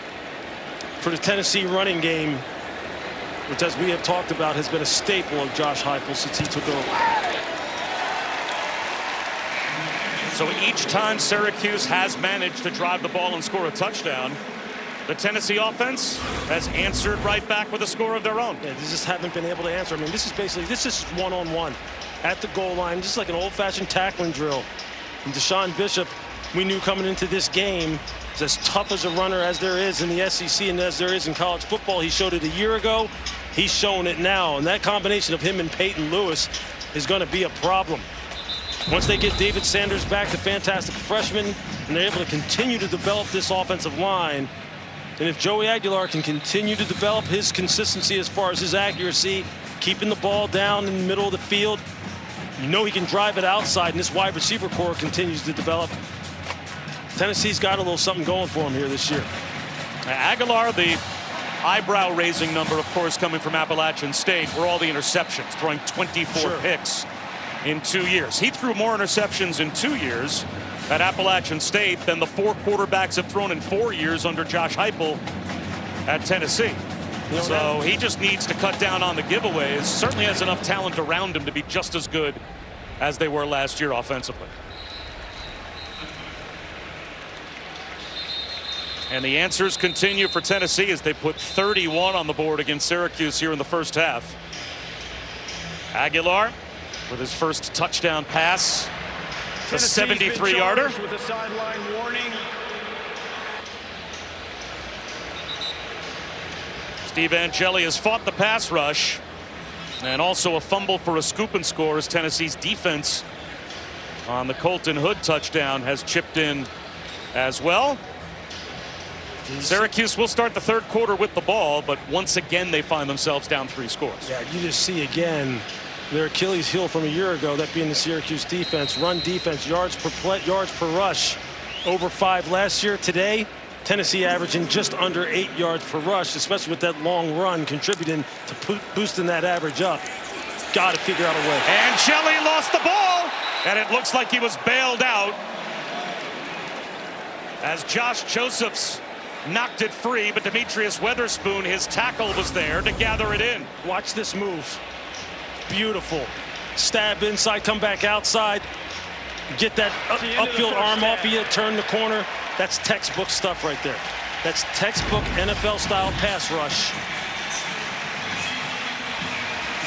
for the Tennessee running game, which, as we have talked about, has been a staple of Josh Heupel since he took over. So each time Syracuse has managed to drive the ball and score a touchdown, the Tennessee offense has answered right back with a score of their own. Yeah, they just haven't been able to answer. I mean, this is one-on-one at the goal line, just like an old-fashioned tackling drill. And Deshaun Bishop, we knew coming into this game, is as tough as a runner as there is in the SEC and as there is in college football. He showed it a year ago. He's showing it now. And that combination of him and Peyton Lewis is going to be a problem. Once they get David Sanders back, the fantastic freshman, and they're able to continue to develop this offensive line, and if Joey Aguilar can continue to develop his consistency as far as his accuracy, keeping the ball down in the middle of the field, you know he can drive it outside, and this wide receiver core continues to develop. Tennessee's got a little something going for him here this year. Aguilar, the eyebrow-raising number, of course, coming from Appalachian State, were all the interceptions, throwing 24 picks in 2 years. He threw more interceptions in 2 years at Appalachian State than the 4 quarterbacks have thrown in 4 years under Josh Heupel at Tennessee. So he just needs to cut down on the giveaways. Certainly has enough talent around him to be just as good as they were last year offensively. And the answers continue for Tennessee as they put 31 on the board against Syracuse here in the first half. Aguilar with his first touchdown pass. A 73-yarder. With a sideline warning. Steve Angeli has fought the pass rush, and also a fumble for a scoop and score as Tennessee's defense on the Colton Hood touchdown has chipped in as well. Syracuse will start the third quarter with the ball, but once again they find themselves down 3 scores. Yeah, you just see again their Achilles heel from a year ago, that being the Syracuse defense. Run defense, yards per rush, over 5 last year. Today, Tennessee averaging just under 8 yards per rush, especially with that long run contributing to boosting that average up. got to figure out a way. And Jelly lost the ball, and it looks like he was bailed out as Josh Josephs knocked it free, but Demetrius Weatherspoon, his tackle was there to gather it in. Watch this move. Beautiful. Stab inside, come back outside. Get that upfield arm off of you, turn the corner. That's textbook stuff right there. That's textbook NFL-style pass rush.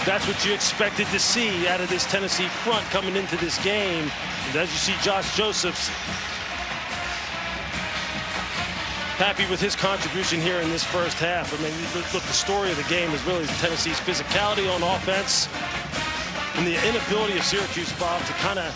That's what you expected to see out of this Tennessee front coming into this game. And as you see Josh Josephs happy with his contribution here in this first half. I mean, look, the story of the game is really Tennessee's physicality on offense and the inability of Syracuse, Bob, to kind of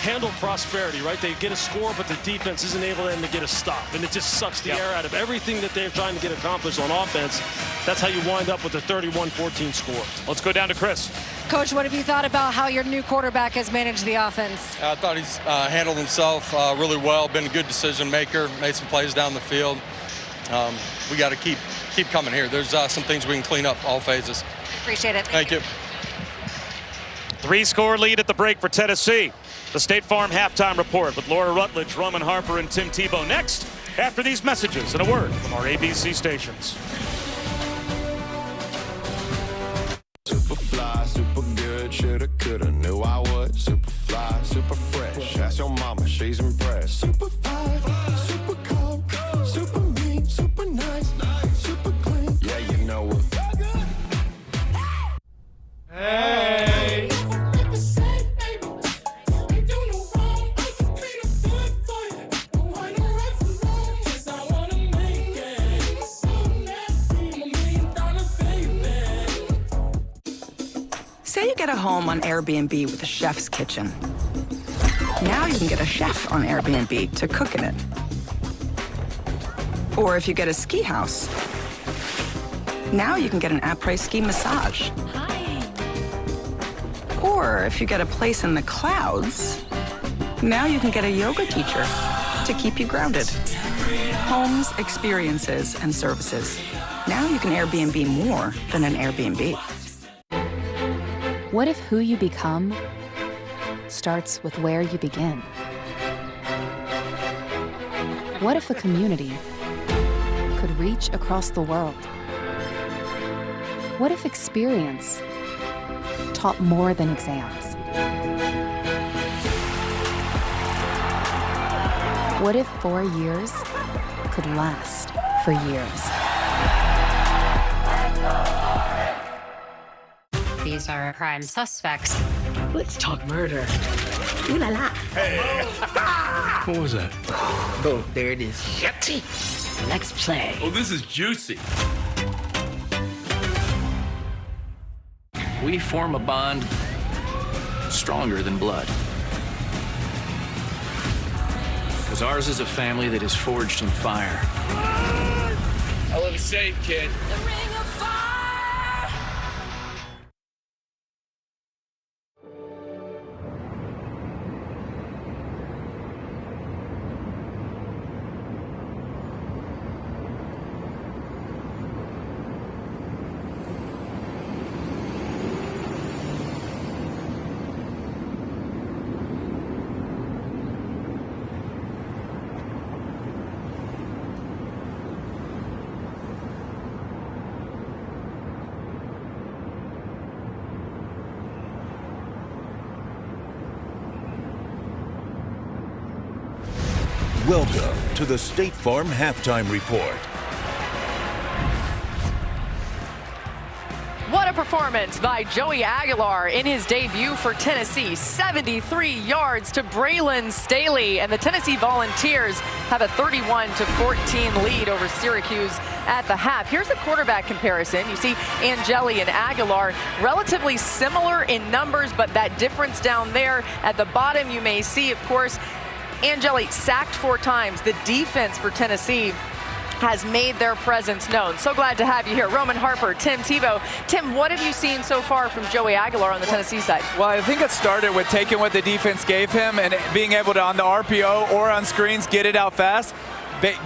handle prosperity, right? They get a score, but the defense isn't able to get a stop. And it just sucks the air out of everything that they're trying to get accomplished on offense. That's how you wind up with a 31-14 score. Let's go down to Chris. Coach, what have you thought about how your new quarterback has managed the offense? I thought he's handled himself really well, been a good decision maker, made some plays down the field. We got to keep coming here. There's some things we can clean up all phases. Appreciate it. Thank you. 3-score lead at the break for Tennessee. The State Farm halftime report with Laura Rutledge, Roman Harper, and Tim Tebow next after these messages and a word from our ABC stations. Super fly, super good, shoulda, coulda, knew I would. Super fly, super fresh, ask your mama, she's impressed. Super fly, super cold, super mean, super nice, super clean, yeah, you know it. Hey! Say you get a home on Airbnb with a chef's kitchen. Now you can get a chef on Airbnb to cook in it. Or if you get a ski house, now you can get an après-ski massage. Hi. Or if you get a place in the clouds, now you can get a yoga teacher to keep you grounded. Homes, experiences, and services. Now you can Airbnb more than an Airbnb. What if who you become starts with where you begin? What if a community could reach across the world? What if experience taught more than exams? What if 4 years could last for years? These are prime suspects. Let's talk murder. Ooh la la. Hey. What was that? Oh, there it is. Yeti. Next play. Oh, this is juicy. We form a bond stronger than blood. Because ours is a family that is forged in fire. I live safe, kid. Welcome to the State Farm Halftime Report. What a performance by Joey Aguilar in his debut for Tennessee. 73 yards to Braylon Staley, and the Tennessee Volunteers have a 31-14 lead over Syracuse at the half. Here's the quarterback comparison. You see Angeli and Aguilar relatively similar in numbers, but that difference down there at the bottom you may see, of course, Angeli sacked 4 times. The defense for Tennessee has made their presence known. So glad to have you here. Roman Harper, Tim Tebow. Tim, what have you seen so far from Joey Aguilar on the Tennessee side? Well, I think it started with taking what the defense gave him and being able to, on the RPO or on screens, get it out fast,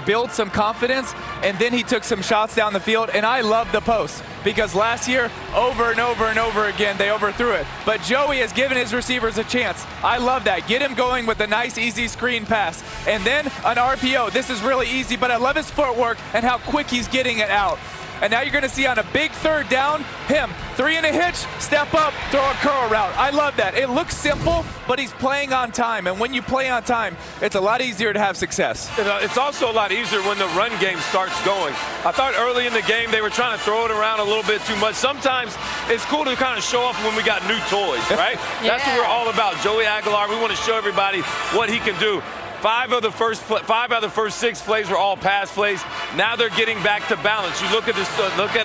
build some confidence, and then he took some shots down the field, and I love the post. because last year, over and over and over again, they overthrew it. But Joey has given his receivers a chance. I love that. Get him going with a nice, easy screen pass. And then an RPO. This is really easy, but I love his footwork and how quick he's getting it out. And now you're going to see on a big third down, him, 3 in a hitch, step up, throw a curl route. I love that. It looks simple, but he's playing on time. And when you play on time, it's a lot easier to have success. It's also a lot easier when the run game starts going. I thought early in the game they were trying to throw it around a little bit too much. Sometimes it's cool to kind of show off when we got new toys, right? Yeah. That's what we're all about. Joey Aguilar, we want to show everybody what he can do. 5 out of the first 6 plays were all pass plays. Now they're getting back to balance. You look at the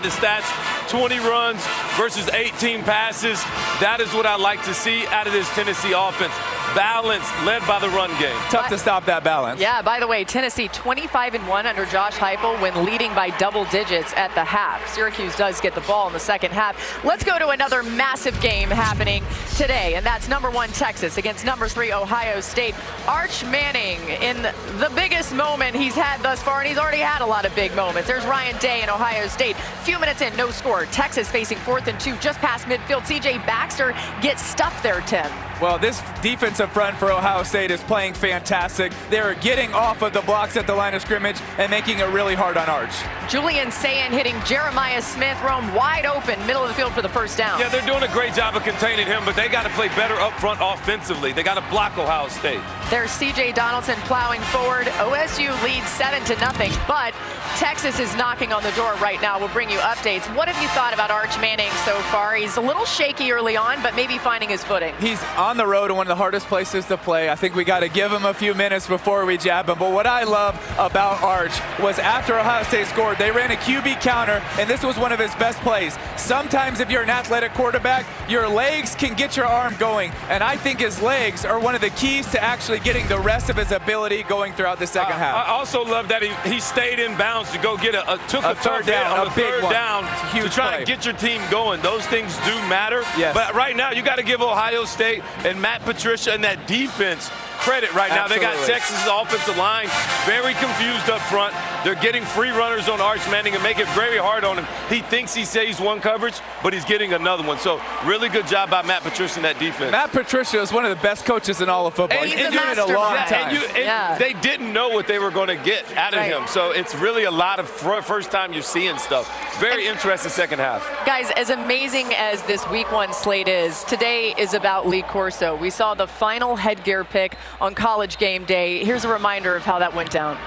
stats, 20 runs versus 18 passes. That is what I like to see out of this Tennessee offense. Balance led by the run game. Tough to stop that balance. Yeah, by the way, Tennessee 25-1 under Josh Heupel when leading by double digits at the half. Syracuse does get the ball in the second half. Let's go to another massive game happening today, and that's number 1 Texas against number 3 Ohio State. Arch Manning in the biggest moment he's had thus far, and he's already had a lot of big moments. There's Ryan Day in Ohio State. Few minutes in, no score. Texas facing 4th and 2 just past midfield. CJ Baxter gets stuffed there, Tim. Well, this defensive front for Ohio State is playing fantastic. They're getting off of the blocks at the line of scrimmage and making it really hard on Arch. Julian Sayin hitting Jeremiah Smith, roam wide open, middle of the field for the first down. Yeah, they're doing a great job of containing him, but they got to play better up front offensively. They got to block Ohio State. There's C.J. Donaldson plowing forward. OSU leads 7-0, but Texas is knocking on the door right now. We'll bring you updates. What have you thought about Arch Manning so far? He's a little shaky early on, but maybe finding his footing. He's on the road to one of the hardest places to play. I think we got to give him a few minutes before we jab him. But what I love about Arch was after Ohio State scored, they ran a QB counter, and this was one of his best plays. Sometimes if you're an athletic quarterback, your legs can get your arm going, and I think his legs are one of the keys to actually getting the rest of his ability going throughout the second half. I also love that he stayed in bounds to go get a third down, on a big third one. down to try and get your team going. Those things do matter. Yes. But right now, you got to give Ohio State and Matt Patricia and that defense credit right now. Absolutely. They got Texas' offensive line very confused up front. They're getting free runners on Arch Manning and make it very hard on him. He thinks he saves one coverage, but he's getting another one. So really good job by Matt Patricia and that defense. Matt Patricia is one of the best coaches in all of football. He's been doing it a long time. And they didn't know what they were going to get out of him. So it's really a lot of first time you're seeing stuff. Very interesting second half. Guys, as amazing as this week 1 slate is, today is about Lee Corso. We saw the final headgear pick on College Game Day. Here's a reminder of how that went down.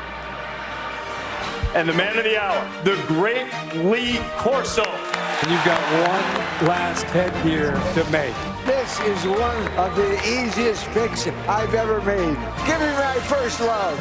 And the man of the hour, the great Lee Corso. You've got one last headgear to make. This is one of the easiest picks I've ever made. Give me my first love.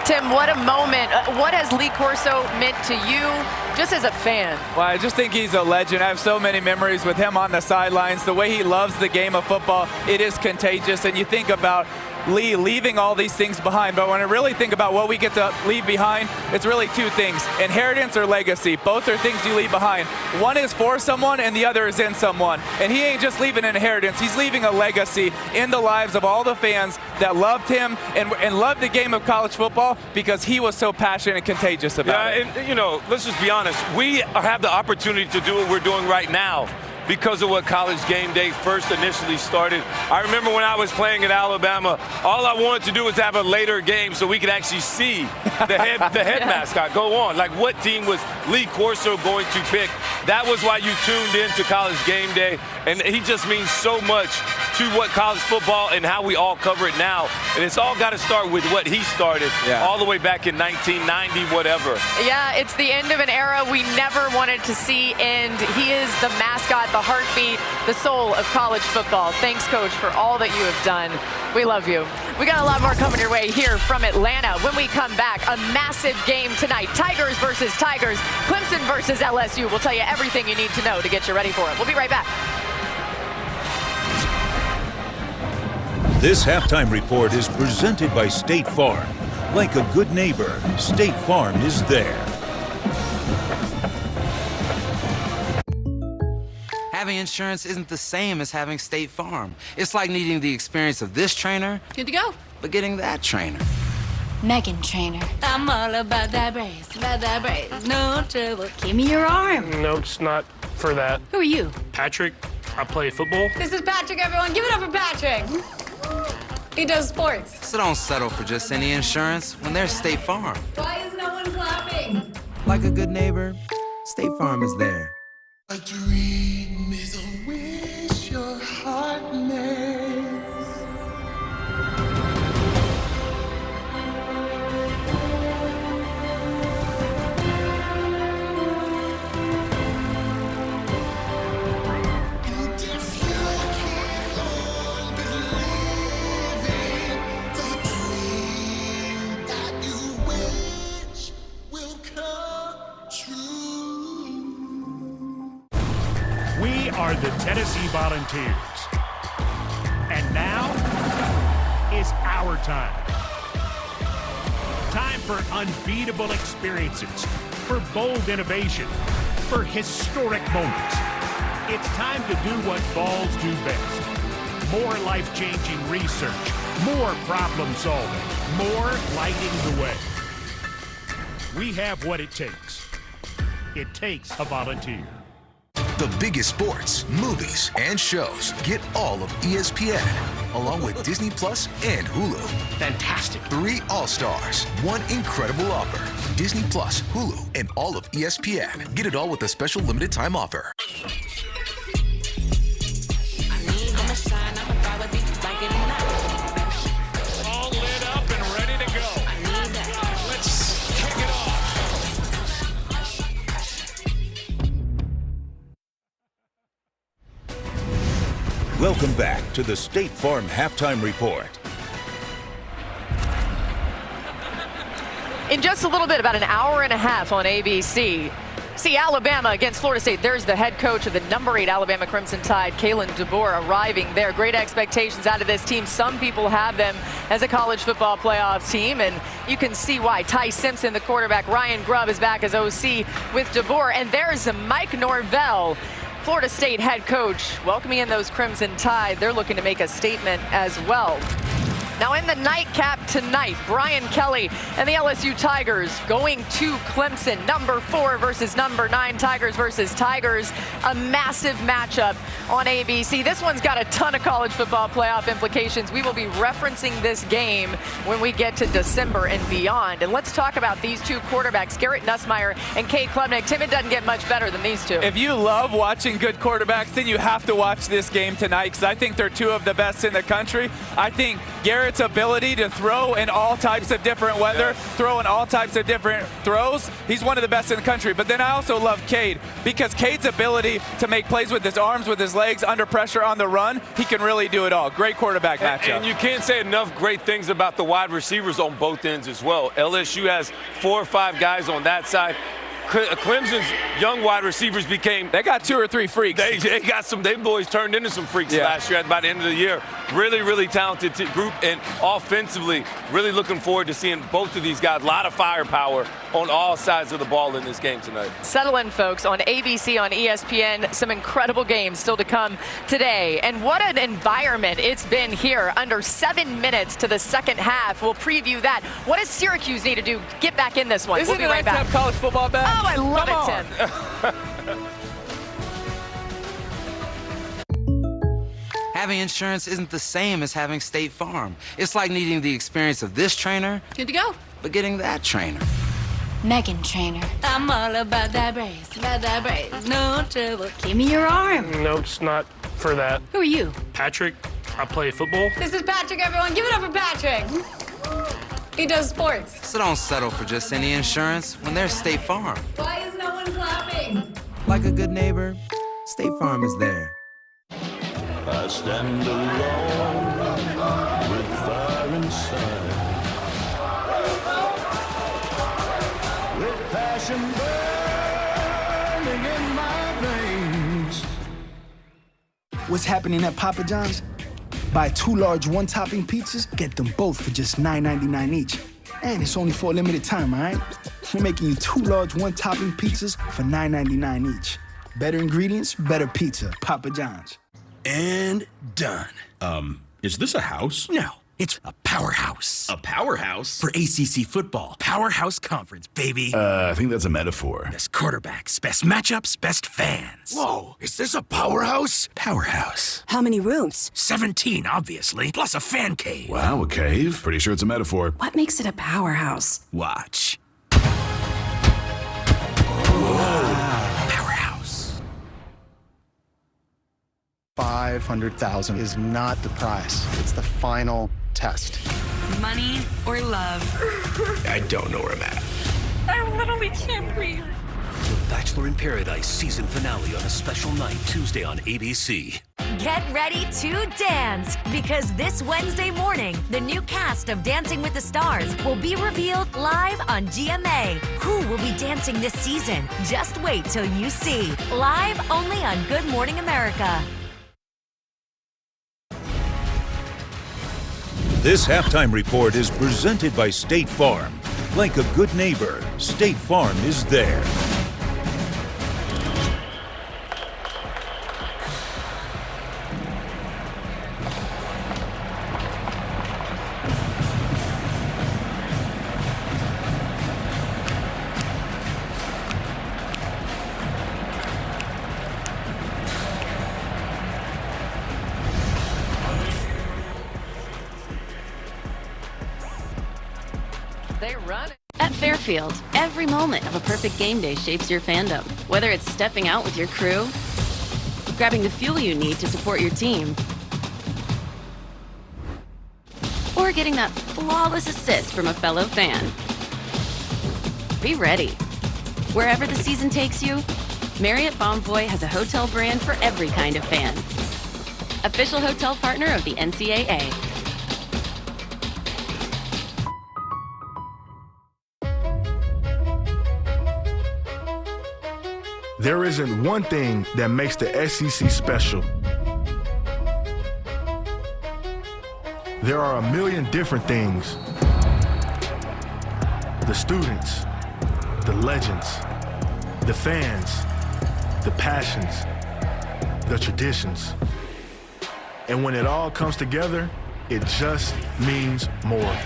Tim, what a moment. What has Lee Corso meant to you just as a fan? Well, I just think he's a legend. I have so many memories with him on the sidelines. The way he loves the game of football, it is contagious. And you think about Lee leaving all these things behind. But when I really think about what we get to leave behind, it's really 2 things: inheritance or legacy. Both are things you leave behind. One is for someone and the other is in someone. And he ain't just leaving an inheritance, he's leaving a legacy in the lives of all the fans that loved him and loved the game of college football because he was so passionate and contagious about it. And, you know, let's just be honest. We have the opportunity to do what we're doing right now because of what College Game Day first initially started. I remember when I was playing at Alabama, all I wanted to do was have a later game so we could actually see the head mascot go on. Like, what team was Lee Corso going to pick? That was why you tuned in to College Game Day, and he just means so much to what college football and how we all cover it now. And it's all got to start with what he started all the way back in 1990, whatever. Yeah, it's the end of an era we never wanted to see end. He is the mascot, the heartbeat, the soul of college football. Thanks, Coach, for all that you have done. We love you. We got a lot more coming your way here from Atlanta. When we come back, a massive game tonight. Tigers versus Tigers. Clemson versus LSU. We'll tell you everything you need to know to get you ready for it. We'll be right back. This halftime report is presented by State Farm. Like a good neighbor, State Farm is there. Having insurance isn't the same as having State Farm. It's like needing the experience of this trainer. Good to go. But getting that trainer. Megan Trainer. I'm all about that brace, no trouble. Give me your arm. No, it's not for that. Who are you? Patrick, I play football. This is Patrick, everyone. Give it up for Patrick. He does sports. So don't settle for just any insurance when there's State Farm. Why is no one clapping? Like a good neighbor, State Farm is there. A dream is a wish your heart makes. And if you keep on believing, the dream that you wish will come true. We are the Tennessee Volunteers. And now is our time. Time for unbeatable experiences, for bold innovation, for historic moments. It's time to do what balls do best. More life-changing research, more problem solving, more lighting the way. We have what it takes. It takes a volunteer. The biggest sports, movies, and shows. Get all of ESPN, along with Disney Plus and Hulu. Fantastic. 3 All-Stars, 1 incredible offer. Disney Plus, Hulu, and all of ESPN. Get it all with a special limited time offer. All lit up and ready to go. Let's kick it off. Welcome back to the State Farm Halftime Report. In just a little bit, about an hour and a half on ABC. See Alabama against Florida State. There's the head coach of the number 8 Alabama Crimson Tide, Kalen DeBoer, arriving there. Great expectations out of this team. Some people have them as a college football playoff team, and you can see why. Ty Simpson, the quarterback. Ryan Grubb is back as OC with DeBoer. And there's Mike Norvell, Florida State head coach, welcoming in those Crimson Tide. They're looking to make a statement as well. Now in the nightcap tonight, Brian Kelly and the LSU Tigers going to Clemson. Number 4 versus number 9, Tigers versus Tigers. A massive matchup on ABC. This one's got a ton of college football playoff implications. We will be referencing this game when we get to December and beyond. And let's talk about these two quarterbacks, Garrett Nussmeier and Cade Klubnik. Tim, it doesn't get much better than these two. If you love watching good quarterbacks, then you have to watch this game tonight because I think they're 2 of the best in the country. I think Garrett's ability to throw in all types of different weather, throw in all types of different throws, he's one of the best in the country. But then I also love Cade because Cade's ability to make plays with his arms, with his legs, under pressure on the run, he can really do it all. Great quarterback matchup. And you can't say enough great things about the wide receivers on both ends as well. LSU has 4 or 5 guys on that side. Clemson's young wide receivers they got 2 or 3 freaks. They got some, they boys turned into some freaks last year by the end of the year. Really, really talented group, and offensively, really looking forward to seeing both of these guys. A lot of firepower on all sides of the ball in this game tonight. Settle in, folks, on ABC, on ESPN. Some incredible games still to come today. And what an environment it's been here. Under 7 minutes to the second half. We'll preview that. What does Syracuse need to do? Get back in this one. Isn't we'll be it right nice back. to have college football back? Oh, I love Come it, Tim. Having insurance isn't the same as having State Farm. It's like needing the experience of this trainer. Good to go. But getting that trainer. Megan Trainer. I'm all about that brace, no trouble. Give me your arm. No, it's not for that. Who are you? Patrick, I play football. This is Patrick, everyone. Give it up for Patrick. He does sports. So don't settle for just any insurance when there's State Farm. Why is no one clapping? Like a good neighbor, State Farm is there. I stand alone with fire inside, with passion burning in my veins. What's happening at Papa John's? Buy 2 large one-topping pizzas, get them both for just $9.99 each. And it's only for a limited time, all right? We're making you 2 large one-topping pizzas for $9.99 each. Better ingredients, better pizza. Papa John's. And done. Is this a house? No, it's a powerhouse. A powerhouse? For ACC football. Powerhouse Conference, baby. I think that's a metaphor. Best quarterbacks, best matchups, best fans. Whoa, is this a powerhouse? Powerhouse. How many rooms? 17, obviously, plus a fan cave. Wow, a cave? Pretty sure it's a metaphor. What makes it a powerhouse? Watch. Powerhouse. 500,000 is not the price. It's the final test. Money or love? I don't know where I'm at. I literally can't breathe. The Bachelor in Paradise season finale on a special night Tuesday on ABC. Get ready to dance, because this Wednesday morning, the new cast of Dancing with the Stars will be revealed live on GMA. Who will be dancing this season? Just wait till you see. Live only on Good Morning America. This halftime report is presented by State Farm. Like a good neighbor, State Farm is there. They run it. At Fairfield, every moment of a perfect game day shapes your fandom. Whether it's stepping out with your crew, grabbing the fuel you need to support your team, or getting that flawless assist from a fellow fan. Be ready. Wherever the season takes you, Marriott Bonvoy has a hotel brand for every kind of fan. Official hotel partner of the NCAA. There isn't one thing that makes the SEC special. There are a million different things. The students, the legends, the fans, the passions, the traditions. And when it all comes together, it just means more.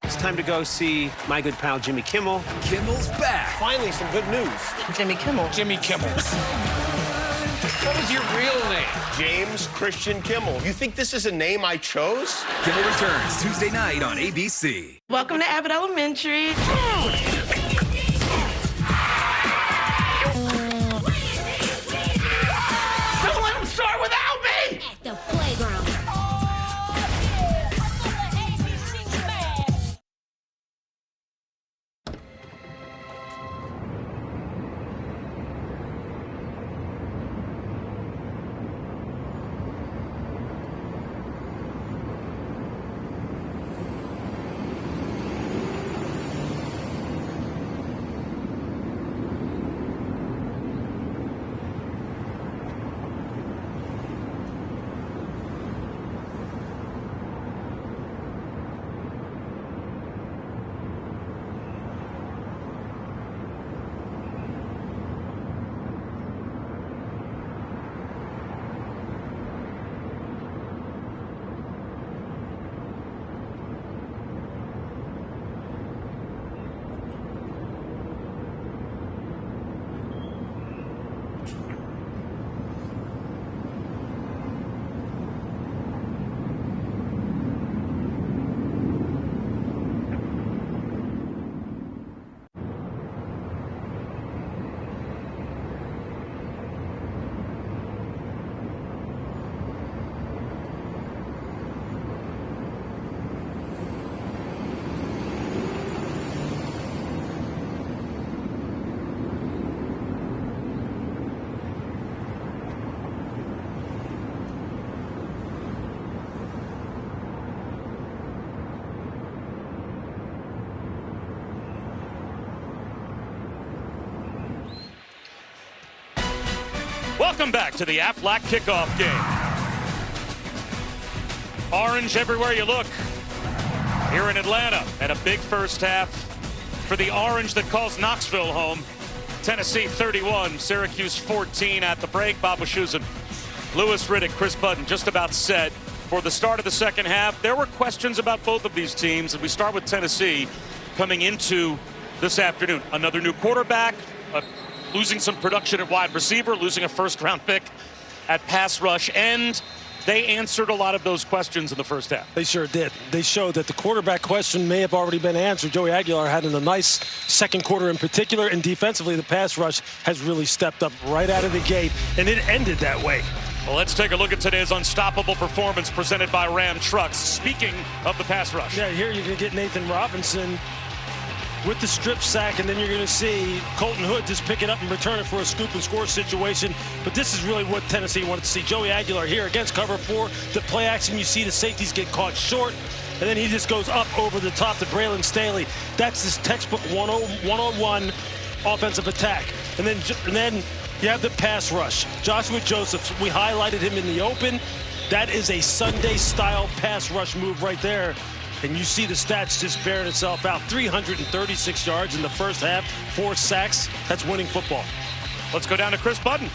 It's time to go see my good pal Jimmy Kimmel. Kimmel's back. Finally, some good news. Jimmy Kimmel. Jimmy Kimmel. What is your real name? James Christian Kimmel. You think this is a name I chose? Kimmel returns Tuesday night on ABC. Welcome to Abbott Elementary. Don't let him start without me! At the playground. Welcome back to the Aflac kickoff game. Orange everywhere you look here in Atlanta, and a big first half for the Orange that calls Knoxville home. Tennessee 31, Syracuse 14 at the break. Bob Wischusen, Louis Riddick, Chris Budden just about set for the start of the second half. There were questions about both of these teams, and we start with Tennessee coming into this afternoon. Another new quarterback, losing some production at wide receiver, losing a first-round pick at pass rush, and they answered a lot of those questions in the first half. They sure did. They showed that the quarterback question may have already been answered. Joey Aguilar had a nice second quarter in particular, and defensively the pass rush has really stepped up right out of the gate, and it ended that way. Well, let's take a look at today's unstoppable performance presented by Ram Trucks. Speaking of the pass rush. Yeah, here you're going to get Nathan Robinson with the strip sack, and then you're going to see Colton Hood just pick it up and return it for a scoop and score situation. But this is really what Tennessee wanted to see. Joey Aguilar here against cover 4. The play action, you see the safeties get caught short, and then he just goes up over the top to Braylon Staley. That's his textbook 101 offensive attack. And then you have the pass rush. Joshua Josephs, we highlighted him in the open. That is a Sunday-style pass rush move right there. And you see the stats just bearing itself out. 336 yards in the first half, 4 sacks. That's winning football. Let's go down to Chris Budden.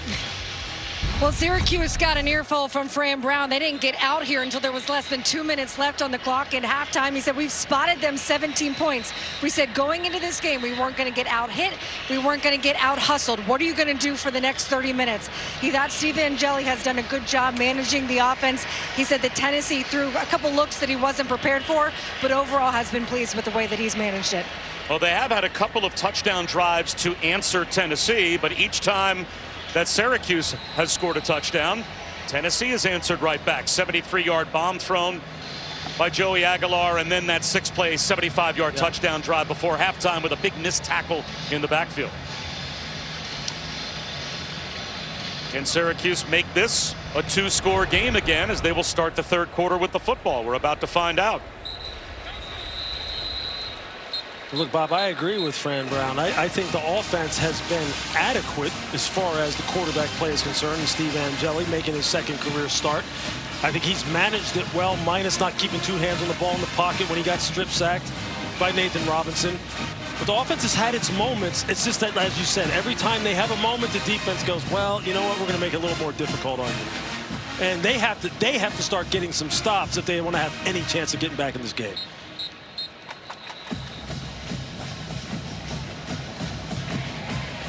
Well, Syracuse got an earful from Fran Brown. They didn't get out here until there was less than 2 minutes left on the clock at halftime. He said, we've spotted them 17 points. We said going into this game, we weren't going to get out hit. We weren't going to get out hustled. What are you going to do for the next 30 minutes? He thought Steve Angeli has done a good job managing the offense. He said that Tennessee threw a couple looks that he wasn't prepared for, but overall has been pleased with the way that he's managed it. Well, they have had a couple of touchdown drives to answer Tennessee, but each time that Syracuse has scored a touchdown, Tennessee has answered right back. 73-yard bomb thrown by Joey Aguilar, and then that 6-play, 75-yard touchdown drive before halftime with a big missed tackle in the backfield. Can Syracuse make this a 2-score game again, as they will start the third quarter with the football? We're about to find out. Look, Bob, I agree with Fran Brown. I think the offense has been adequate as far as the quarterback play is concerned, and Steve Angeli making his second career start. I think he's managed it well, minus not keeping 2 hands on the ball in the pocket when he got strip sacked by Nathan Robinson. But the offense has had its moments. It's just that, as you said, every time they have a moment, the defense goes, well, you know what, we're going to make it a little more difficult on you. And they have to start getting some stops if they want to have any chance of getting back in this game.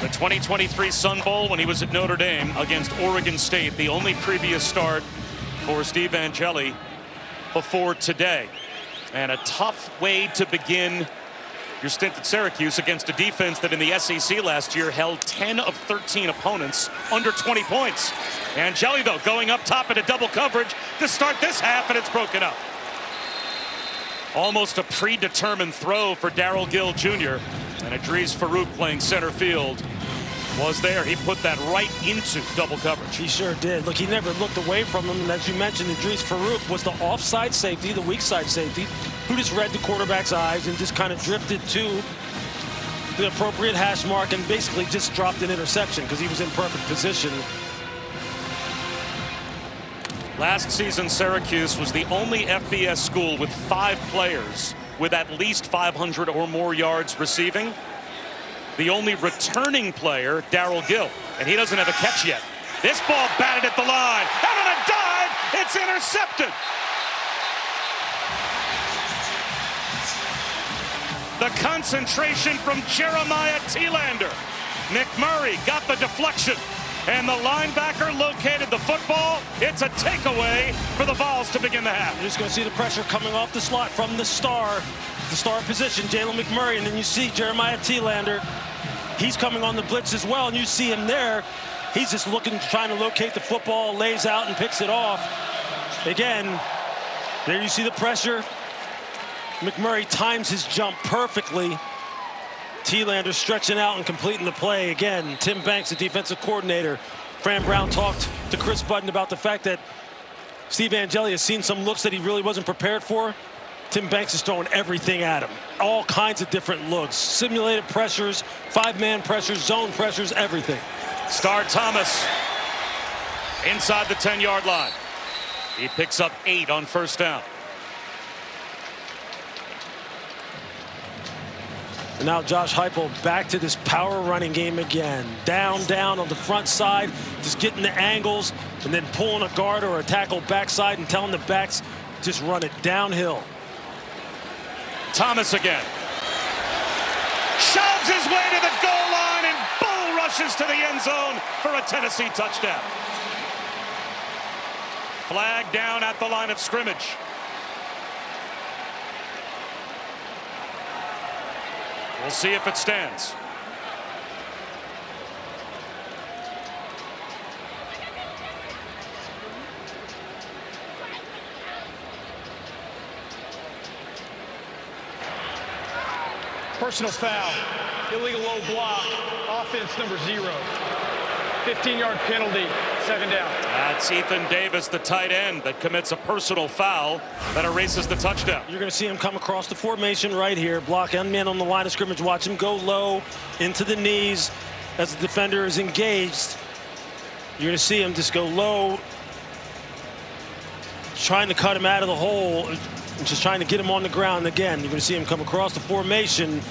The 2023 Sun Bowl when he was at Notre Dame against Oregon State, the only previous start for Steve Angeli before today. And a tough way to begin your stint at Syracuse against a defense that in the SEC last year held 10 of 13 opponents under 20 points. Angeli, though, going up top into double coverage to start this half, and it's broken up. Almost a predetermined throw for Darrell Gill Jr. And Idris Farouk playing center field was there. He put that right into double coverage. He sure did. Look, he never looked away from him. And as you mentioned, Idris Farouk was the offside safety, the weak side safety, who just read the quarterback's eyes and just kind of drifted to the appropriate hash mark and basically just dropped an interception because he was in perfect position. Last season, Syracuse was the only FBS school with 5 players with at least 500 or more yards receiving. The only returning player, Darrell Gill, and he doesn't have a catch yet. This ball batted at the line, and on a dive, it's intercepted. The concentration from Jeremiah Thielander. McMurray got the deflection, and the linebacker located the football. It's a takeaway for the Vols to begin the half. You're just going to see the pressure coming off the slot from the star position, Jalen McMurray, and then you see Jeremiah Thielander. He's coming on the blitz as well, and you see him there. He's just looking, trying to locate the football, lays out and picks it off. Again, there you see the pressure. McMurray times his jump perfectly. Thielander stretching out and completing the play. Again, Tim Banks, the defensive coordinator. Fran Brown talked to Chris Budden about the fact that Steve Angeli has seen some looks that he really wasn't prepared for. Tim Banks is throwing everything at him. All kinds of different looks. Simulated pressures, 5-man pressures, zone pressures, everything. Star Thomas inside the 10-yard line. He picks up 8 on first down. And now Josh Heupel back to this power running game again. Down on the front side, just getting the angles and then pulling a guard or a tackle backside and telling the backs just run it downhill. Thomas again. Shoves his way to the goal line and bull rushes to the end zone for a Tennessee touchdown. Flag down at the line of scrimmage. We'll see if it stands. Personal foul, illegal low block, offense number 0. 15-yard penalty, 7 down. That's Ethan Davis, the tight end, that commits a personal foul that erases the touchdown. You're going to see him come across the formation right here, block end man on the line of scrimmage. Watch him go low into the knees as the defender is engaged. You're going to see him just go low, trying to cut him out of the hole, just trying to get him on the ground again. You're going to see him come across the formation.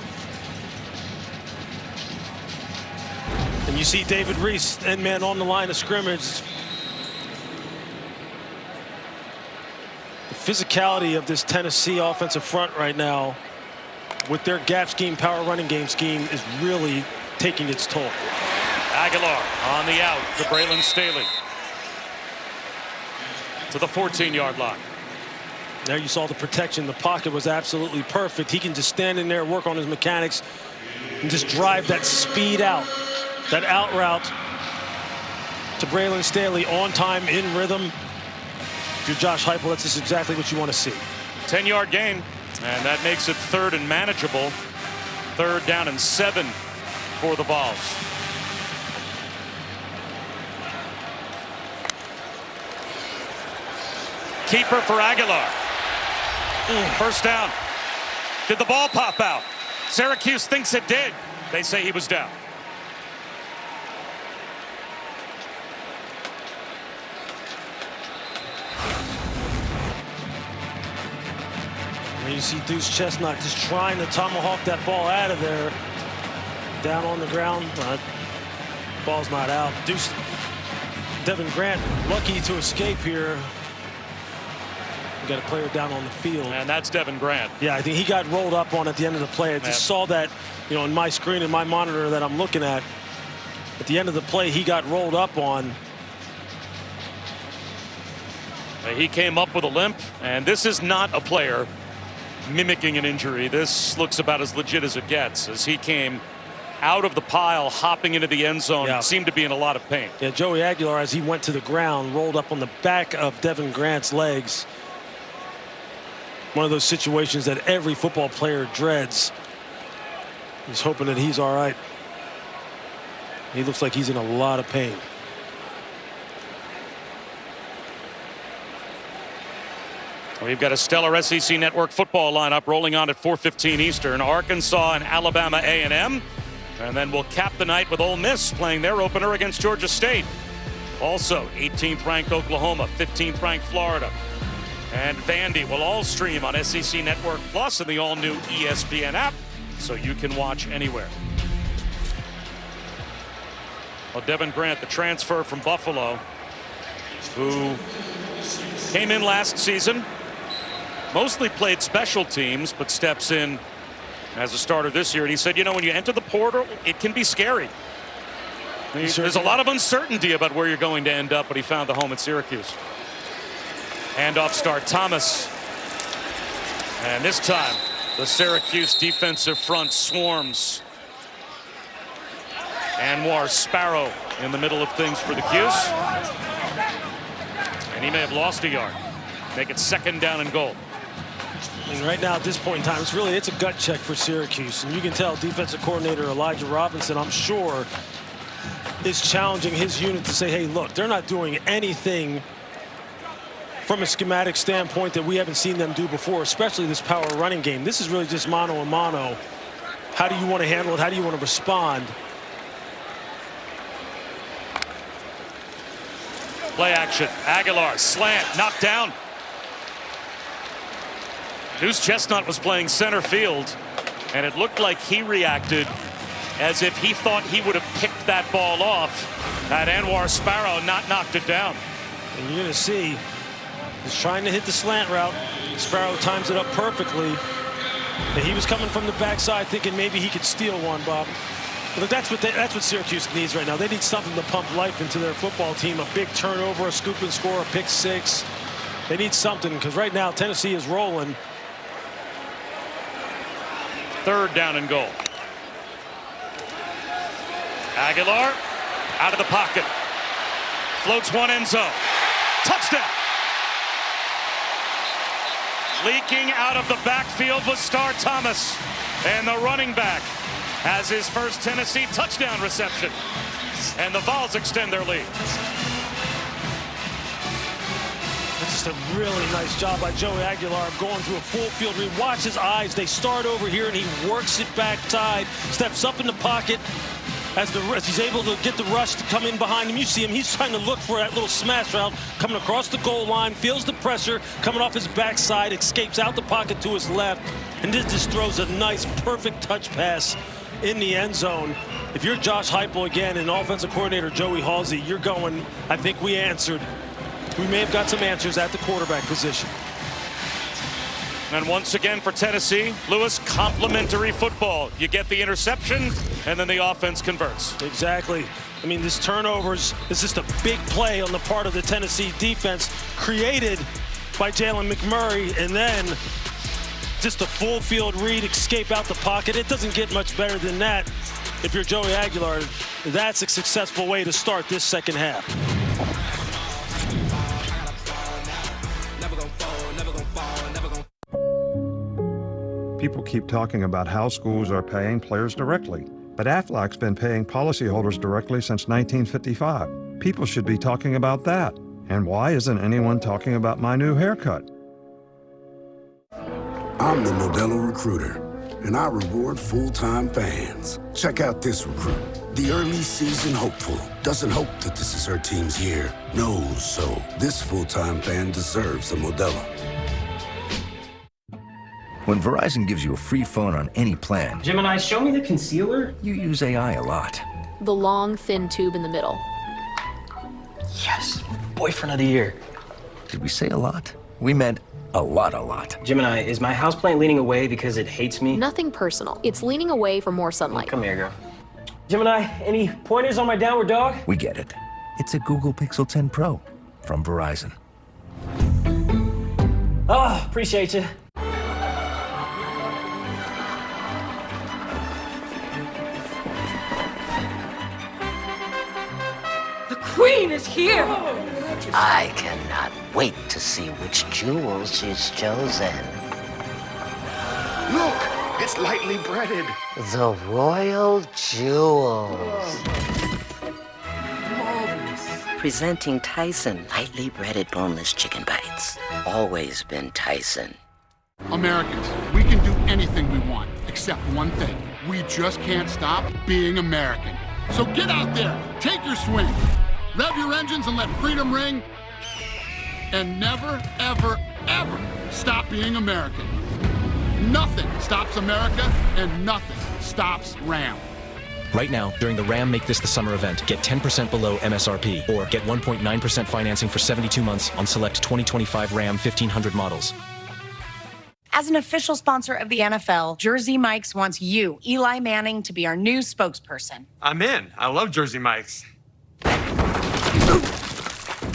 And you see David Reese, end man on the line of scrimmage. The physicality of this Tennessee offensive front right now with their gap scheme, power running game scheme is really taking its toll. Aguilar on the out to Braylon Staley. To the 14-yard line. There you saw the protection. The pocket was absolutely perfect. He can just stand in there, work on his mechanics, and just drive that speed out. That out route to Braylon Staley on time, in rhythm. If you're Josh Heupel, that's just exactly what you want to see. 10-yard gain, and that makes it 3rd and manageable. 3rd down and 7 for the Vols. Keeper for Aguilar. First down. Did the ball pop out? Syracuse thinks it did. They say he was down. And you see Deuce Chestnut just trying to tomahawk that ball out of there. Down on the ground. Ball's not out. Devin Grant lucky to escape here. We got a player down on the field. And that's Devin Grant. Yeah, I think he got rolled up on at the end of the play. I just saw that, you know, in my screen and my monitor that I'm looking at. At the end of the play, he got rolled up on. He came up with a limp, and this is not a player mimicking an injury. This looks about as legit as it gets, as he came out of the pile, hopping into the end zone, and seemed to be in a lot of pain. Yeah, Joey Aguilar, as he went to the ground, rolled up on the back of Devin Grant's legs. One of those situations that every football player dreads. He's hoping that he's all right. He looks like he's in a lot of pain. We've got a stellar SEC Network football lineup rolling on at 4:15 Eastern. Arkansas and Alabama A&M. And then we'll cap the night with Ole Miss playing their opener against Georgia State. Also, 18th ranked Oklahoma, 15th ranked Florida, and Vandy will all stream on SEC Network Plus and the all-new ESPN app, so you can watch anywhere. Well, Devin Grant, the transfer from Buffalo, who came in last season, mostly played special teams, but steps in as a starter this year. And he said, you know, when you enter the portal, it can be scary. There's a lot of uncertainty about where you're going to end up, but he found the home at Syracuse. Handoff start, Thomas. And this time, the Syracuse defensive front swarms. Anwar Sparrow in the middle of things for the Cuse. And he may have lost a yard. Make it 2nd down and goal. And right now, at this point in time, it's a gut check for Syracuse. And you can tell defensive coordinator Elijah Robinson, I'm sure, is challenging his unit to say, hey, look, they're not doing anything from a schematic standpoint that we haven't seen them do before, especially this power running game. This is really just mano a mano. How do you want to handle it? How do you want to respond? Play action. Aguilar, slant, knocked down. Deuce Chestnut was playing center field. And it looked like he reacted as if he thought he would have picked that ball off had Anwar Sparrow not knocked it down. And you're going to see he's trying to hit the slant route. Sparrow times it up perfectly. And he was coming from the backside thinking maybe he could steal one, Bob. But that's what Syracuse needs right now. They need something to pump life into their football team. A big turnover, a scoop and score, a pick six. They need something because right now Tennessee is rolling. 3rd down and goal. Aguilar out of the pocket. Floats one end zone. Touchdown. Leaking out of the backfield was Star Thomas. And the running back has his first Tennessee touchdown reception. And the Vols extend their lead. It's just a really nice job by Joey Aguilar going through a full field read. Watch his eyes. They start over here and he works it backside, steps up in the pocket as he's able to get the rush to come in behind him. You see him, he's trying to look for that little smash route coming across the goal line, feels the pressure coming off his backside, escapes out the pocket to his left, and just throws a nice, perfect touch pass in the end zone. If you're Josh Heupel again and offensive coordinator Joey Halsey, you're going, I think we answered. We may have got some answers at the quarterback position. And once again for Tennessee, Lewis, complimentary football. You get the interception, and then the offense converts. Exactly. I mean, this turnovers is just a big play on the part of the Tennessee defense created by Jalen McMurray, and then just a full field read, escape out the pocket. It doesn't get much better than that. If you're Joey Aguilar, that's a successful way to start this second half. People keep talking about how schools are paying players directly, but Aflac's been paying policyholders directly since 1955. People should be talking about that. And why isn't anyone talking about my new haircut? I'm the Modelo Recruiter, and I reward full-time fans. Check out this recruit. The early season hopeful doesn't hope that this is her team's year. Knows so this full-time fan deserves a Modelo. When Verizon gives you a free phone on any plan, Gemini, show me the concealer. You use AI a lot. The long, thin tube in the middle. Yes, boyfriend of the year. Did we say a lot? We meant a lot. Gemini, is my houseplant leaning away because it hates me? Nothing personal. It's leaning away for more sunlight. Come here, girl. Gemini, any pointers on my downward dog? We get it. It's a Google Pixel 10 Pro from Verizon. Oh, appreciate you. Queen is here! I cannot wait to see which jewels she's chosen. Look, it's lightly breaded. The royal jewels. Presenting Tyson lightly breaded boneless chicken bites. Always been Tyson. Americans, we can do anything we want, except one thing. We just can't stop being American. So get out there, take your swing. Rev your engines and let freedom ring. And never, ever, ever stop being American. Nothing stops America, and nothing stops Ram. Right now, during the Ram Make This the Summer event, get 10% below MSRP or get 1.9% financing for 72 months on select 2025 Ram 1500 models. As an official sponsor of the NFL, Jersey Mike's wants you, Eli Manning, to be our new spokesperson. I'm in. I love Jersey Mike's.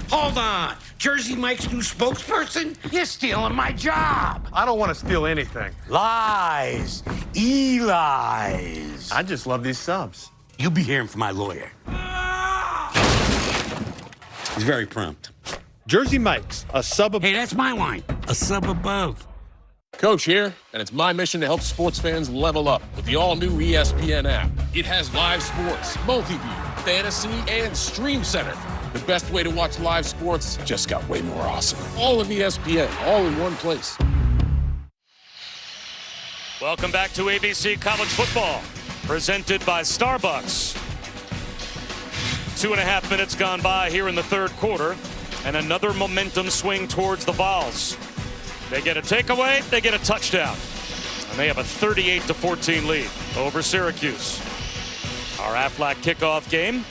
Hold on. Jersey Mike's new spokesperson? You're stealing my job. I don't want to steal anything. Lies. Eli's. I just love these subs. You'll be hearing from my lawyer. He's very prompt. Jersey Mike's, a sub above. Hey, that's my line. A sub above. Coach here, and it's my mission to help sports fans level up with the all-new ESPN app. It has live sports, multi-view, fantasy, and Stream Center. The best way to watch live sports just got way more awesome. All of ESPN, all in one place. Welcome back to ABC College Football, presented by Starbucks. 2.5 minutes gone by here in the third quarter, and another momentum swing towards the Vols. They get a takeaway, they get a touchdown. And they have a 38-14 lead over Syracuse. Our Aflac kickoff game.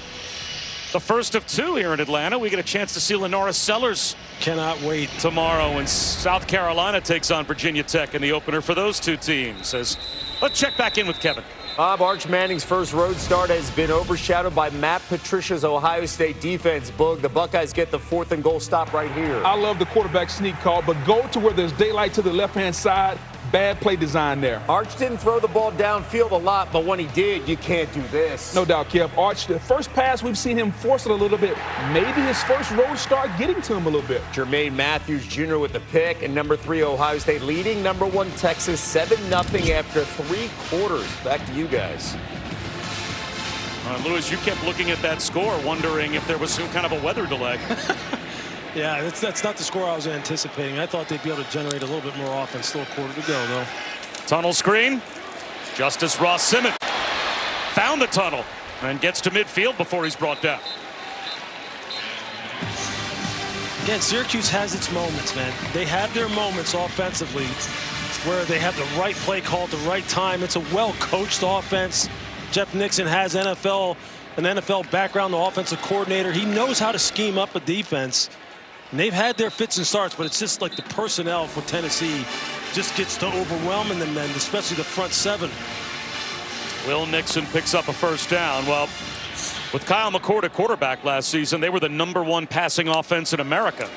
The first of two here in Atlanta. We get a chance to see Lenora Sellers. Cannot wait. Tomorrow when South Carolina takes on Virginia Tech in the opener for those two teams. Let's check back in with Kevin. Bob, Arch Manning's first road start has been overshadowed by Matt Patricia's Ohio State defense. Boog, the Buckeyes get the 4th and goal stop right here. I love the quarterback sneak call, but go to where there's daylight to the left-hand side. Bad play design there. Arch didn't throw the ball downfield a lot, but when he did, you can't do this. No doubt, Kev. Arch, the first pass, we've seen him force it a little bit. Maybe his first road start getting to him a little bit. Jermaine Matthews Jr. with the pick, and number 3, Ohio State leading number 1, Texas, 7-0 after 3 quarters. Back to you guys. Lewis, you kept looking at that score, wondering if there was some kind of a weather delay. Yeah, that's not the score I was anticipating. I thought they'd be able to generate a little bit more offense. Still a quarter to go, though. Tunnel screen. Justice Ross Simmons found the tunnel and gets to midfield before he's brought down. Again, Syracuse has its moments, man. They have their moments offensively where they have the right play call at the right time. It's a well-coached offense. Jeff Nixon has an NFL background, the offensive coordinator. He knows how to scheme up a defense. And they've had their fits and starts, but it's just like the personnel for Tennessee just gets to overwhelming them then, especially the front 7. Will Nixon picks up a first down. Well, with Kyle McCord at quarterback last season, they were the number 1 passing offense in America.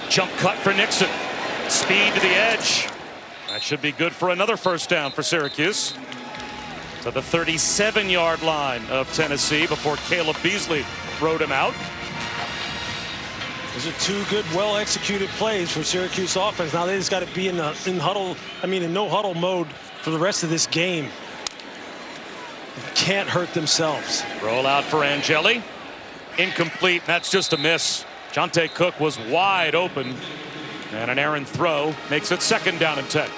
Jump cut for Nixon. Speed to the edge. That should be good for another first down for Syracuse. To the 37-yard line of Tennessee before Caleb Beasley rode him out. Those are 2 good, well-executed plays for Syracuse offense. Now they just got to be in no huddle mode for the rest of this game. They can't hurt themselves. Roll out for Angeli. Incomplete. That's just a miss. Jonte Cook was wide open. And an errant throw makes it 2nd down and 10.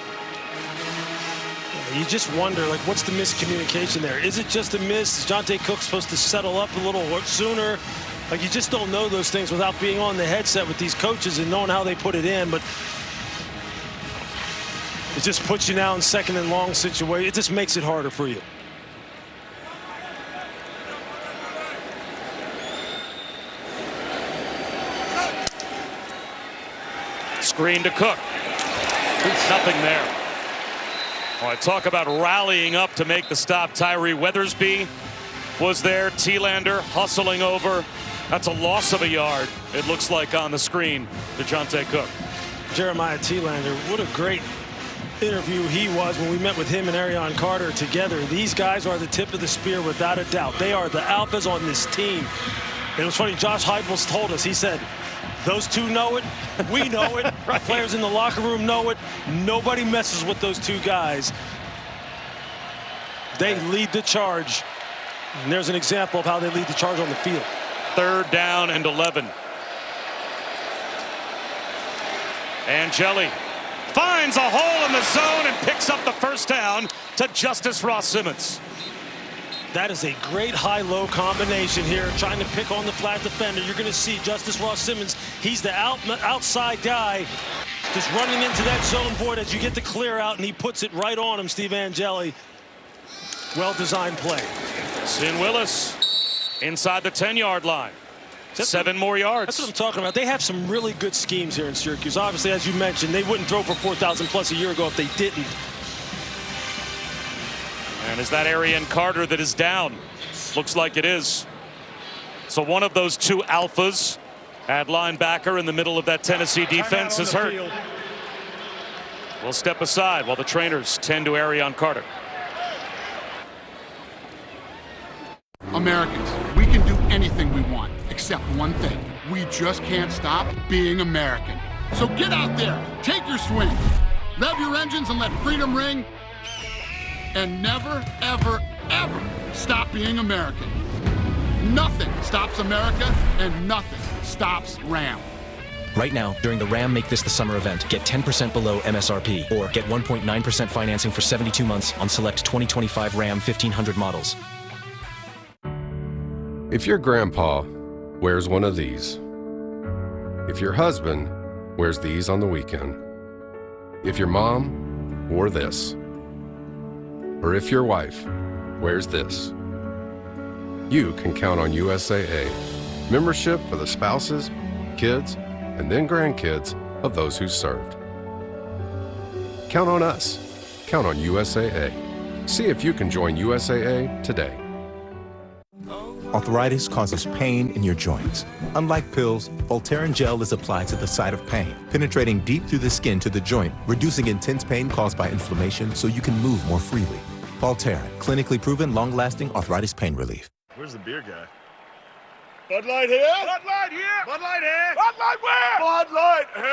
You just wonder, like, what's the miscommunication there? Is it just a miss? Is Jonte Cook supposed to settle up a little sooner? Like, you just don't know those things without being on the headset with these coaches and knowing how they put it in. But it just puts you now in 2nd and long situation. It just makes it harder for you. Screen to Cook. Nothing there. Well, I talk about rallying up to make the stop. Tyree Weathersby was there. Thielander hustling over. That's a loss of a yard, it looks like, on the screen to Jonte Cook. Jeremiah Thielander, what a great interview he was when we met with him and Arion Carter together. These guys are the tip of the spear without a doubt. They are the alphas on this team. And it was funny, Josh Heupel told us, he said, those 2 know it, we know it, right. Players in the locker room know it. Nobody messes with those 2 guys. They lead the charge. And there's an example of how they lead the charge on the field. 3rd down and 11. Angeli finds a hole in the zone and picks up the first down to Justice Ross Simmons. That is a great high-low combination here, trying to pick on the flat defender. You're going to see Justice Ross Simmons. He's the outside guy, just running into that zone void as you get the clear out, and he puts it right on him, Steve Angeli. Well-designed play. Sin Willis inside the 10-yard line. 7 more yards. That's what I'm talking about. They have some really good schemes here in Syracuse. Obviously, as you mentioned, they wouldn't throw for 4,000 plus a year ago if they didn't. And is that Arion Carter that is down? Looks like it is. So one of those 2 alphas at linebacker in the middle of that Tennessee defense is hurt. We'll step aside while the trainers tend to Arion Carter. Americans, we can do anything we want, except one thing. We just can't stop being American. So get out there, take your swing, rev your engines and let freedom ring, and never, ever, ever stop being American. Nothing stops America, and nothing stops Ram. Right now, during the Ram Make This the Summer event, get 10% below MSRP or get 1.9% financing for 72 months on select 2025 Ram 1500 models. If your grandpa wears one of these, if your husband wears these on the weekend, if your mom wore this. Or if your wife wears this. You can count on USAA. Membership for the spouses, kids, and then grandkids of those who served. Count on us. Count on USAA. See if you can join USAA today. Arthritis causes pain in your joints. Unlike pills, Voltaren gel is applied to the site of pain, penetrating deep through the skin to the joint, reducing intense pain caused by inflammation so you can move more freely. Voltaren, clinically proven long-lasting arthritis pain relief. Where's the beer guy? Bud Light here? Bud Light here? Bud Light here? Bud Light where? Bud Light here?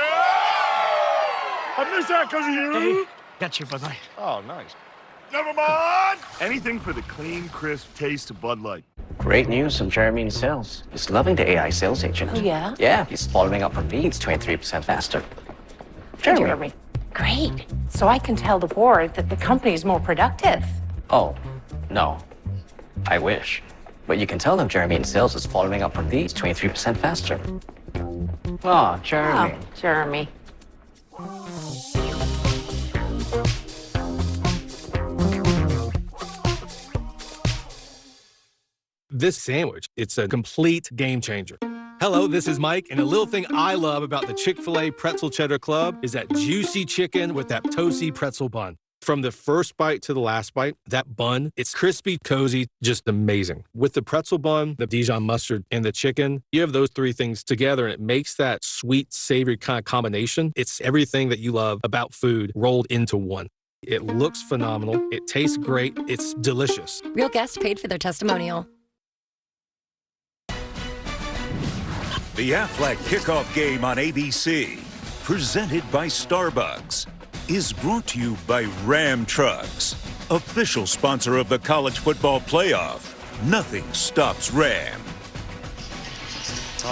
I missed that because of you. Hey, got your Bud Light. Oh, nice. Never mind. Anything for the clean, crisp taste of Bud Light. Great news from Jeremy in sales. He's loving the AI sales agent. Oh, yeah? Yeah, he's following up on leads 23% faster. Jeremy. Great. So I can tell the board that the company's more productive. Oh, no. I wish. But you can tell them Jeremy in sales is following up on leads 23% faster. Oh, Jeremy. Oh, Jeremy. This sandwich, it's a complete game changer. Hello, this is Mike, and a little thing I love about the Chick-fil-A Pretzel Cheddar Club is that juicy chicken with that toasty pretzel bun. From the first bite to the last bite, that bun, it's crispy, cozy, just amazing. With the pretzel bun, the Dijon mustard, and the chicken, you have those three things together, and it makes that sweet, savory kind of combination. It's everything that you love about food rolled into one. It looks phenomenal. It tastes great. It's delicious. Real guest paid for their testimonial. The Aflac Kickoff Game on ABC, presented by Starbucks, is brought to you by Ram Trucks, official sponsor of the College Football Playoff. Nothing stops Ram.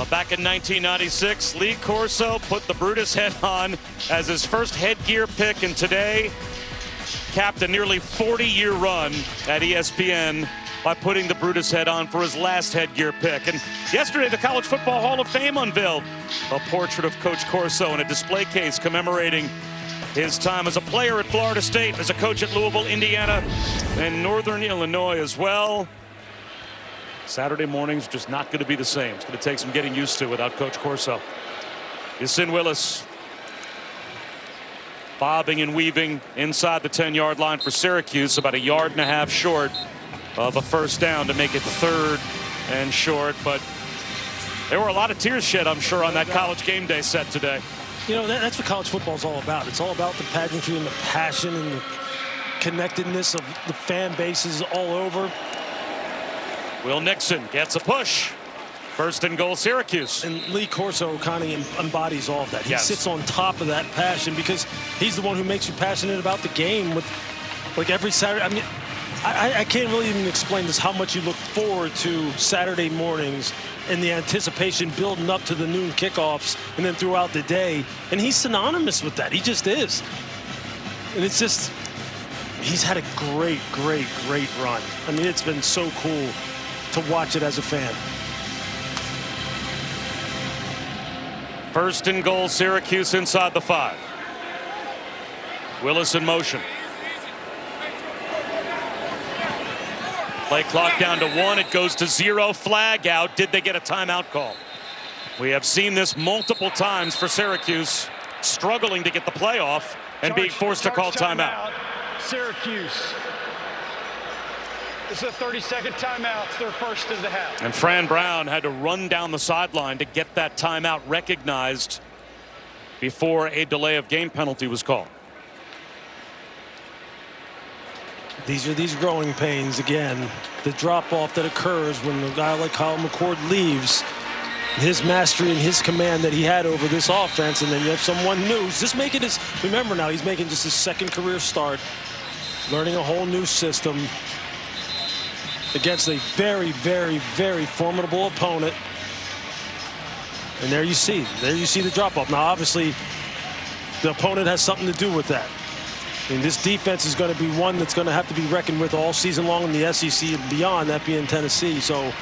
Back in 1996, Lee Corso put the Brutus head on as his first headgear pick, and today capped a nearly 40-year run at ESPN by putting the Brutus head on for his last headgear pick. And yesterday, the College Football Hall of Fame unveiled a portrait of Coach Corso in a display case commemorating his time as a player at Florida State, as a coach at Louisville, Indiana, and Northern Illinois as well. Saturday morning's just not going to be the same. It's going to take some getting used to without Coach Corso. Yasin Willis bobbing and weaving inside the 10-yard line for Syracuse, about 1.5 yards short of a first down to make it 3rd and short. But there were a lot of tears shed, I'm sure, on that College Game Day set today. You know, that's what college football is all about. It's all about the pageantry and the passion and the connectedness of the fan bases all over. Will Nixon gets a push. 1st and goal, Syracuse. And Lee Corso kind of embodies all of that. He Yes. sits on top of that passion because he's the one who makes you passionate about the game with, like, every Saturday. I mean, I can't really even explain this, how much you look forward to Saturday mornings and the anticipation building up to the noon kickoffs and then throughout the day. And he's synonymous with that. He just is. And it's just, he's had a great, great, great run. I mean, it's been so cool to watch it as a fan. 1st and goal, Syracuse inside the 5. Willis in motion. Play clock down to 1. It goes to 0. Flag out. Did they get a timeout call? We have seen this multiple times for Syracuse, struggling to get the playoff and being forced to call timeout. Syracuse. This is a 30-second timeout. It's their first of the half. And Fran Brown had to run down the sideline to get that timeout recognized before a delay of game penalty was called. These are these growing pains again. The drop-off that occurs when a guy like Kyle McCord leaves. His mastery and his command that he had over this offense, and then you have someone new. He's just making his, remember now, he's making just his 2nd career start, learning a whole new system against a very, very, very formidable opponent. And there you see the drop-off. Now, obviously, the opponent has something to do with that. I mean, this defense is going to be one that's going to have to be reckoned with all season long in the SEC and beyond, that being Tennessee. So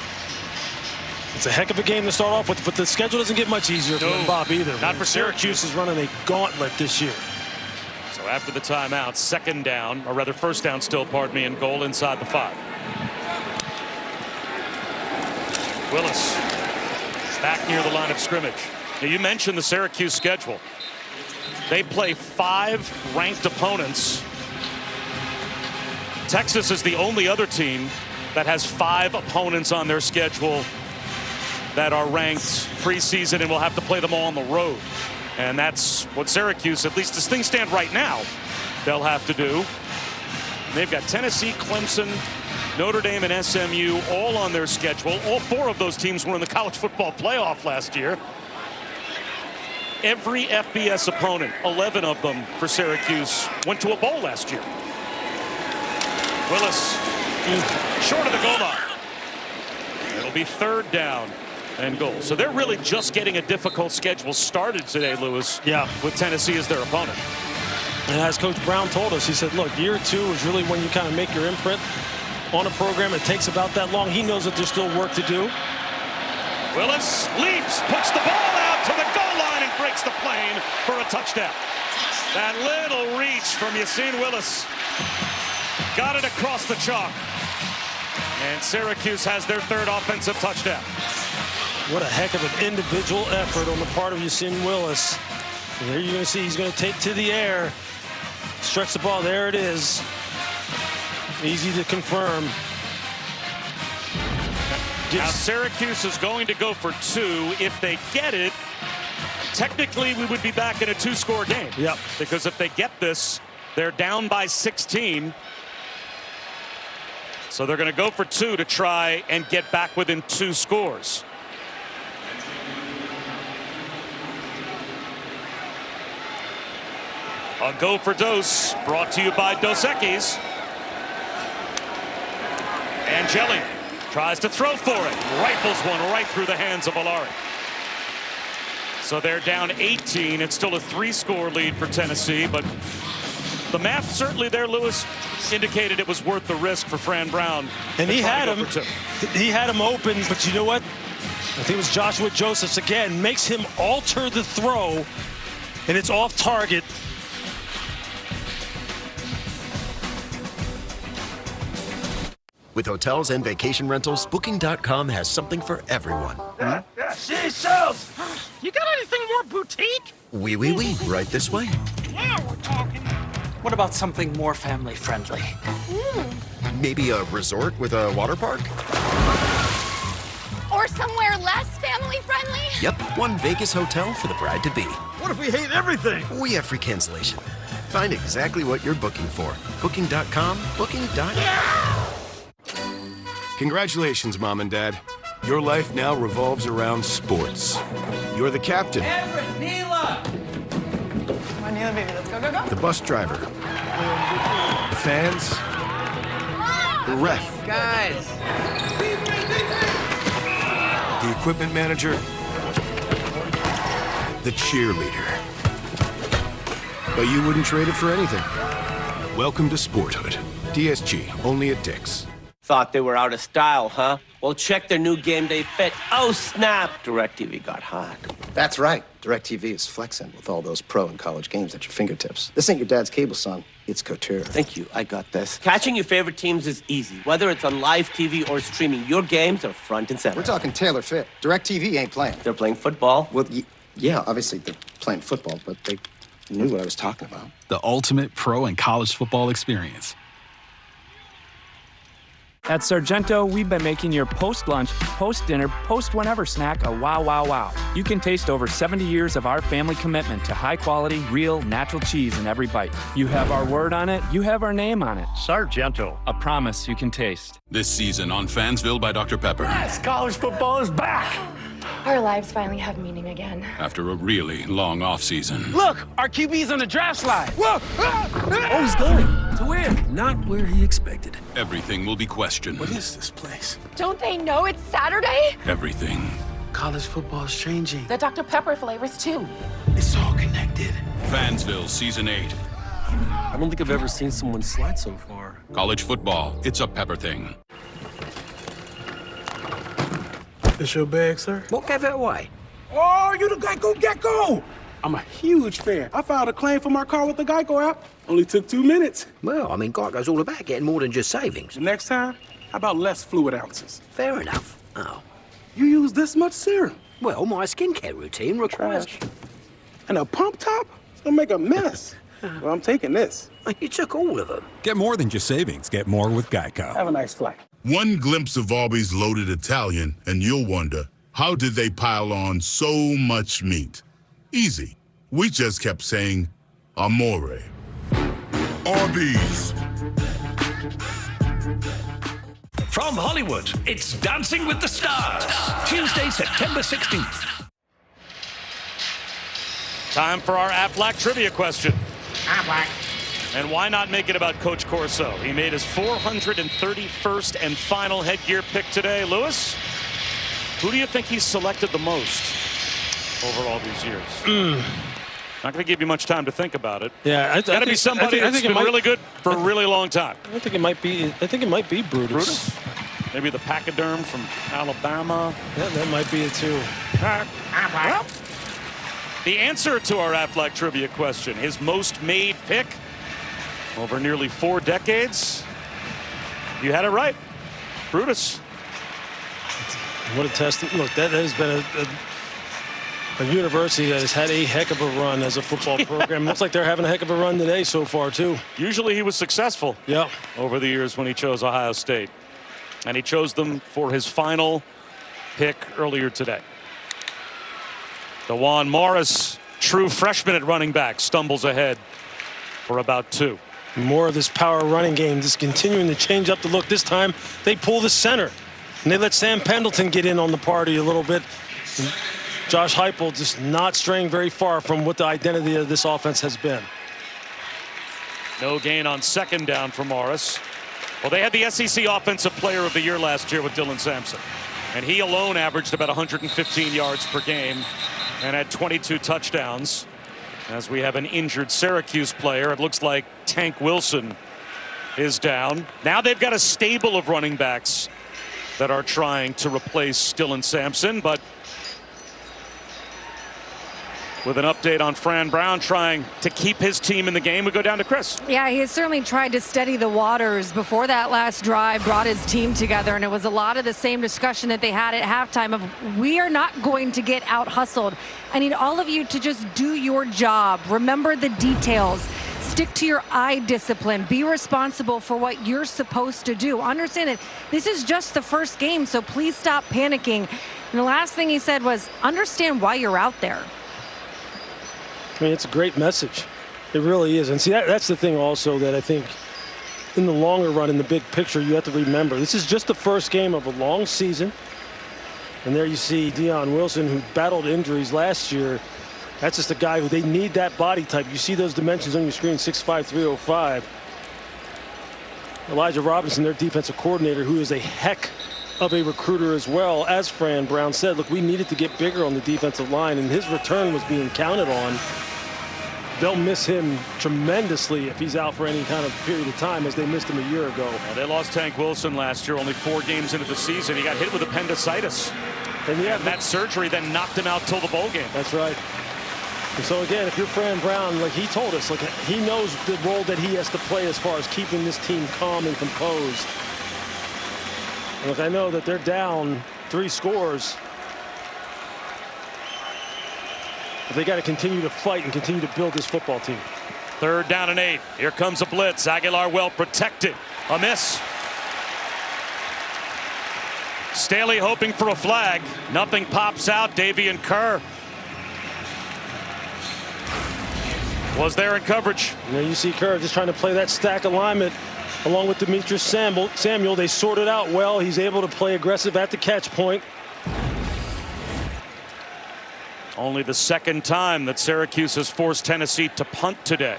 it's a heck of a game to start off with, but the schedule doesn't get much easier for Bob either. Not for Syracuse. Is running a gauntlet this year. So So after the timeout, second down, or rather first down still, pardon me, and goal inside the 5. Willis back near the line of scrimmage. Now, you mentioned the Syracuse schedule. They play 5 ranked opponents. Texas is the only other team that has 5 opponents on their schedule that are ranked preseason and will have to play them all on the road. And that's what Syracuse, at least as things stand right now, they'll have to do. They've got Tennessee, Clemson, Notre Dame, and SMU all on their schedule. All 4 of those teams were in the college football playoff last year. Every FBS opponent, 11 of them for Syracuse, went to a bowl last year. Willis short of the goal line. It'll be third down and goal. So they're really just getting a difficult schedule started today, Lewis. Yeah. With Tennessee as their opponent. And as Coach Brown told us, he said, look, year 2 is really when you kind of make your imprint on a program. It takes about that long. He knows that there's still work to do. Willis leaps, puts the ball out to the goal line and breaks the plane for a touchdown. That little reach from Yassine Willis got it across the chalk. And Syracuse has their 3rd offensive touchdown. What a heck of an individual effort on the part of Yassine Willis. And there you're going to see he's going to take to the air. Stretch the ball. There it is. Easy to confirm. Now Syracuse is going to go for 2. If they get it, technically we would be back in a 2-score game. Yep. Because if they get this, they're down by 16. So they're going to go for 2 to try and get back within 2 scores. A go for Dos, brought to you by Dos Equis. Angeli tries to throw for it. Rifles one right through the hands of Alari. So they're down 18. It's still a 3-score lead for Tennessee, but the math certainly there, Lewis, indicated it was worth the risk for Fran Brown. And he had him. He had him open, but you know what? I think it was Joshua Josephs again. Makes him alter the throw, and it's off target. With hotels and vacation rentals, Booking.com has something for everyone. Seashells! You got anything more boutique? Oui, right this way. Yeah, we're talking. What about something more family friendly? Maybe a resort with a water park? Or somewhere less family friendly? Yep, one Vegas hotel for the bride-to-be. What if we hate everything? We have free cancellation. Find exactly what you're booking for. Booking.com, Booking.com. Congratulations, Mom and Dad. Your life now revolves around sports. You're the captain. Everett, Neela! Come on, Neela, baby, let's go, go, go. The bus driver. The fans. The ref. Guys! The equipment manager. The cheerleader. But you wouldn't trade it for anything. Welcome to Sporthood. DSG, only at Dick's. Thought they were out of style, huh? Well, check their new game day fit. Oh, snap! DirecTV got hot. That's right. DirecTV is flexing with all those pro and college games at your fingertips. This ain't your dad's cable, son. It's Couture. Thank you. I got this. Catching your favorite teams is easy. Whether it's on live TV or streaming, your games are front and center. We're talking tailor fit. DirecTV ain't playing. They're playing football. Well, yeah, obviously they're playing football, but they knew what I was talking about. The ultimate pro and college football experience. At Sargento, we've been making your post-lunch, post-dinner, post-whenever snack a wow, wow, wow. You can taste over 70 years of our family commitment to high-quality, real, natural cheese in every bite. You have our word on it, you have our name on it. Sargento, a promise you can taste. This season on Fansville by Dr. Pepper. Yes, college football is back! Our lives finally have meaning again. After a really long off-season. Look, our QB's on the draft slide. Look! Oh, he's going. To where? Not where he expected. Everything will be questioned. What is this place? Don't they know it's Saturday? Everything. College football is changing. The Dr. Pepper flavors, too. It's all connected. Fansville Season 8. I don't think I've ever seen someone slide so far. College football, it's a Pepper thing. This your bag, sir? What that way? Oh, you the gecko! I'm a huge fan. I filed a claim for my car with the Geico app. Only took 2 minutes. Well, I mean, Geico's all about getting more than just savings. The next time, how about less fluid ounces? Fair enough. Oh. You use this much serum? Well, my skincare routine requires... And a pump top? It's gonna make a mess. Well, I'm taking this. You took all of them. Get more than just savings. Get more with Geico. Have a nice flight. One glimpse of Arby's loaded Italian, and you'll wonder, how did they pile on so much meat? Easy. We just kept saying, Amore. Arby's. From Hollywood, it's Dancing with the Stars. Tuesday, September 16th. Time for our Aflac trivia question. Aflac. And why not make it about Coach Corso? He made his 431st and final headgear pick today. Lewis, who do you think he's selected the most over all these years? Not going to give you much time to think about it. Yeah, got to be somebody that's been really good for a really long time. I think it might be Brutus. Maybe the pachyderm from Alabama. Yeah, that might be it too. Well, the answer to our Aflac trivia question, his most made pick over nearly 4 decades. You had it right. Brutus. What a testament. Look, that has been a university that has had a heck of a run as a football program. Looks like they're having a heck of a run today so far, too. Usually he was successful over the years when he chose Ohio State. And he chose them for his final pick earlier today. DeJuan Morris, true freshman at running back, stumbles ahead for about 2. More of this power running game, just continuing to change up the look. This time, they pull the center. And they let Sam Pendleton get in on the party a little bit. And Josh Heupel just not straying very far from what the identity of this offense has been. No gain on 2nd down for Morris. Well, they had the SEC Offensive Player of the Year last year with Dylan Sampson. And he alone averaged about 115 yards per game and had 22 touchdowns. As we have an injured Syracuse player, it looks like Tank Wilson is down. Now they've got a stable of running backs that are trying to replace Dylan Sampson, but with an update on Fran Brown trying to keep his team in the game, we go down to Chris. Yeah, he has certainly tried to steady the waters before that last drive, brought his team together, and it was a lot of the same discussion that they had at halftime of, we are not going to get out hustled. I need all of you to just do your job. Remember the details. Stick to your eye discipline. Be responsible for what you're supposed to do. Understand that this is just the first game, so please stop panicking. And the last thing he said was, understand why you're out there. I mean, it's a great message. It really is. And see, that's the thing also that I think in the longer run, in the big picture, you have to remember. This is just the first game of a long season. And there you see Deion Wilson, who battled injuries last year. That's just a guy who they need that body type. You see those dimensions on your screen, 6'5", 305. Elijah Robinson, their defensive coordinator, who is a heck of a recruiter as well. As Fran Brown said, look, we needed to get bigger on the defensive line, and his return was being counted on. They'll miss him tremendously if he's out for any kind of period of time, as they missed him a year ago. Well, they lost Tank Wilson last year, only 4 games into the season. He got hit with appendicitis. And that surgery then knocked him out till the bowl game. That's right. And so again, if you're Fran Brown, like he told us, like he knows the role that he has to play as far as keeping this team calm and composed. And look, I know that they're down 3 scores. But they got to continue to fight and continue to build this football team. 3rd down and 8. Here comes a blitz. Aguilar well protected. A miss. Staley hoping for a flag. Nothing pops out. Davian Kerr was there in coverage. And there you see Kerr just trying to play that stack alignment along with Demetrius Samuel. They sorted out well. He's able to play aggressive at the catch point. Only the 2nd time that Syracuse has forced Tennessee to punt today.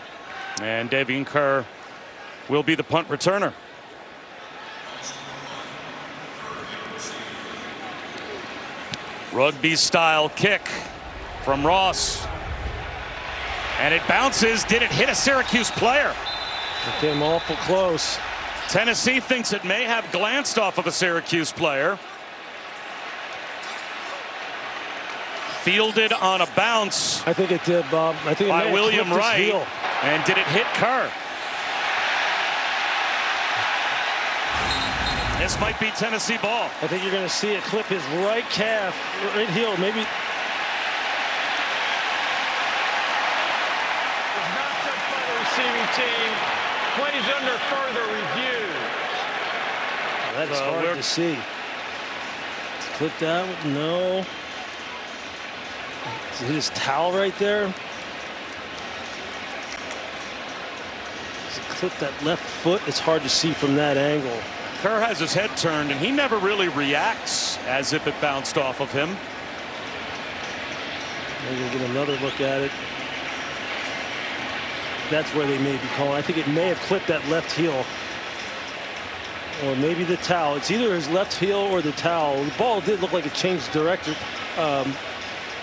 And Davian Kerr will be the punt returner. Rugby style kick from Ross. And it bounces. Did it hit a Syracuse player? It came awful close. Tennessee thinks it may have glanced off of a Syracuse player. Fielded on a bounce. I think it did, Bob. I think it by may have William clipped his Wright. heel. And did it hit Kerr? This might be Tennessee ball. I think you're going to see it clip his right calf, right heel, maybe. Was not touched by the receiving team. Plays under further review. That's hard to see. Clip that. No. See his towel right there? Clip that left foot. It's hard to see from that angle. Kerr has his head turned, and he never really reacts as if it bounced off of him. We're going to get another look at it. That's where they may be calling. I think it may have clipped that left heel. Or maybe the towel. It's either his left heel or the towel. The ball did look like it changed direction.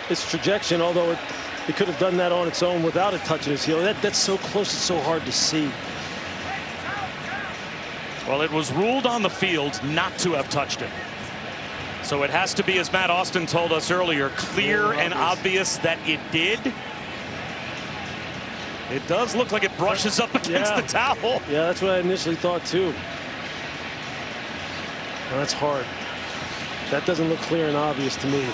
Its trajectory, although it could have done that on its own without it touching his heel. That's so close, it's so hard to see. Well, it was ruled on the field not to have touched it. So it has to be, as Matt Austin told us earlier, clear and obvious that it did. It does look like it brushes up against the towel. Yeah, that's what I initially thought too. Well, that's hard. That doesn't look clear and obvious to me.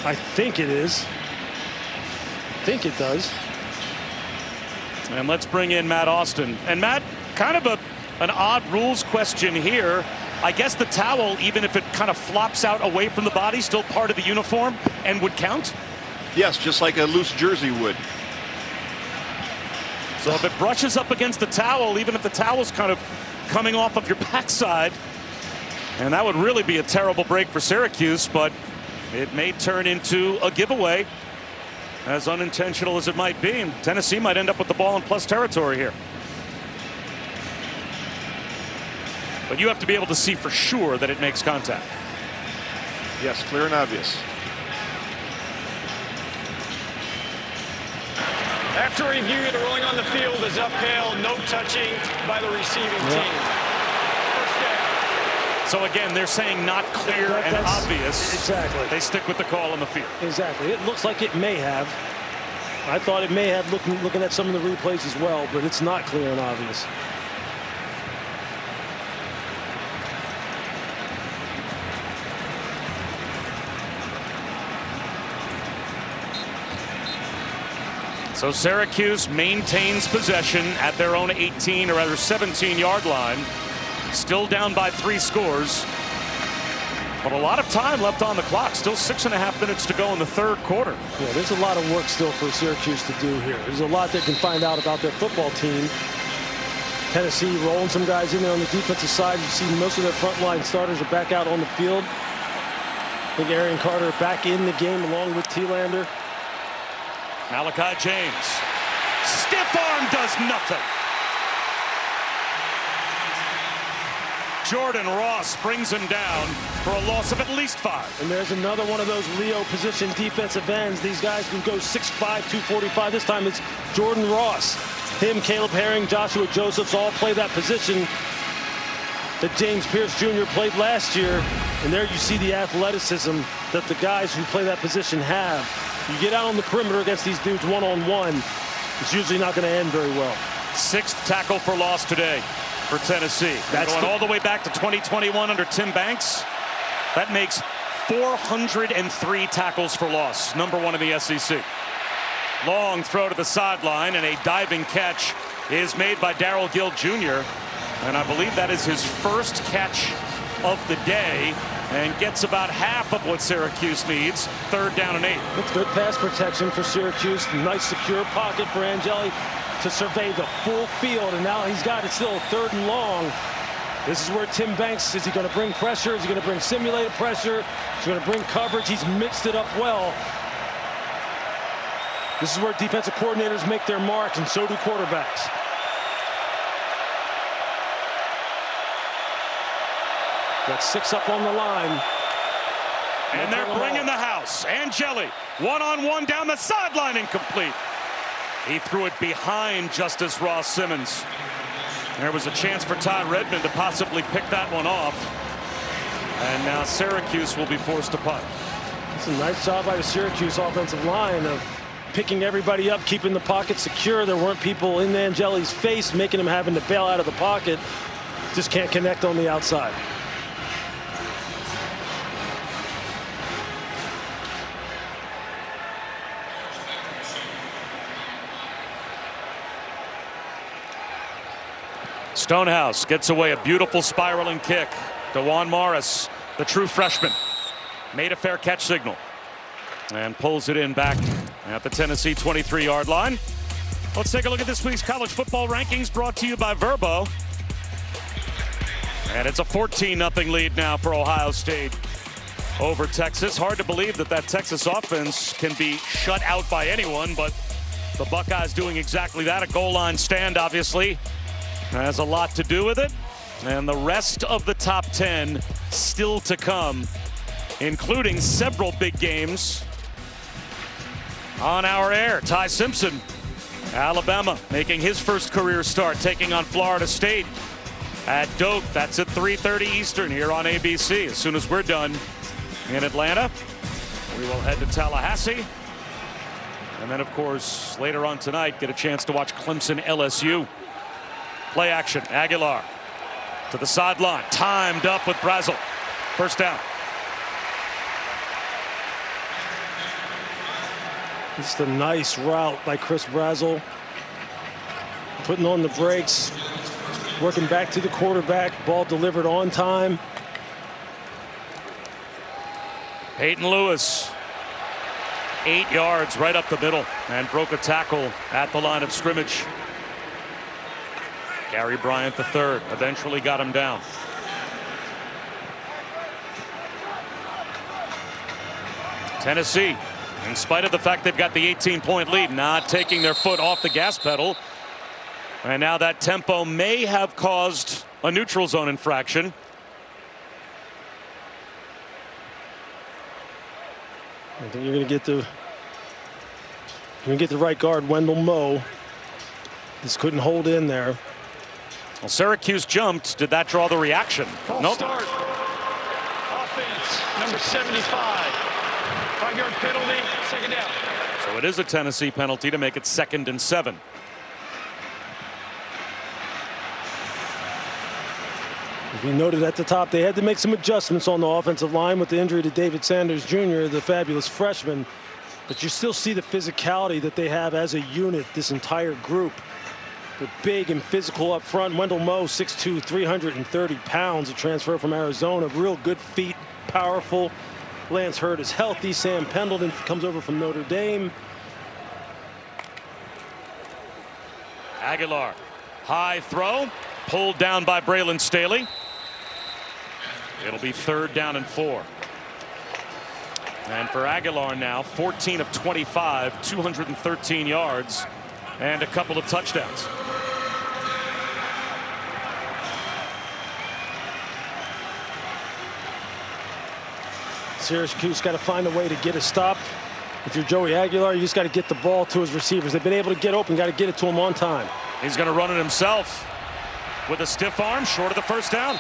I think it is. I think it does. And let's bring in Matt Austin. And Matt, kind of an odd rules question here. I guess the towel, even if it kind of flops out away from the body, still part of the uniform and would count? Yes, just like a loose jersey would. So if it brushes up against the towel, even if the towel's kind of coming off of your backside, and that would really be a terrible break for Syracuse, but it may turn into a giveaway, as unintentional as it might be. And Tennessee might end up with the ball in plus territory here. But you have to be able to see for sure that it makes contact. Yes, clear and obvious. After review, the ruling on the field is upheld. No touching by the receiving team. So again, they're saying not clear and obvious. Exactly. They stick with the call on the field. Exactly. It looks like it may have. I thought it may have, looking at some of the replays as well, but it's not clear and obvious. So Syracuse maintains possession at their own 18, or rather 17-yard line. Still down by 3 scores. But a lot of time left on the clock. Still 6.5 minutes to go in the third quarter. Yeah, there's a lot of work still for Syracuse to do here. There's a lot they can find out about their football team. Tennessee rolling some guys in there on the defensive side. You see most of their frontline starters are back out on the field. I think Arian Carter back in the game along with Thielander. Malachi James. Stiff arm does nothing. Jordan Ross brings him down for a loss of at least 5. And there's another one of those Leo position defensive ends. These guys can go 6'5", 245. This time it's Jordan Ross. Him, Caleb Herring, Joshua Josephs all play that position that James Pierce Jr. played last year. And there you see the athleticism that the guys who play that position have. You get out on the perimeter against these dudes one-on-one, it's usually not going to end very well. 6th tackle for loss today for Tennessee. That's going all the way back to 2021 under Tim Banks. That makes 403 tackles for loss, #1 in the SEC. Long throw to the sideline, and a diving catch is made by Darrell Gill Jr. And I believe that is his first catch of the day, and gets about half of what Syracuse needs. 3rd down and 8. It's good pass protection for Syracuse. Nice secure pocket for Angeli to survey the full field, and now he's got it still 3rd and long. This is where Tim Banks, is he going to bring pressure? Is he going to bring simulated pressure? He's going to bring coverage. He's mixed it up well. This is where defensive coordinators make their mark, and so do quarterbacks. Got 6 up on the line. And they're bringing the house. Angeli, one-on-one down the sideline, incomplete. He threw it behind Justice Ross Simmons. There was a chance for Todd Redmond to possibly pick that one off. And now Syracuse will be forced to punt. It's a nice job by the Syracuse offensive line of picking everybody up, keeping the pocket secure. There weren't people in Angeli's face, making him having to bail out of the pocket. Just can't connect on the outside. Stonehouse gets away a beautiful spiraling kick. DeJuan Morris, the true freshman, made a fair catch signal and pulls it in back at the Tennessee 23-yard line. Let's take a look at this week's college football rankings brought to you by Verbo. And it's a 14-0 lead now for Ohio State over Texas. Hard to believe that Texas offense can be shut out by anyone, but the Buckeyes doing exactly that. A goal line stand, obviously, has a lot to do with it. And the rest of the top 10 still to come, including several big games on our air. Ty Simpson, Alabama, making his first career start, taking on Florida State at Doak. That's at 3:30 Eastern here on ABC. As soon as we're done in Atlanta, we will head to Tallahassee. And then, of course, later on tonight, get a chance to watch Clemson LSU. Play action. Aguilar to the sideline. Timed up with Brazel. First down. Just a nice route by Chris Brazel. Putting on the brakes. Working back to the quarterback. Ball delivered on time. Peyton Lewis, 8 yards right up the middle and broke a tackle at the line of scrimmage. Gary Bryant III eventually got him down. Tennessee, in spite of the fact they've got the 18-point lead, not taking their foot off the gas pedal. And now that tempo may have caused a neutral zone infraction. I think you're going to get the right guard, Wendell Moe. Just couldn't hold in there. Well, Syracuse jumped. Did that draw the reaction? Nope. Start. Offense, number 75. 5-yard penalty, second down. So it is a Tennessee penalty to make it 2nd and 7. As we noted at the top, they had to make some adjustments on the offensive line with the injury to David Sanders Jr., the fabulous freshman. But you still see the physicality that they have as a unit, this entire group. They're big and physical up front. Wendell Moe, 6'2", 330 pounds, a transfer from Arizona. Real good feet, powerful. Lance Hurd is healthy. Sam Pendleton comes over from Notre Dame. Aguilar, high throw, pulled down by Braylon Staley. It'll be 3rd down and 4. And for Aguilar now, 14 of 25, 213 yards, and a couple of touchdowns. Syracuse got to find a way to get a stop. If you're Joey Aguilar, you just got to get the ball to his receivers. They've been able to get open, got to get it to him on time. He's going to run it himself with a stiff arm, short of the first down.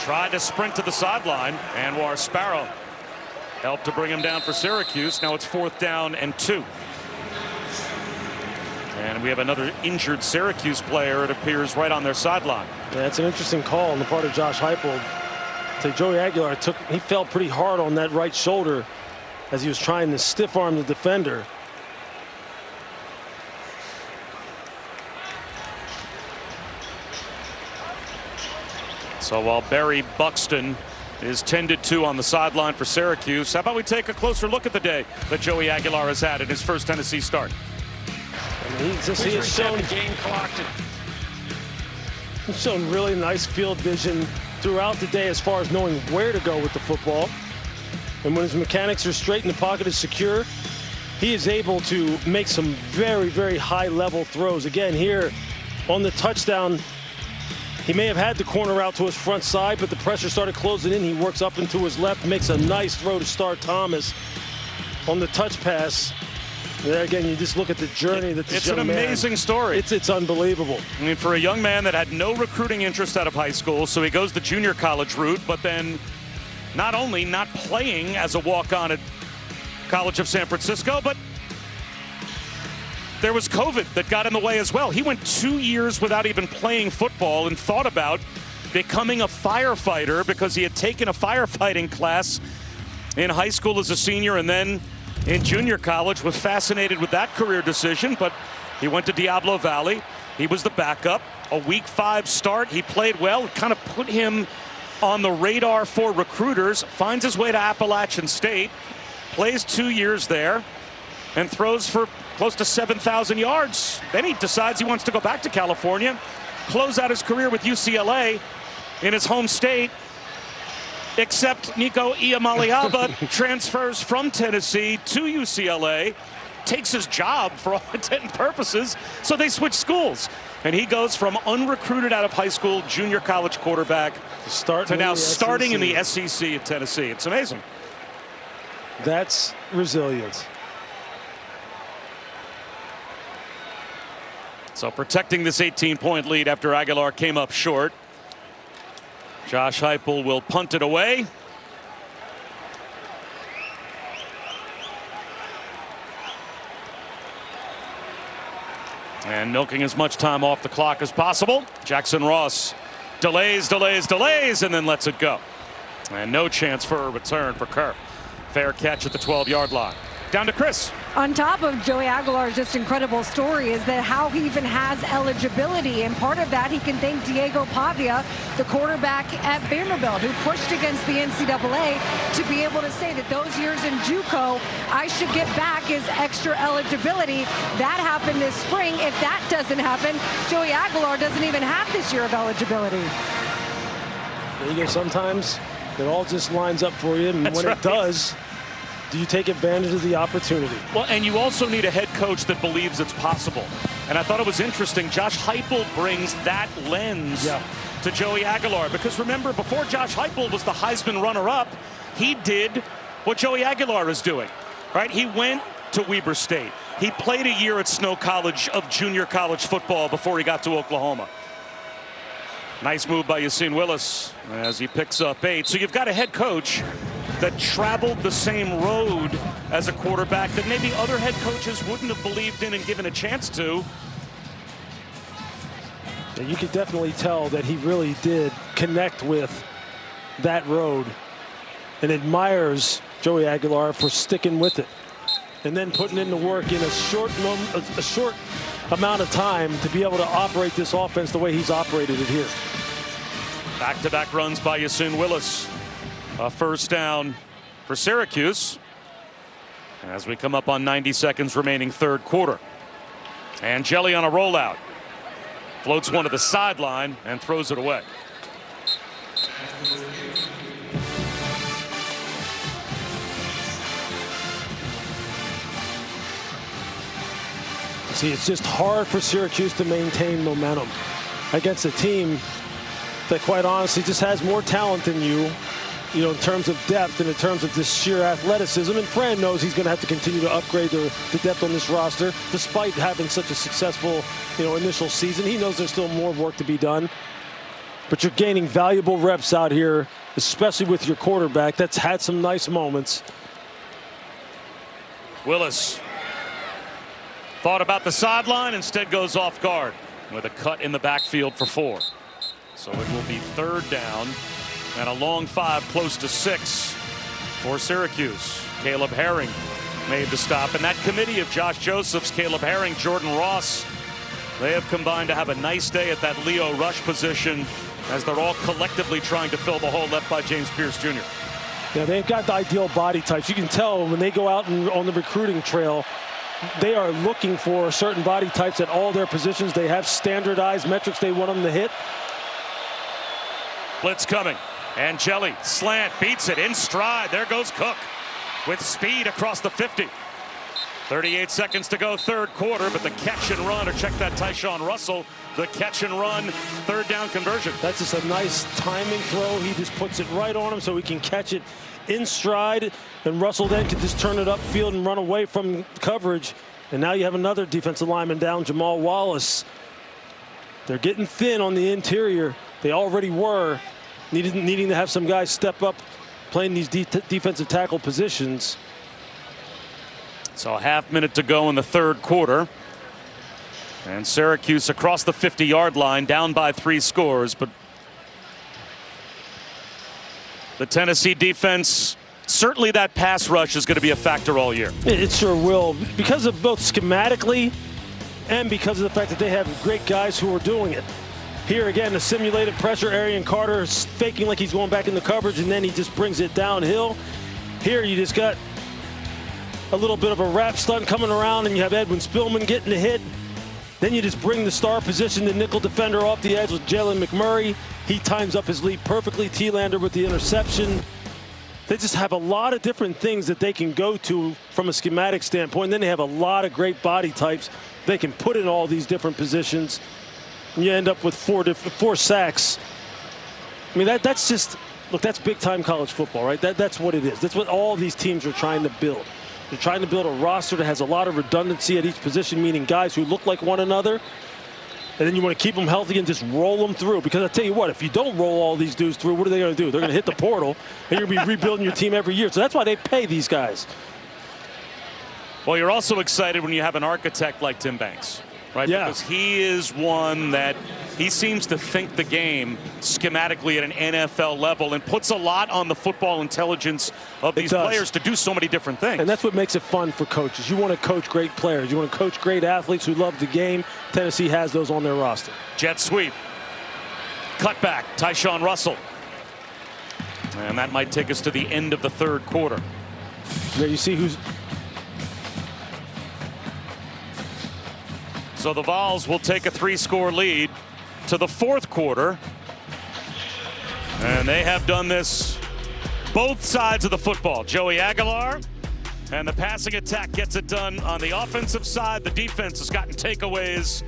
Tried to sprint to the sideline. Anwar Sparrow helped to bring him down for Syracuse. Now it's 4th down and 2. And we have another injured Syracuse player, it appears, right on their sideline. Yeah, it's an interesting call on the part of Josh Heupel. Joey Aguilar he fell pretty hard on that right shoulder as he was trying to stiff arm the defender. So while Barry Buxton is tended to on the sideline for Syracuse, how about we take a closer look at the day that Joey Aguilar has had in his first Tennessee start? He has shown really nice field vision throughout the day as far as knowing where to go with the football. And when his mechanics are straight and the pocket is secure, he is able to make some very, very high-level throws. Again, here on the touchdown, he may have had the corner out to his front side, but the pressure started closing in. He works up and to his left, makes a nice throw to Star Thomas on the touch pass. There again, you just look at the journey that this young man. It's an amazing story. It's unbelievable. I mean, for a young man that had no recruiting interest out of high school, so he goes the junior college route, but then not only not playing as a walk-on at College of San Francisco, but there was COVID that got in the way as well. He went 2 years without even playing football and thought about becoming a firefighter because he had taken a firefighting class in high school as a senior and then in junior college. Was fascinated with that career decision, but he went to Diablo Valley. He was the backup. A week 5 start. He played well. It kind of put him on the radar for recruiters. Finds his way to Appalachian State. Plays 2 years there and throws for close to 7,000 yards. Then he decides he wants to go back to California, close out his career with UCLA in his home state, except Nico Iamaleava transfers from Tennessee to UCLA, takes his job for all intent and purposes, so they switch schools. And he goes from unrecruited out of high school junior college quarterback to now starting in the SEC at Tennessee. It's amazing. That's resilience. So protecting this 18-point lead after Aguilar came up short. Josh Heupel will punt it away. And milking as much time off the clock as possible. Jackson Ross delays, and then lets it go. And no chance for a return for Kerr. Fair catch at the 12-yard line. Down to Chris. On top of Joey Aguilar's just incredible story is that how he even has eligibility. And part of that, he can thank Diego Pavia, the quarterback at Vanderbilt, who pushed against the NCAA to be able to say that those years in JUCO, I should get back as extra eligibility. That happened this spring. If that doesn't happen, Joey Aguilar doesn't even have this year of eligibility. You know, sometimes it all just lines up for you, and when it does, do you take advantage of the opportunity? Well, and you also need a head coach that believes it's possible. And I thought it was interesting. Josh Heupel brings that lens to Joey Aguilar. Because remember, before Josh Heupel was the Heisman runner-up, he did what Joey Aguilar is doing, right? He went to Weber State. He played a year at Snow College of junior college football before he got to Oklahoma. Nice move by Yasin Willis as he picks up 8. So you've got a head coach that traveled the same road as a quarterback that maybe other head coaches wouldn't have believed in and given a chance to. And you could definitely tell that he really did connect with that road and admires Joey Aguilar for sticking with it and then putting in the work in a short amount of time to be able to operate this offense the way he's operated it here. Back-to-back runs by Yasin Willis. A first down for Syracuse as we come up on 90 seconds remaining third quarter. And Jelly on a rollout. Floats one to the sideline and throws it away. See, it's just hard for Syracuse to maintain momentum against a team that quite honestly just has more talent than you know, in terms of depth and in terms of just sheer athleticism. And Fran knows he's going to have to continue to upgrade the depth on this roster, despite having such a successful, initial season. He knows there's still more work to be done. But you're gaining valuable reps out here, especially with your quarterback that's had some nice moments. Willis thought about the sideline, instead goes off guard with a cut in the backfield for 4. So it will be third down and a long 5, close to 6 for Syracuse. Caleb Herring made the stop. And that committee of Josh Josephs, Caleb Herring, Jordan Ross, they have combined to have a nice day at that Leo rush position as they're all collectively trying to fill the hole left by James Pierce Jr. Yeah, they've got the ideal body types. You can tell when they go out on the recruiting trail, they are looking for certain body types at all their positions. They have standardized metrics they want them to hit. Blitz coming. And Jelly, slant, beats it in stride. There goes Cook with speed across the 50. 38 seconds to go, third quarter, but the catch and run, or check that Tyshawn Russell, the catch and run, third down conversion. That's just a nice timing throw. He just puts it right on him so he can catch it in stride, and Russell then can just turn it upfield and run away from coverage. And now you have another defensive lineman down, Jamal Wallace. They're getting thin on the interior. They already were. Needing to have some guys step up playing these defensive tackle positions. So a half minute to go in the third quarter. And Syracuse across the 50-yard line, down by 3 scores. But the Tennessee defense, certainly that pass rush is going to be a factor all year. It sure will, because of both schematically and because of the fact that they have great guys who are doing it. Here again, the simulated pressure, Arian Carter is faking like he's going back in the coverage, and then he just brings it downhill. Here you just got a little bit of a wrap stunt coming around, and you have Edwin Spillman getting the hit. Then you just bring the star position, the nickel defender off the edge with Jalen McMurray. He times up his lead perfectly. Thielander with the interception. They just have a lot of different things that they can go to from a schematic standpoint. And then they have a lot of great body types they can put in all these different positions. And you end up with 4 sacks. I mean, that's just, look, that's big-time college football, right? That's what it is. That's what all these teams are trying to build. They're trying to build a roster that has a lot of redundancy at each position, meaning guys who look like one another. And then you want to keep them healthy and just roll them through. Because I tell you what, if you don't roll all these dudes through, what are they going to do? They're going to hit the portal, and you're going to be rebuilding your team every year. So that's why they pay these guys. Well, you're also excited when you have an architect like Tim Banks, right? Yeah. Because he is one that he seems to think the game schematically at an NFL level and puts a lot on the football intelligence of these players to do so many different things. And that's what makes it fun for coaches. You want to coach great players. You want to coach great athletes who love the game. Tennessee has those on their roster. Jet sweep. Cutback. Tyshawn Russell. And that might take us to the end of the third quarter. There you see who's... So the Vols will take a 3-score lead to the fourth quarter. And they have done this both sides of the football. Joey Aguilar and the passing attack gets it done on the offensive side. The defense has gotten takeaways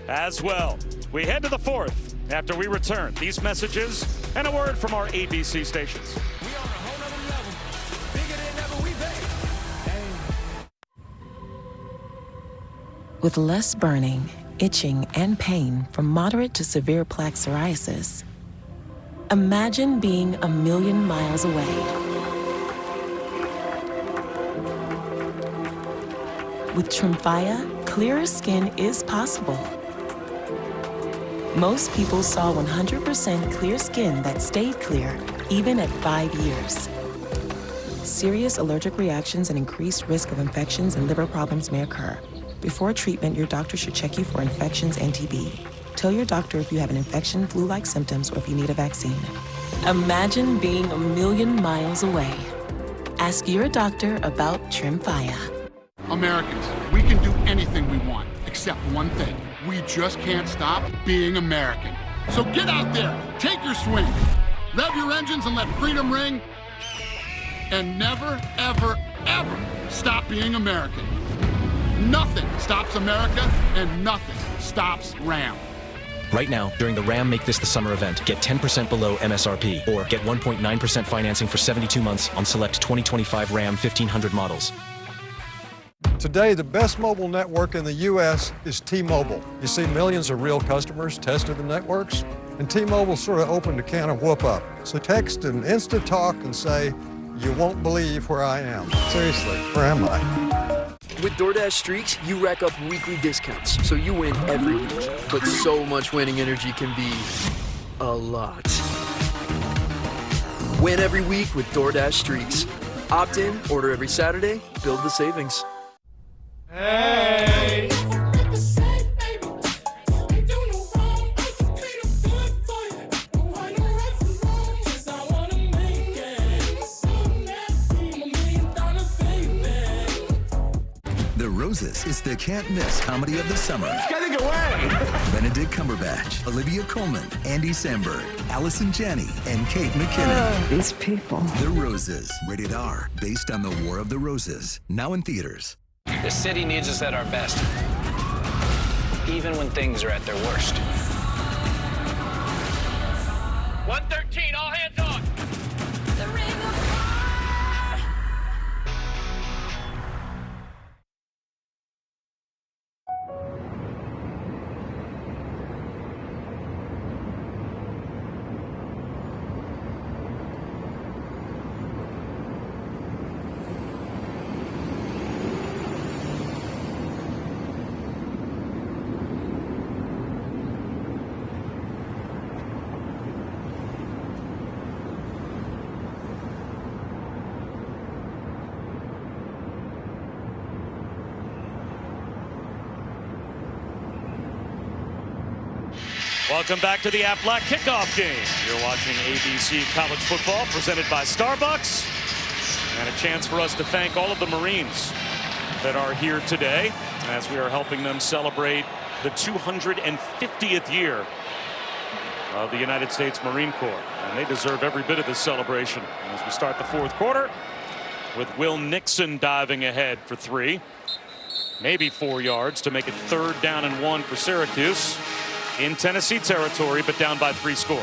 as well. We head to the fourth after we return. These messages and a word from our ABC stations. With less burning, itching, and pain from moderate to severe plaque psoriasis, imagine being a million miles away. With Tremfya, clearer skin is possible. Most people saw 100% clear skin that stayed clear even at 5 years. Serious allergic reactions and increased risk of infections and liver problems may occur. Before treatment, your doctor should check you for infections and TB. Tell your doctor if you have an infection, flu-like symptoms, or if you need a vaccine. Imagine being a million miles away. Ask your doctor about Tremfya. Americans, we can do anything we want, except one thing. We just can't stop being American. So get out there, take your swing, rev your engines and let freedom ring, and never, ever, ever stop being American. Nothing stops America, and nothing stops Ram. Right now, during the Ram Make This the Summer event, get 10% below MSRP or get 1.9% financing for 72 months on select 2025 Ram 1500 models. Today, the best mobile network in the U.S. is T-Mobile. You see millions of real customers tested the networks, and T-Mobile sort of opened a can of whoop-up. So text and Instant Talk and say, you won't believe where I am. Seriously, where am I? With DoorDash Streaks, you rack up weekly discounts, so you win every week. But so much winning energy can be a lot. Win every week with DoorDash Streaks. Opt in, order every Saturday, build the savings. Hey! The Roses is the can't-miss comedy of the summer. Getting away! Benedict Cumberbatch, Olivia Colman, Andy Samberg, Allison Janney, and Kate McKinnon. These people. The Roses, rated R, based on the War of the Roses. Now in theaters. The city needs us at our best, even when things are at their worst. 113, all hands on! The ring of Welcome back to the Aflac kickoff game. You're watching ABC College Football presented by Starbucks. And a chance for us to thank all of the Marines that are here today as we are helping them celebrate the 250th year of the United States Marine Corps. And they deserve every bit of this celebration as we start the fourth quarter with Will Nixon diving ahead for 3. Maybe 4 yards to make it 3rd down and 1 for Syracuse in Tennessee territory, but down by 3 scores.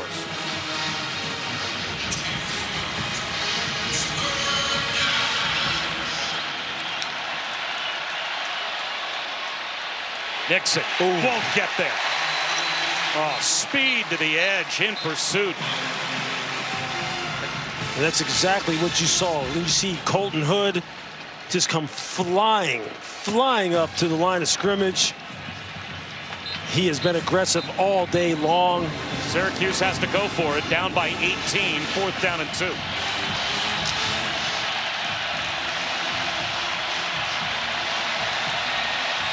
Nixon won't get there. Oh, speed to the edge in pursuit. And that's exactly what you saw. You see Colton Hood just come flying up to the line of scrimmage. He has been aggressive all day long. Syracuse has to go for it, down by 18, 4th down and 2.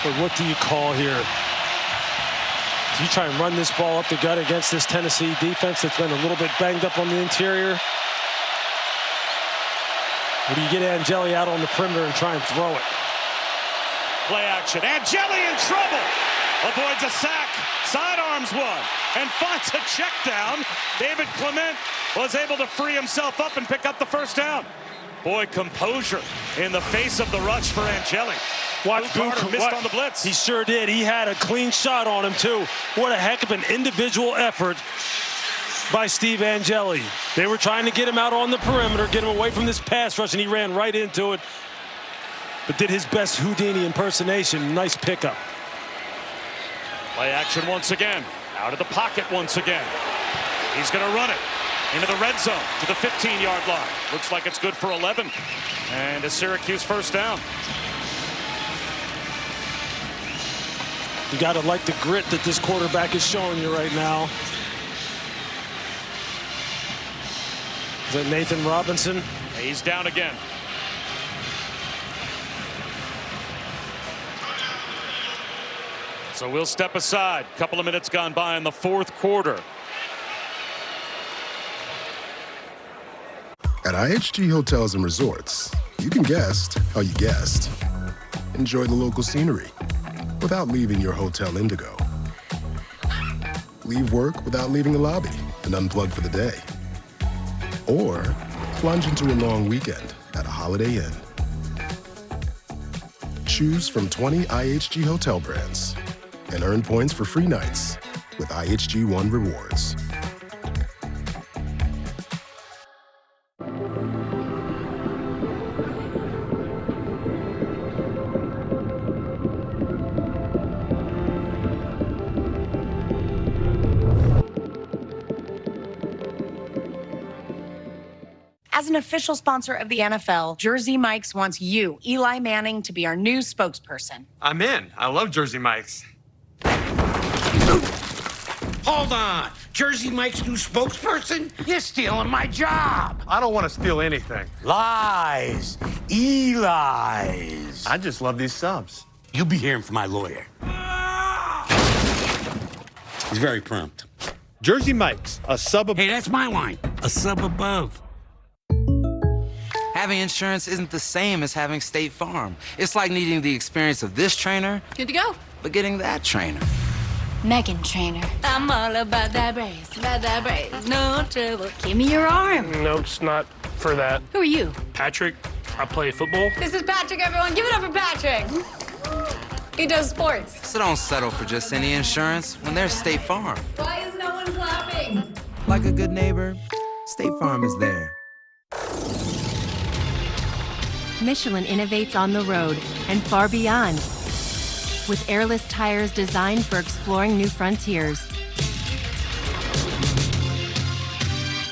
But what do you call here? Do you try and run this ball up the gut against this Tennessee defense that's been a little bit banged up on the interior? Or do you get Angeli out on the perimeter and try and throw it? Play action. Angeli in trouble. Avoids a sack. Sidearms one. And finds a check down. David Clement was able to free himself up and pick up the 1st down. Boy, composure in the face of the rush for Angeli. Watch Carter missed on the blitz. He sure did. He had a clean shot on him, too. What a heck of an individual effort by Steve Angeli. They were trying to get him out on the perimeter, get him away from this pass rush, and he ran right into it. But did his best Houdini impersonation. Nice pickup. Play action once again. Out of the pocket once again. He's going to run it into the red zone to the 15-yard line. Looks like it's good for 11. And a Syracuse 1st down. You got to like the grit that this quarterback is showing you right now. Is that Nathan Robinson? He's down again. So we'll step aside. A couple of minutes gone by in the 4th quarter. At IHG Hotels and Resorts, you can guest how you guest. Enjoy the local scenery without leaving your hotel indigo. Leave work without leaving the lobby and unplug for the day. Or plunge into a long weekend at a Holiday Inn. Choose from 20 IHG hotel brands and earn points for free nights with IHG One Rewards. As an official sponsor of the NFL, Jersey Mike's wants you, Eli Manning, to be our new spokesperson. I'm in. I love Jersey Mike's. Hold on. Jersey Mike's new spokesperson? You're stealing my job. I don't want to steal anything. Lies. Eli's. I just love these subs. You'll be hearing from my lawyer. He's very prompt. Jersey Mike's, a sub above. Hey, that's my line. A sub above. Having insurance isn't the same as having State Farm. It's like needing the experience of this trainer. Good to go. But getting that trainer. Megan Trainer. I'm all about that brace, no trouble. Give me your arm. No, it's not for that. Who are you? Patrick. I play football. This is Patrick, everyone. Give it up for Patrick. He does sports. So don't settle for just any insurance when there's State Farm. Why is no one clapping? Like a good neighbor, State Farm is there. Michelin innovates on the road and far beyond, with airless tires designed for exploring new frontiers.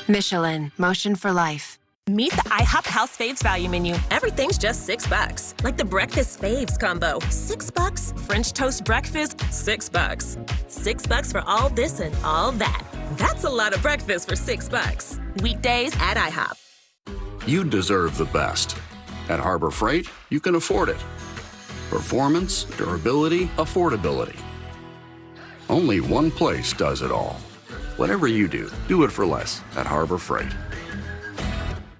Michelin, motion for life. Meet the IHOP House Faves value menu. Everything's just $6. Like the Breakfast Faves combo. $6. French toast breakfast, $6. $6 for all this and all that. That's a lot of breakfast for $6. Weekdays at IHOP. You deserve the best. At Harbor Freight, you can afford it. Performance, durability, affordability. Only one place does it all. Whatever you do it for less at Harbor Freight.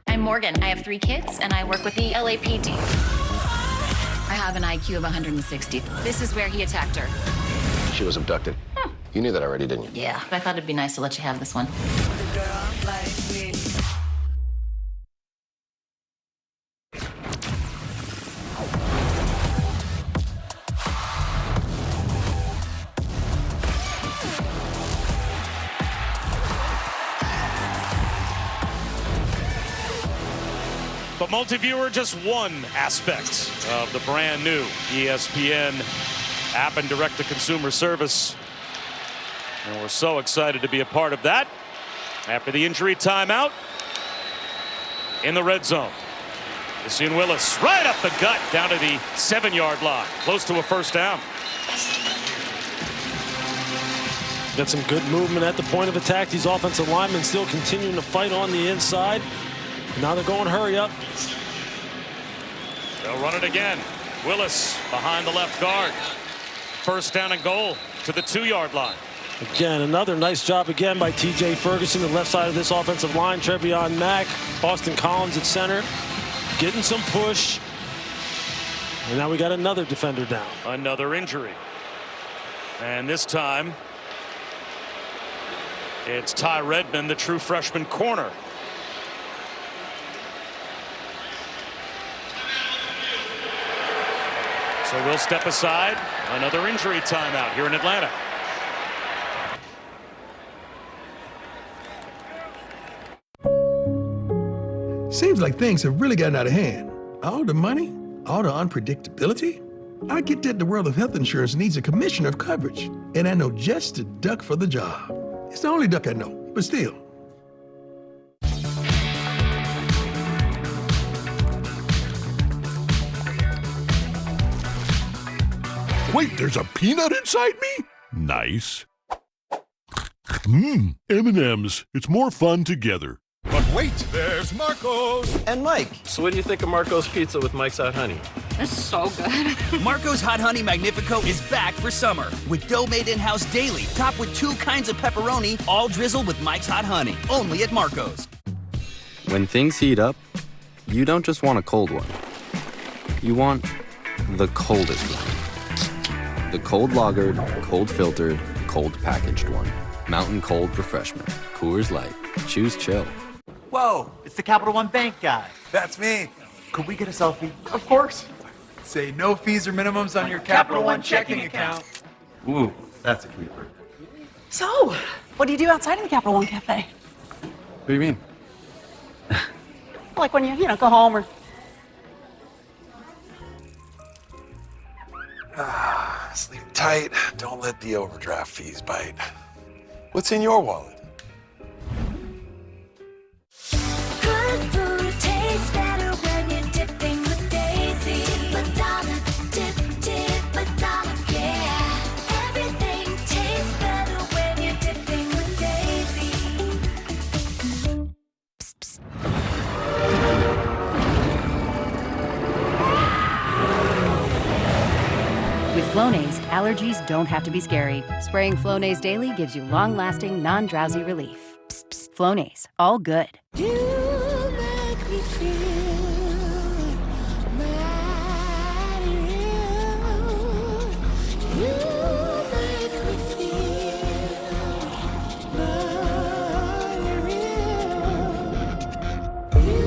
I'm Morgan. I have 3 kids, and I work with the LAPD. I have an IQ of 160. This is where he attacked her. She was abducted. You knew that already, didn't you? Yeah, but I thought it'd be nice to let you have this one. But multi-viewer, just one aspect of the brand new ESPN app and direct-to-consumer service. And we're so excited to be a part of that. After the injury timeout, in the red zone, Rasheed Willis right up the gut down to the 7-yard line, close to a first down. Got some good movement at the point of attack. These offensive linemen still continuing to fight on the inside. Now they're going hurry up. They'll run it again. Willis behind the left guard. First down and goal to the 2-yard line. Again, another nice job again by T.J. Ferguson, the left side of this offensive line. Trevion Mack, Austin Collins at center, getting some push. And now we got another defender down. Another injury. And this time, it's Ty Redmond, the true freshman corner. So we'll step aside. Another injury timeout here in Atlanta. Seems like things have really gotten out of hand. All the money, all the unpredictability. I get that the world of health insurance needs a commissioner of coverage, and I know just the duck for the job. It's the only duck I know, but still. Wait, there's a peanut inside me? Nice. M&M's. It's more fun together. But wait, there's Marco's. And Mike. So what do you think of Marco's Pizza with Mike's Hot Honey? It's so good. Marco's Hot Honey Magnifico is back for summer with dough made in-house daily, topped with 2 kinds of pepperoni, all drizzled with Mike's Hot Honey. Only at Marco's. When things heat up, you don't just want a cold one. You want the coldest one. The cold lagered, cold filtered, cold packaged one. Mountain Cold Refreshment. Coors Light. Choose chill. Whoa, it's the Capital One Bank guy. That's me. Could we get a selfie? Of course. Say no fees or minimums on your Capital One checking account. Ooh, that's a keeper. So, what do you do outside of the Capital One Cafe? What do you mean? Like when you go home or... Sleep tight. Don't let the overdraft fees bite. What's in your wallet? Good food tastes better when you're dipping with Daisy. Madonna, dip, Madonna, yeah. Everything tastes better when you're dipping with Daisy. Psst, psst. With Flonase, allergies don't have to be scary. Spraying Flonase daily gives you long-lasting, non-drowsy relief. Psst, psst. Flonase, all good. You make me feel mad at you. You make me feel mad at you. You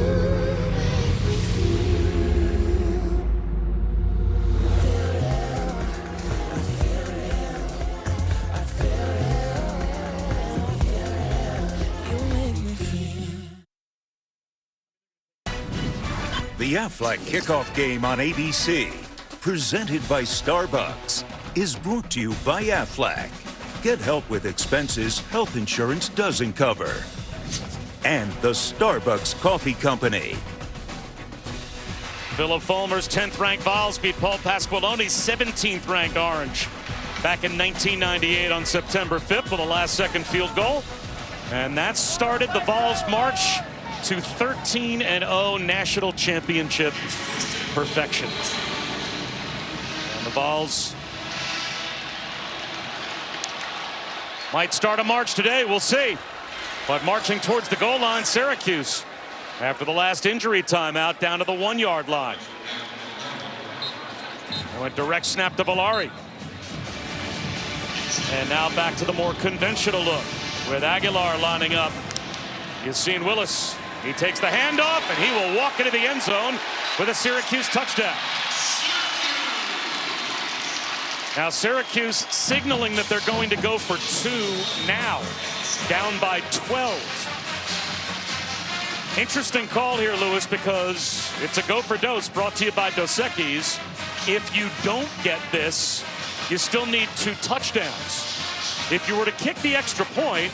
make me feel. The Aflac Kickoff Game on ABC, presented by Starbucks, is brought to you by Aflac. Get help with expenses health insurance doesn't cover. And the Starbucks Coffee Company. Philip Fulmer's 10th-ranked Vols beat Paul Pasqualone's 17th-ranked Orange back in 1998 on September 5th with a last-second field goal. And that started the Vols' march to 13-0 national championship perfection. And the Vols Might start a march today, we'll see. But marching towards the goal line, Syracuse, after the last injury timeout, down to the 1-yard line. A direct snap to Valari. And now back to the more conventional look with Aguilar lining up. You've seen Willis. He takes the handoff and he will walk into the end zone with a Syracuse touchdown. Now Syracuse signaling that they're going to go for 2 now, down by 12. Interesting call here, Lewis, because it's a go for Dose, brought to you by Dos Equis. If you don't get this, you still need 2 touchdowns. If you were to kick the extra point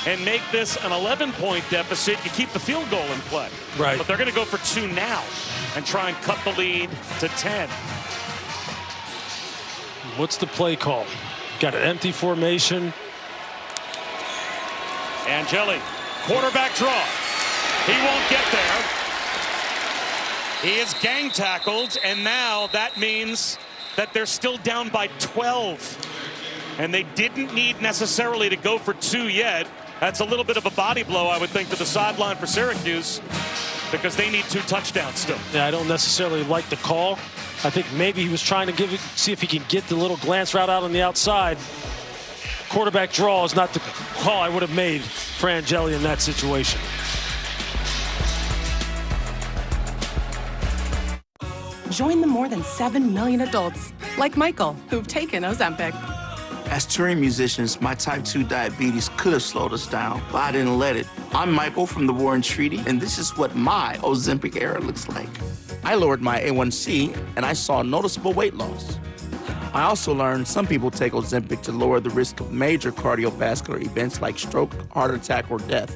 and make this an 11-point deficit, you keep the field goal in play. Right. But they're going to go for 2 now and try and cut the lead to 10. What's the play call? Got an empty formation. Angeli, quarterback draw. He won't get there. He is gang tackled, and now that means that they're still down by 12. And they didn't need necessarily to go for 2 yet. That's a little bit of a body blow, I would think, to the sideline for Syracuse, because they need 2 touchdowns still. Yeah, I don't necessarily like the call. I think maybe he was trying to see if he can get the little glance route out on the outside. Quarterback draw is not the call I would have made for Angeli in that situation. Join the more than 7 million adults, like Michael, who've taken Ozempic. As touring musicians, my type 2 diabetes could have slowed us down, but I didn't let it. I'm Michael from the Warren Treaty, and this is what my Ozempic era looks like. I lowered my A1C, and I saw noticeable weight loss. I also learned some people take Ozempic to lower the risk of major cardiovascular events like stroke, heart attack, or death.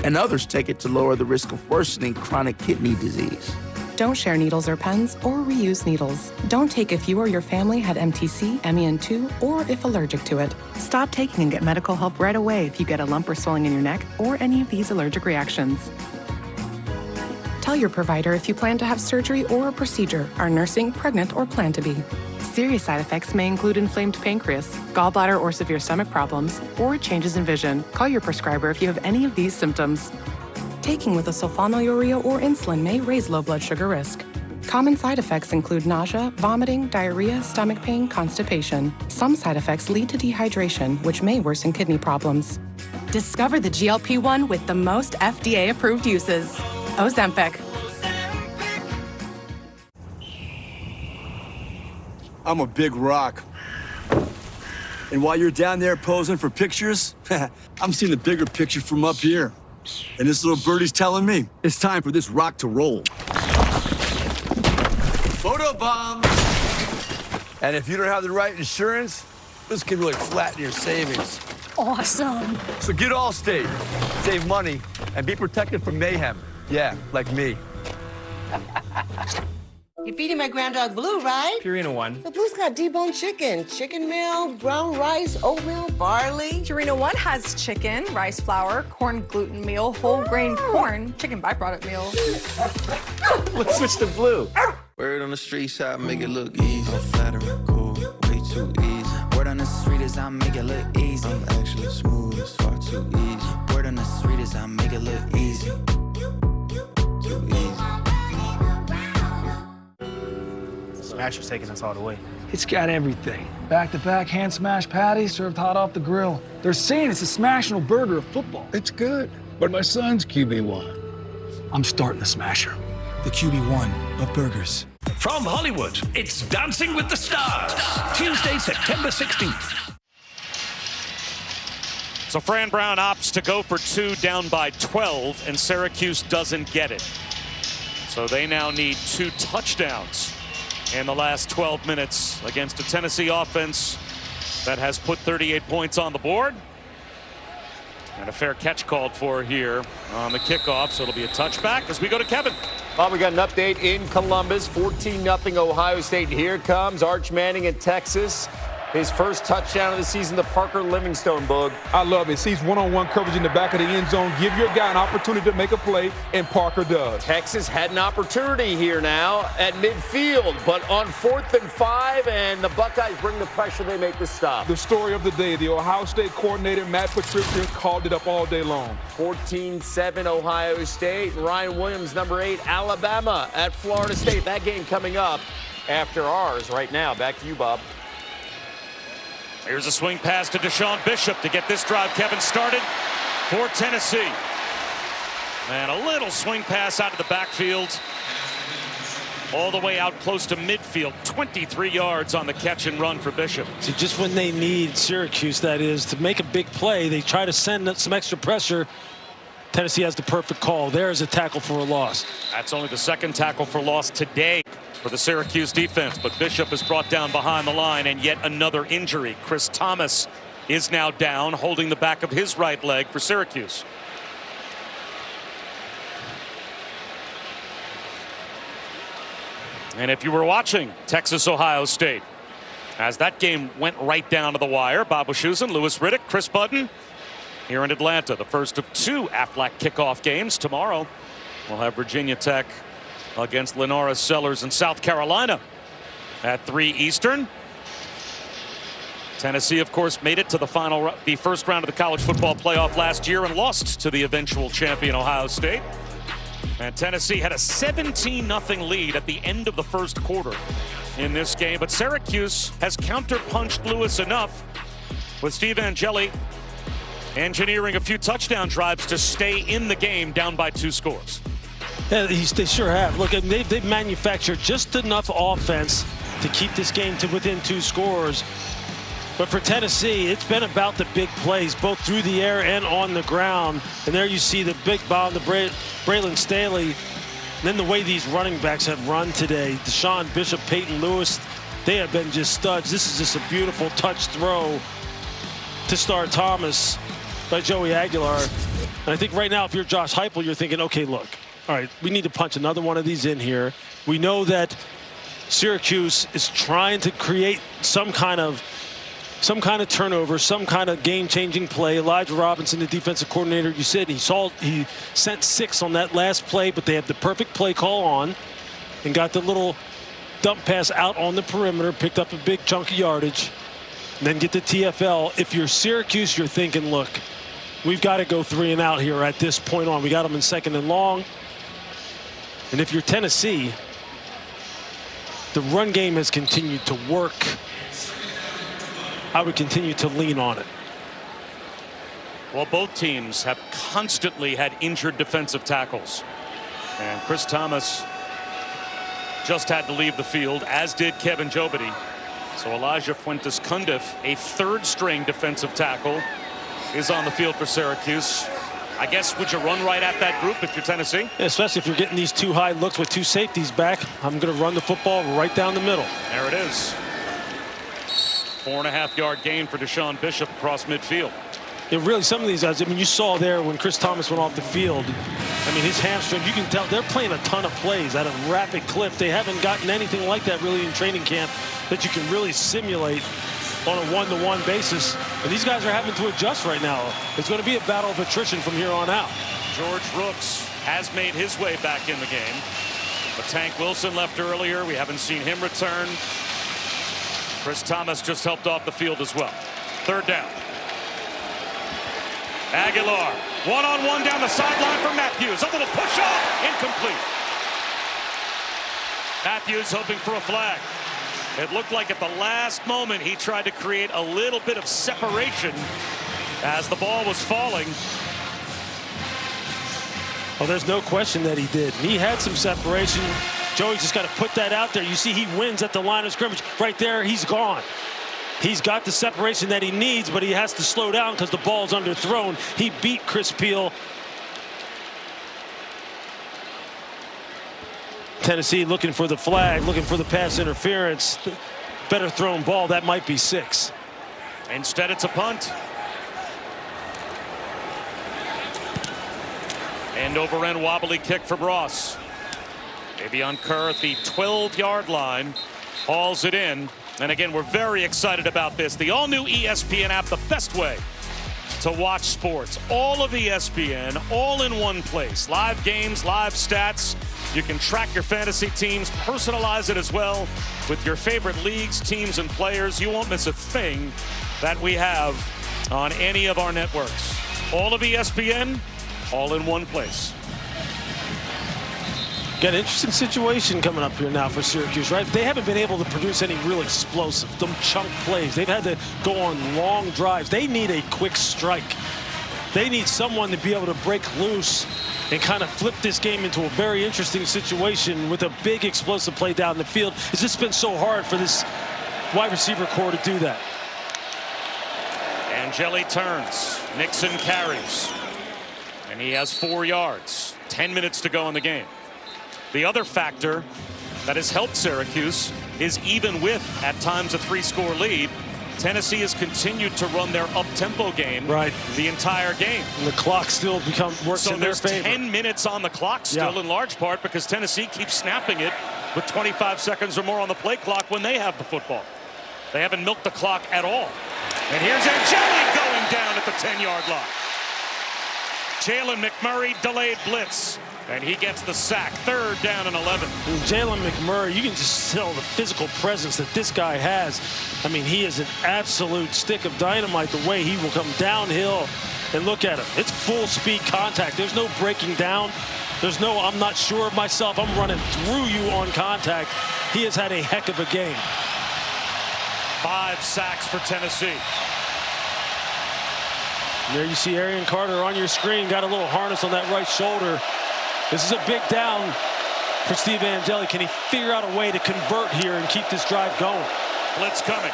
And others take it to lower the risk of worsening chronic kidney disease. Don't share needles or pens or reuse needles. Don't take if you or your family had MTC, MEN2, or if allergic to it. Stop taking and get medical help right away if you get a lump or swelling in your neck or any of these allergic reactions. Tell your provider if you plan to have surgery or a procedure, are nursing, pregnant, or plan to be. Serious side effects may include inflamed pancreas, gallbladder or severe stomach problems, or changes in vision. Call your prescriber if you have any of these symptoms. Taking with a sulfonylurea or insulin may raise low blood sugar risk. Common side effects include nausea, vomiting, diarrhea, stomach pain, constipation. Some side effects lead to dehydration, which may worsen kidney problems. Discover the GLP-1 with the most FDA-approved uses. Ozempic. I'm a big rock. And while you're down there posing for pictures, I'm seeing the bigger picture from up here. And this little birdie's telling me it's time for this rock to roll. Photo bomb! And if you don't have the right insurance, this could really flatten your savings. Awesome. So get Allstate, save money, and be protected from mayhem. Yeah, like me. You're feeding my grand dog Blue, right? Purina One. The Blue's got deboned chicken meal, brown rice, oatmeal, barley. Purina One has chicken, rice flour, corn gluten meal, whole grain corn, chicken byproduct meal. Let's switch to Blue. Word on the street side, make it look easy. I'm flattering, cool, way too easy. Word on the street is I make it look easy. I'm actually smooth, it's far too easy. Word on the street is I make it look easy. Too easy. Smasher's taking us all the way. It's got everything. Back-to-back hand smash patties served hot off the grill. They're saying it's the Smasher burger of football. It's good, but my son's QB1. I'm starting the Smasher. The QB1 of burgers. From Hollywood, it's Dancing with the Stars, Tuesday, September 16th. So Fran Brown opts to go for 2 down by 12, and Syracuse doesn't get it. So they now need 2 touchdowns in the last 12 minutes against a Tennessee offense that has put 38 points on the board. And a fair catch called for here on the kickoff, so it'll be a touchback as we go to Kevin. Well, we got an update in Columbus, 14-0 Ohio State. Here comes Arch Manning in Texas. His first touchdown of the season to Parker Livingstone, Boog. I love it. Sees one-on-one coverage in the back of the end zone. Give your guy an opportunity to make a play, and Parker does. Texas had an opportunity here now at midfield, but on 4th and 5, and the Buckeyes bring the pressure. They make the stop. The story of the day, the Ohio State coordinator, Matt Patricia, called it up all day long. 14-7 Ohio State. Ryan Williams, number 8, Alabama at Florida State. That game coming up after ours right now. Back to you, Bob. Here's a swing pass to Deshaun Bishop to get this drive, Kevin, started for Tennessee. And a little swing pass out of the backfield. All the way out close to midfield. 23 yards on the catch and run for Bishop. See, just when they need Syracuse, that is, to make a big play, they try to send some extra pressure. Tennessee has the perfect call. There's a tackle for a loss. That's only the second tackle for loss today for the Syracuse defense, but Bishop is brought down behind the line, and yet another injury. Chris Thomas is now down, holding the back of his right leg for Syracuse. And if you were watching Texas-Ohio State, as that game went right down to the wire, Bob Wischusen, Louis Riddick, Chris Budden here in Atlanta, the first of 2 Aflac kickoff games. Tomorrow we'll have Virginia Tech against Lenora Sellers in South Carolina at 3 Eastern. Tennessee, of course, made it to the first round of the college football playoff last year and lost to the eventual champion Ohio State. And Tennessee had a 17-0 lead at the end of the first quarter in this game. But Syracuse has counterpunched Lewis enough, with Steve Angeli engineering a few touchdown drives to stay in the game down by 2 scores. Yeah, they sure have. Look, they've manufactured just enough offense to keep this game to within 2 scores. But for Tennessee, it's been about the big plays, both through the air and on the ground. And there you see the big bomb to Braylon Staley. And then the way these running backs have run today, Deshaun Bishop, Peyton Lewis, they have been just studs. This is just a beautiful touch throw to Star Thomas by Joey Aguilar. And I think right now, if you're Josh Heupel, you're thinking, okay, look, all right, we need to punch another one of these in here. We know that Syracuse is trying to create some kind of turnover, some kind of game-changing play. Elijah Robinson, the defensive coordinator, you said he sent 6 on that last play, but they had the perfect play call on and got the little dump pass out on the perimeter, picked up a big chunk of yardage, and then get the TFL. If you're Syracuse, you're thinking, look, we've got to go 3 and out here at this point on. We got them in 2nd and long. And if you're Tennessee, the run game has continued to work. I would continue to lean on it. Well, both teams have constantly had injured defensive tackles. And Chris Thomas just had to leave the field, as did Kevin Jobity. So Elijah Fuentes-Cundiff, a 3rd-string defensive tackle, is on the field for Syracuse. I guess, would you run right at that group if you're Tennessee? Yeah, especially if you're getting these 2 high looks with 2 safeties back. I'm going to run the football right down the middle. There it is. 4.5-yard gain for Deshaun Bishop across midfield. Yeah, really, some of these guys, I mean, you saw there when Chris Thomas went off the field, I mean, his hamstring, you can tell they're playing a ton of plays at a rapid clip. They haven't gotten anything like that really in training camp that you can really simulate on a one-to-one basis. And these guys are having to adjust right now. It's going to be a battle of attrition from here on out. George Rooks has made his way back in the game. But Tank Wilson left earlier. We haven't seen him return. Chris Thomas just helped off the field as well. 3rd down. Aguilar, one-on-one down the sideline for Matthews. A little push off, incomplete. Matthews hoping for a flag. It looked like at the last moment he tried to create a little bit of separation as the ball was falling. Well, there's no question that he did. He had some separation. Joey just got to put that out there. You see he wins at the line of scrimmage. Right there, he's gone. He's got the separation that he needs, but he has to slow down because the ball's underthrown. He beat Chris Peel. Tennessee looking for the flag, looking for the pass interference. Better thrown ball. That might be 6. Instead, it's a punt. End over end wobbly kick from Ross. Davion Kerr at the 12-yard line hauls it in. And again, we're very excited about this. The all-new ESPN app, the best way to watch sports. All of ESPN, all in one place. Live games, live stats. You can track your fantasy teams, personalize it as well with your favorite leagues, teams, and players. You won't miss a thing that we have on any of our networks. All of ESPN, all in one place. Got an interesting situation coming up here now for Syracuse, right? They haven't been able to produce any real explosive, them chunk plays. They've had to go on long drives. They need a quick strike. They need someone to be able to break loose and kind of flip this game into a very interesting situation with a big explosive play down the field. It's just been so hard for this wide receiver core to do that. Angeli turns, Nixon carries, and he has 4 yards. 10 minutes to go in the game. The other factor that has helped Syracuse is even with, at times, a 3-score lead, Tennessee has continued to run their up-tempo game the entire game. And the clock still works in their favor. So there's 10 minutes on the clock still, in large part because Tennessee keeps snapping it with 25 seconds or more on the play clock when they have the football. They haven't milked the clock at all. And here's Angeli going down at the 10-yard line. Jalen McMurray delayed blitz. And he gets the sack. 3rd down and 11. Jalen McMurray, you can just tell the physical presence that this guy has. I mean, he is an absolute stick of dynamite the way he will come downhill. And look at him. It's full speed contact. There's no breaking down. There's no, I'm not sure of myself. I'm running through you on contact. He has had a heck of a game. 5 sacks for Tennessee. There you see Arian Carter on your screen. Got a little harness on that right shoulder. This is a big down for Steve Angeli. Can he figure out a way to convert here and keep this drive going? Blitz coming.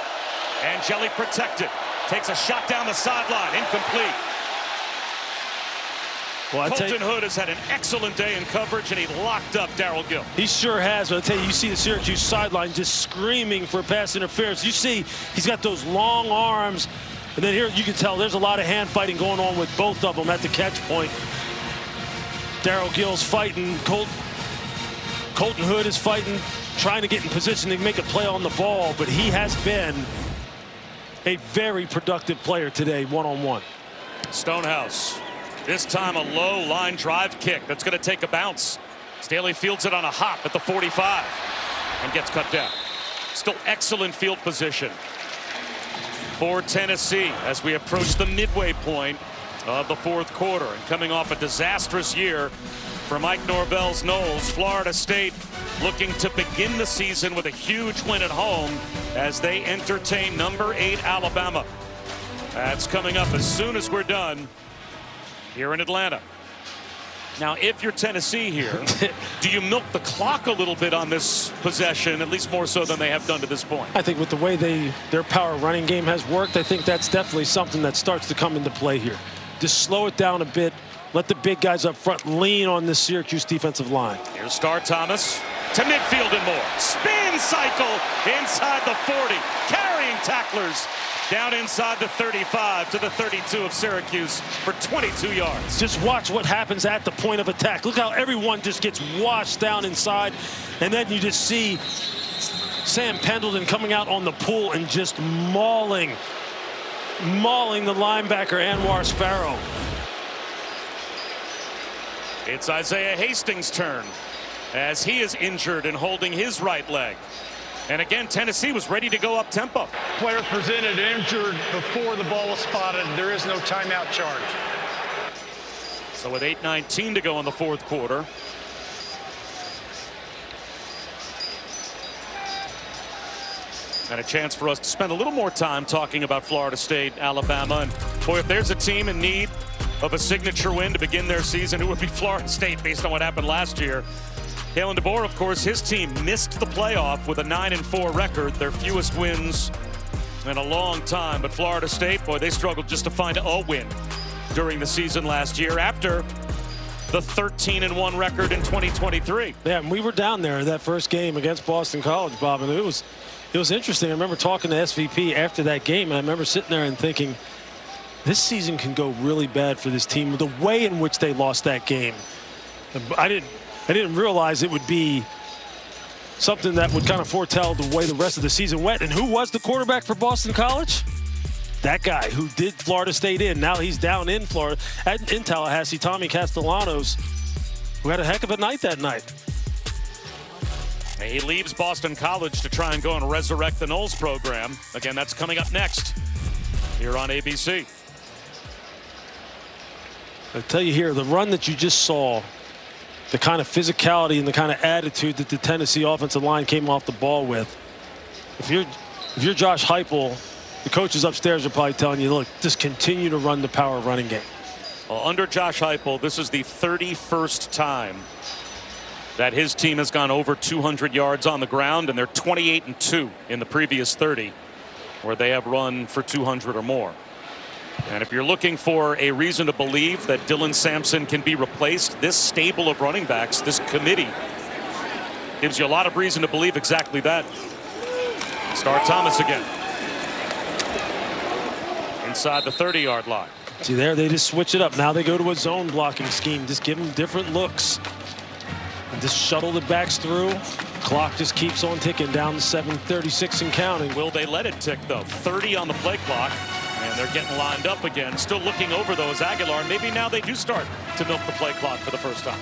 Angeli protected. Takes a shot down the sideline. Incomplete. Well, Colton Hood has had an excellent day in coverage, and he locked up Darrell Gill. He sure has. But I tell you, you see the Syracuse sideline just screaming for pass interference. You see he's got those long arms. And then here you can tell there's a lot of hand fighting going on with both of them at the catch point. Darrell Gill's fighting. Colton Hood is fighting, trying to get in position to make a play on the ball, but he has been a very productive player today, one-on-one. Stonehouse. This time a low line drive kick that's going to take a bounce. Staley fields it on a hop at the 45 and gets cut down. Still excellent field position for Tennessee as we approach the midway point of the 4th quarter, and coming off a disastrous year for Mike Norvell's Noles, Florida State looking to begin the season with a huge win at home as they entertain number 8 Alabama. That's coming up as soon as we're done here in Atlanta. Now, if you're Tennessee here, do you milk the clock a little bit on this possession, at least more so than they have done to this point? I think with the way their power running game has worked, I think that's definitely something that starts to come into play here. Just slow it down a bit. Let the big guys up front lean on this Syracuse defensive line. Here's Star Thomas to midfield and more. Spin cycle inside the 40. Carrying tacklers down inside the 35 to the 32 of Syracuse for 22 yards. Just watch what happens at the point of attack. Look how everyone just gets washed down inside. And then you just see Sam Pendleton coming out on the pull and just mauling the linebacker Anwar Sparrow. It's Isaiah Hastings' turn as he is injured and holding his right leg. And again, Tennessee was ready to go up tempo. Player presented injured before the ball was spotted. There is no timeout charge. So with 8:19 to go in the 4th quarter. And a chance for us to spend a little more time talking about Florida State, Alabama. And boy, if there's a team in need of a signature win to begin their season, it would be Florida State based on what happened last year. Kalen DeBoer, of course, his team missed the playoff with a 9-4 record, their fewest wins in a long time. But Florida State, boy, they struggled just to find a win during the season last year after the 13-1 record in 2023. Yeah, and we were down there in that first game against Boston College, Bob, and it was interesting. I remember talking to SVP after that game, and I remember sitting there and thinking, this season can go really bad for this team. The way in which they lost that game, I didn't realize it would be something that would kind of foretell the way the rest of the season went. And who was the quarterback for Boston College? That guy who did Florida State in. Now he's down in Florida, in Tallahassee, Tommy Castellanos, who had a heck of a night that night. He leaves Boston College to try and go and resurrect the Knowles program. Again, that's coming up next here on ABC. I tell you here, the run that you just saw, the kind of physicality and the kind of attitude that the Tennessee offensive line came off the ball with. If you're Josh Heupel, the coaches upstairs are probably telling you, look, just continue to run the power running game. Well, under Josh Heupel, this is the 31st time that his team has gone over 200 yards on the ground, and they're 28-2 in the previous 30 where they have run for 200 or more. And if you're looking for a reason to believe that Dylan Sampson can be replaced, this stable of running backs, this committee, gives you a lot of reason to believe exactly that. Star Thomas again. Inside the 30-yard line. See there, they just switch it up. Now they go to a zone blocking scheme. Just give them different looks. And just shuttle the backs through. Clock just keeps on ticking down to 7:36 and counting. Will they let it tick, though? 30 on the play clock. And they're getting lined up again. Still looking over those Aguilar. Maybe now they do start to milk the play clock for the first time.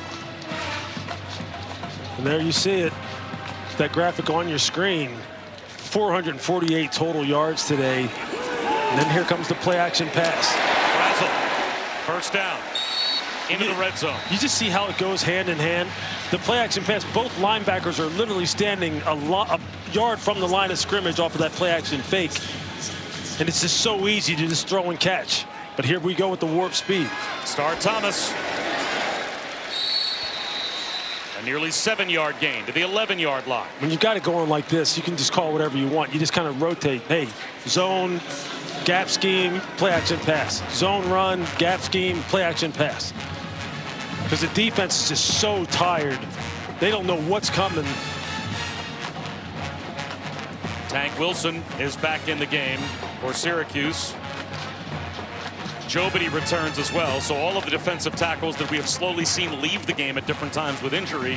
And there you see it. That graphic on your screen. 448 total yards today. And then here comes the play action pass. Brazel, first down. Into the red zone. You just see how it goes hand in hand. The play action pass, both linebackers are literally standing a yard from the line of scrimmage off of that play action fake. And it's just so easy to just throw and catch. But here we go with the warp speed. Star Thomas. A nearly 7-yard gain to the 11-yard line. When you got it going like this, you can just call whatever you want. You just kind of rotate. Hey, zone, gap scheme, play action pass. Zone run, gap scheme, play action pass. Because the defense is just so tired. They don't know what's coming. Tank Wilson is back in the game for Syracuse. Jobity returns as well. So all of the defensive tackles that we have slowly seen leave the game at different times with injury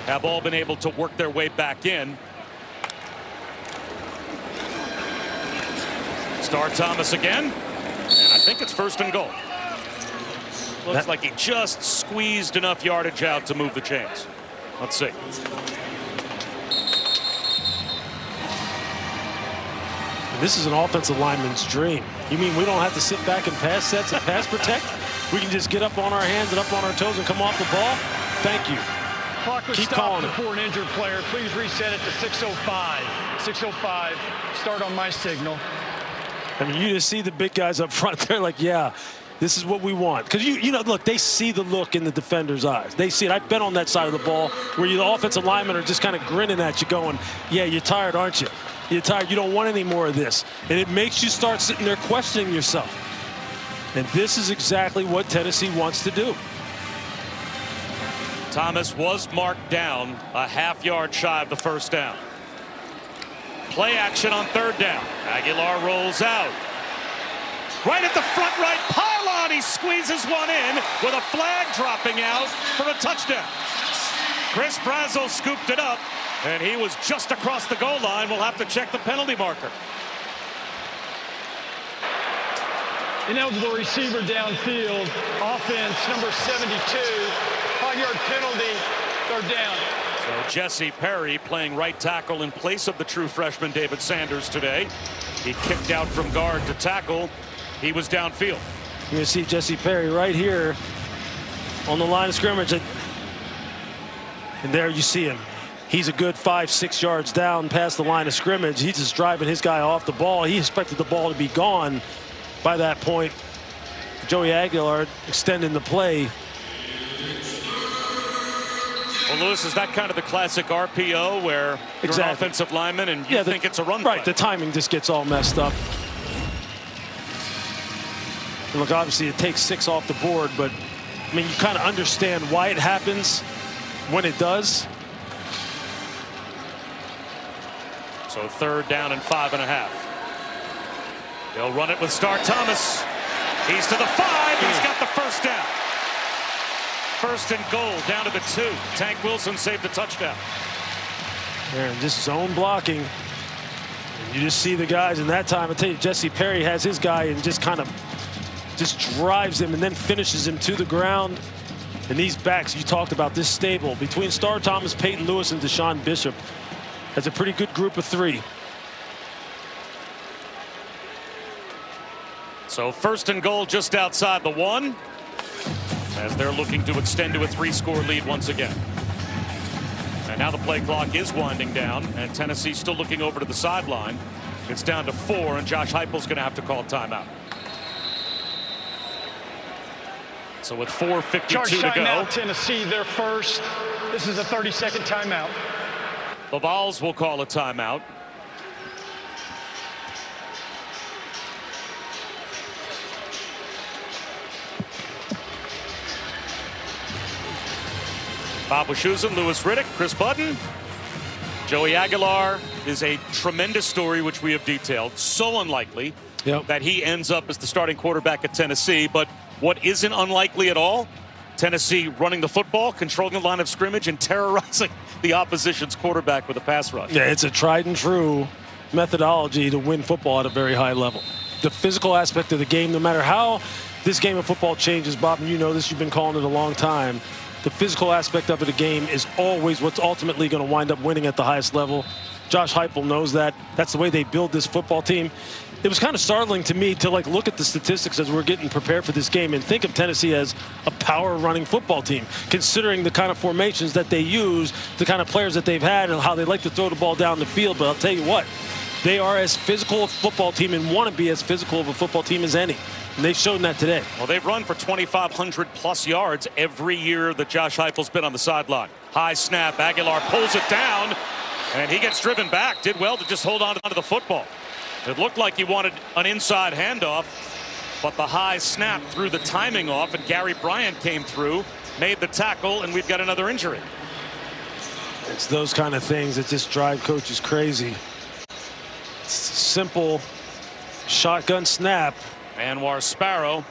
have all been able to work their way back in. Star Thomas again. And I think it's 1st and goal. Looks like he just squeezed enough yardage out to move the chains. Let's see. This is an offensive lineman's dream. You mean we don't have to sit back and pass sets and pass protect? We can just get up on our hands and up on our toes and come off the ball? Thank you. Clock was Keep stopped calling it. before an injured player. Please reset it to 6:05. 6:05. Start on my signal. I mean, you just see the big guys up front. They're like, yeah, this is what we want. Because, you know, look, they see the look in the defender's eyes. They see it. I've been on that side of the ball where the offensive linemen are just kind of grinning at you going, yeah, you're tired, aren't you? You're tired. You don't want any more of this. And it makes you start sitting there questioning yourself. And this is exactly what Tennessee wants to do. Thomas was marked down a half-yard shy of the first down. Play action on 3rd down. Aguilar rolls out. Right at the front right pylon, he squeezes one in with a flag dropping out for a touchdown. Chris Brazel scooped it up, and he was just across the goal line. We'll have to check the penalty marker. Ineligible receiver downfield. Offense number 72. 5-yard penalty. 3rd down. So Jesse Perry playing right tackle in place of the true freshman David Sanders today. He kicked out from guard to tackle. He was downfield. You're going to see Jesse Perry right here on the line of scrimmage. And there you see him. He's a good 5-6 yards down past the line of scrimmage. He's just driving his guy off the ball. He expected the ball to be gone by that point. Joey Aguilar extending the play. Well, Lewis, is that kind of the classic RPO where you're an offensive lineman and you think it's a run play? Right, the timing just gets all messed up. And look, obviously it takes 6 off the board, but I mean, you kind of understand why it happens when it does. So 3rd down and 5.5. They'll run it with Star Thomas. He's to the 5. He's got the first down. 1st and goal down to the 2. Tank Wilson saved the touchdown. And just zone blocking. And you just see the guys in that time. I tell you, Jesse Perry has his guy and just kind of just drives him and then finishes him to the ground. And these backs, you talked about this stable between Star Thomas, Peyton Lewis, and Deshaun Bishop. That's a pretty good group of three. So 1st and goal just outside the 1 as they're looking to extend to a 3-score lead once again. And now the play clock is winding down, and Tennessee still looking over to the sideline. It's down to 4, and Josh Heupel's going to have to call timeout. So with 4:52 Charge to go. timeout, Tennessee, their first. This is a 30-second timeout. The Vols will call a timeout. Bob Wischusen, Louis Riddick, Chris Budden. Joey Aguilar is a tremendous story, which we have detailed. So unlikely that he ends up as the starting quarterback at Tennessee. But what isn't unlikely at all, Tennessee running the football, controlling the line of scrimmage, and terrorizing the opposition's quarterback with a pass rush. Yeah, it's a tried and true methodology to win football at a very high level. The physical aspect of the game, no matter how this game of football changes, Bob, and you know this, you've been calling it a long time. The physical aspect of the game is always what's ultimately going to wind up winning at the highest level. Josh Heupel knows that. That's the way they build this football team. It was kind of startling to me to look at the statistics as we're getting prepared for this game and think of Tennessee as a power running football team, considering the kind of formations that they use, the kind of players that they've had, and how they like to throw the ball down the field. But I'll tell you what, they are as physical a football team and want to be as physical of a football team as any. And they've shown that today. Well, they've run for 2,500 plus yards every year that Josh Heupel's been on the sideline. High snap, Aguilar pulls it down, and he gets driven back. Did well to just hold on to the football. It looked like he wanted an inside handoff, but the high snap threw the timing off, and Gary Bryant came through, made the tackle, and we've got another injury. It's those kind of things that just drive coaches crazy. It's a simple shotgun snap. Anwar Sparrow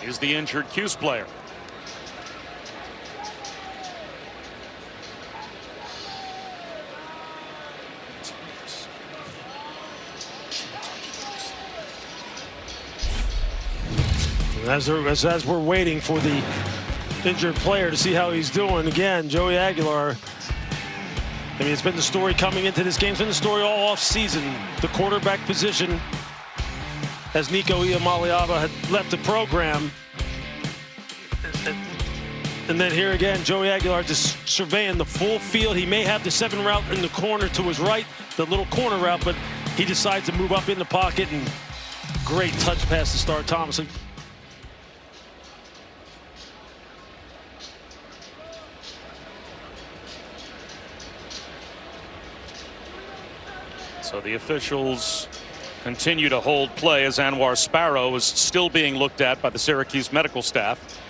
is the injured Cuse player. As we're waiting for the injured player to see how he's doing, again, Joey Aguilar. I mean, it's been the story coming into this game. It's been the story all off season. The quarterback position, as Nico Iamaleava had left the program. And then here again, Joey Aguilar just surveying the full field. He may have the 7 route in the corner to his right, the little corner route, but he decides to move up in the pocket, and great touch pass to Star Thomas. So the officials continue to hold play as Anwar Sparrow is still being looked at by the Syracuse medical staff.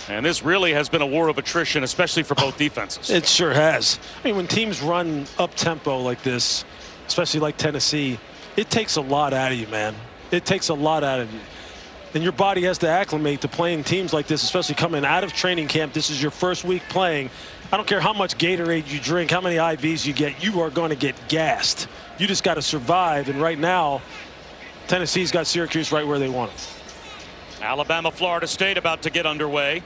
And this really has been a war of attrition, especially for both defenses. It sure has. I mean, when teams run up-tempo like this, especially like Tennessee, it takes a lot out of you, man. It takes a lot out of you. And your body has to acclimate to playing teams like this, especially coming out of training camp. This is your first week playing. I don't care how much Gatorade you drink, how many IVs you get, you are going to get gassed. You just got to survive. And right now, Tennessee's got Syracuse right where they want it. Alabama, Florida State about to get underway.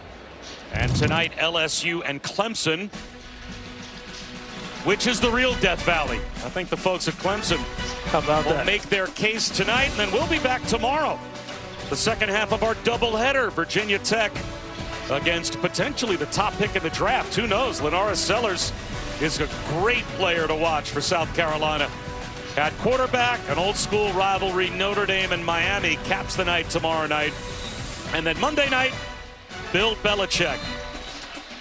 And tonight, LSU and Clemson. Which is the real Death Valley? I think the folks at Clemson will make their case tonight, and then we'll be back tomorrow. The second half of our doubleheader, Virginia Tech against potentially the top pick in the draft. Who knows? Linares Sellers is a great player to watch for South Carolina. At quarterback, an old school rivalry, Notre Dame and Miami caps the night tomorrow night. And then Monday night, Bill Belichick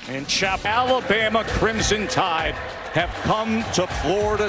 and Chapel. Alabama Crimson Tide have come to Florida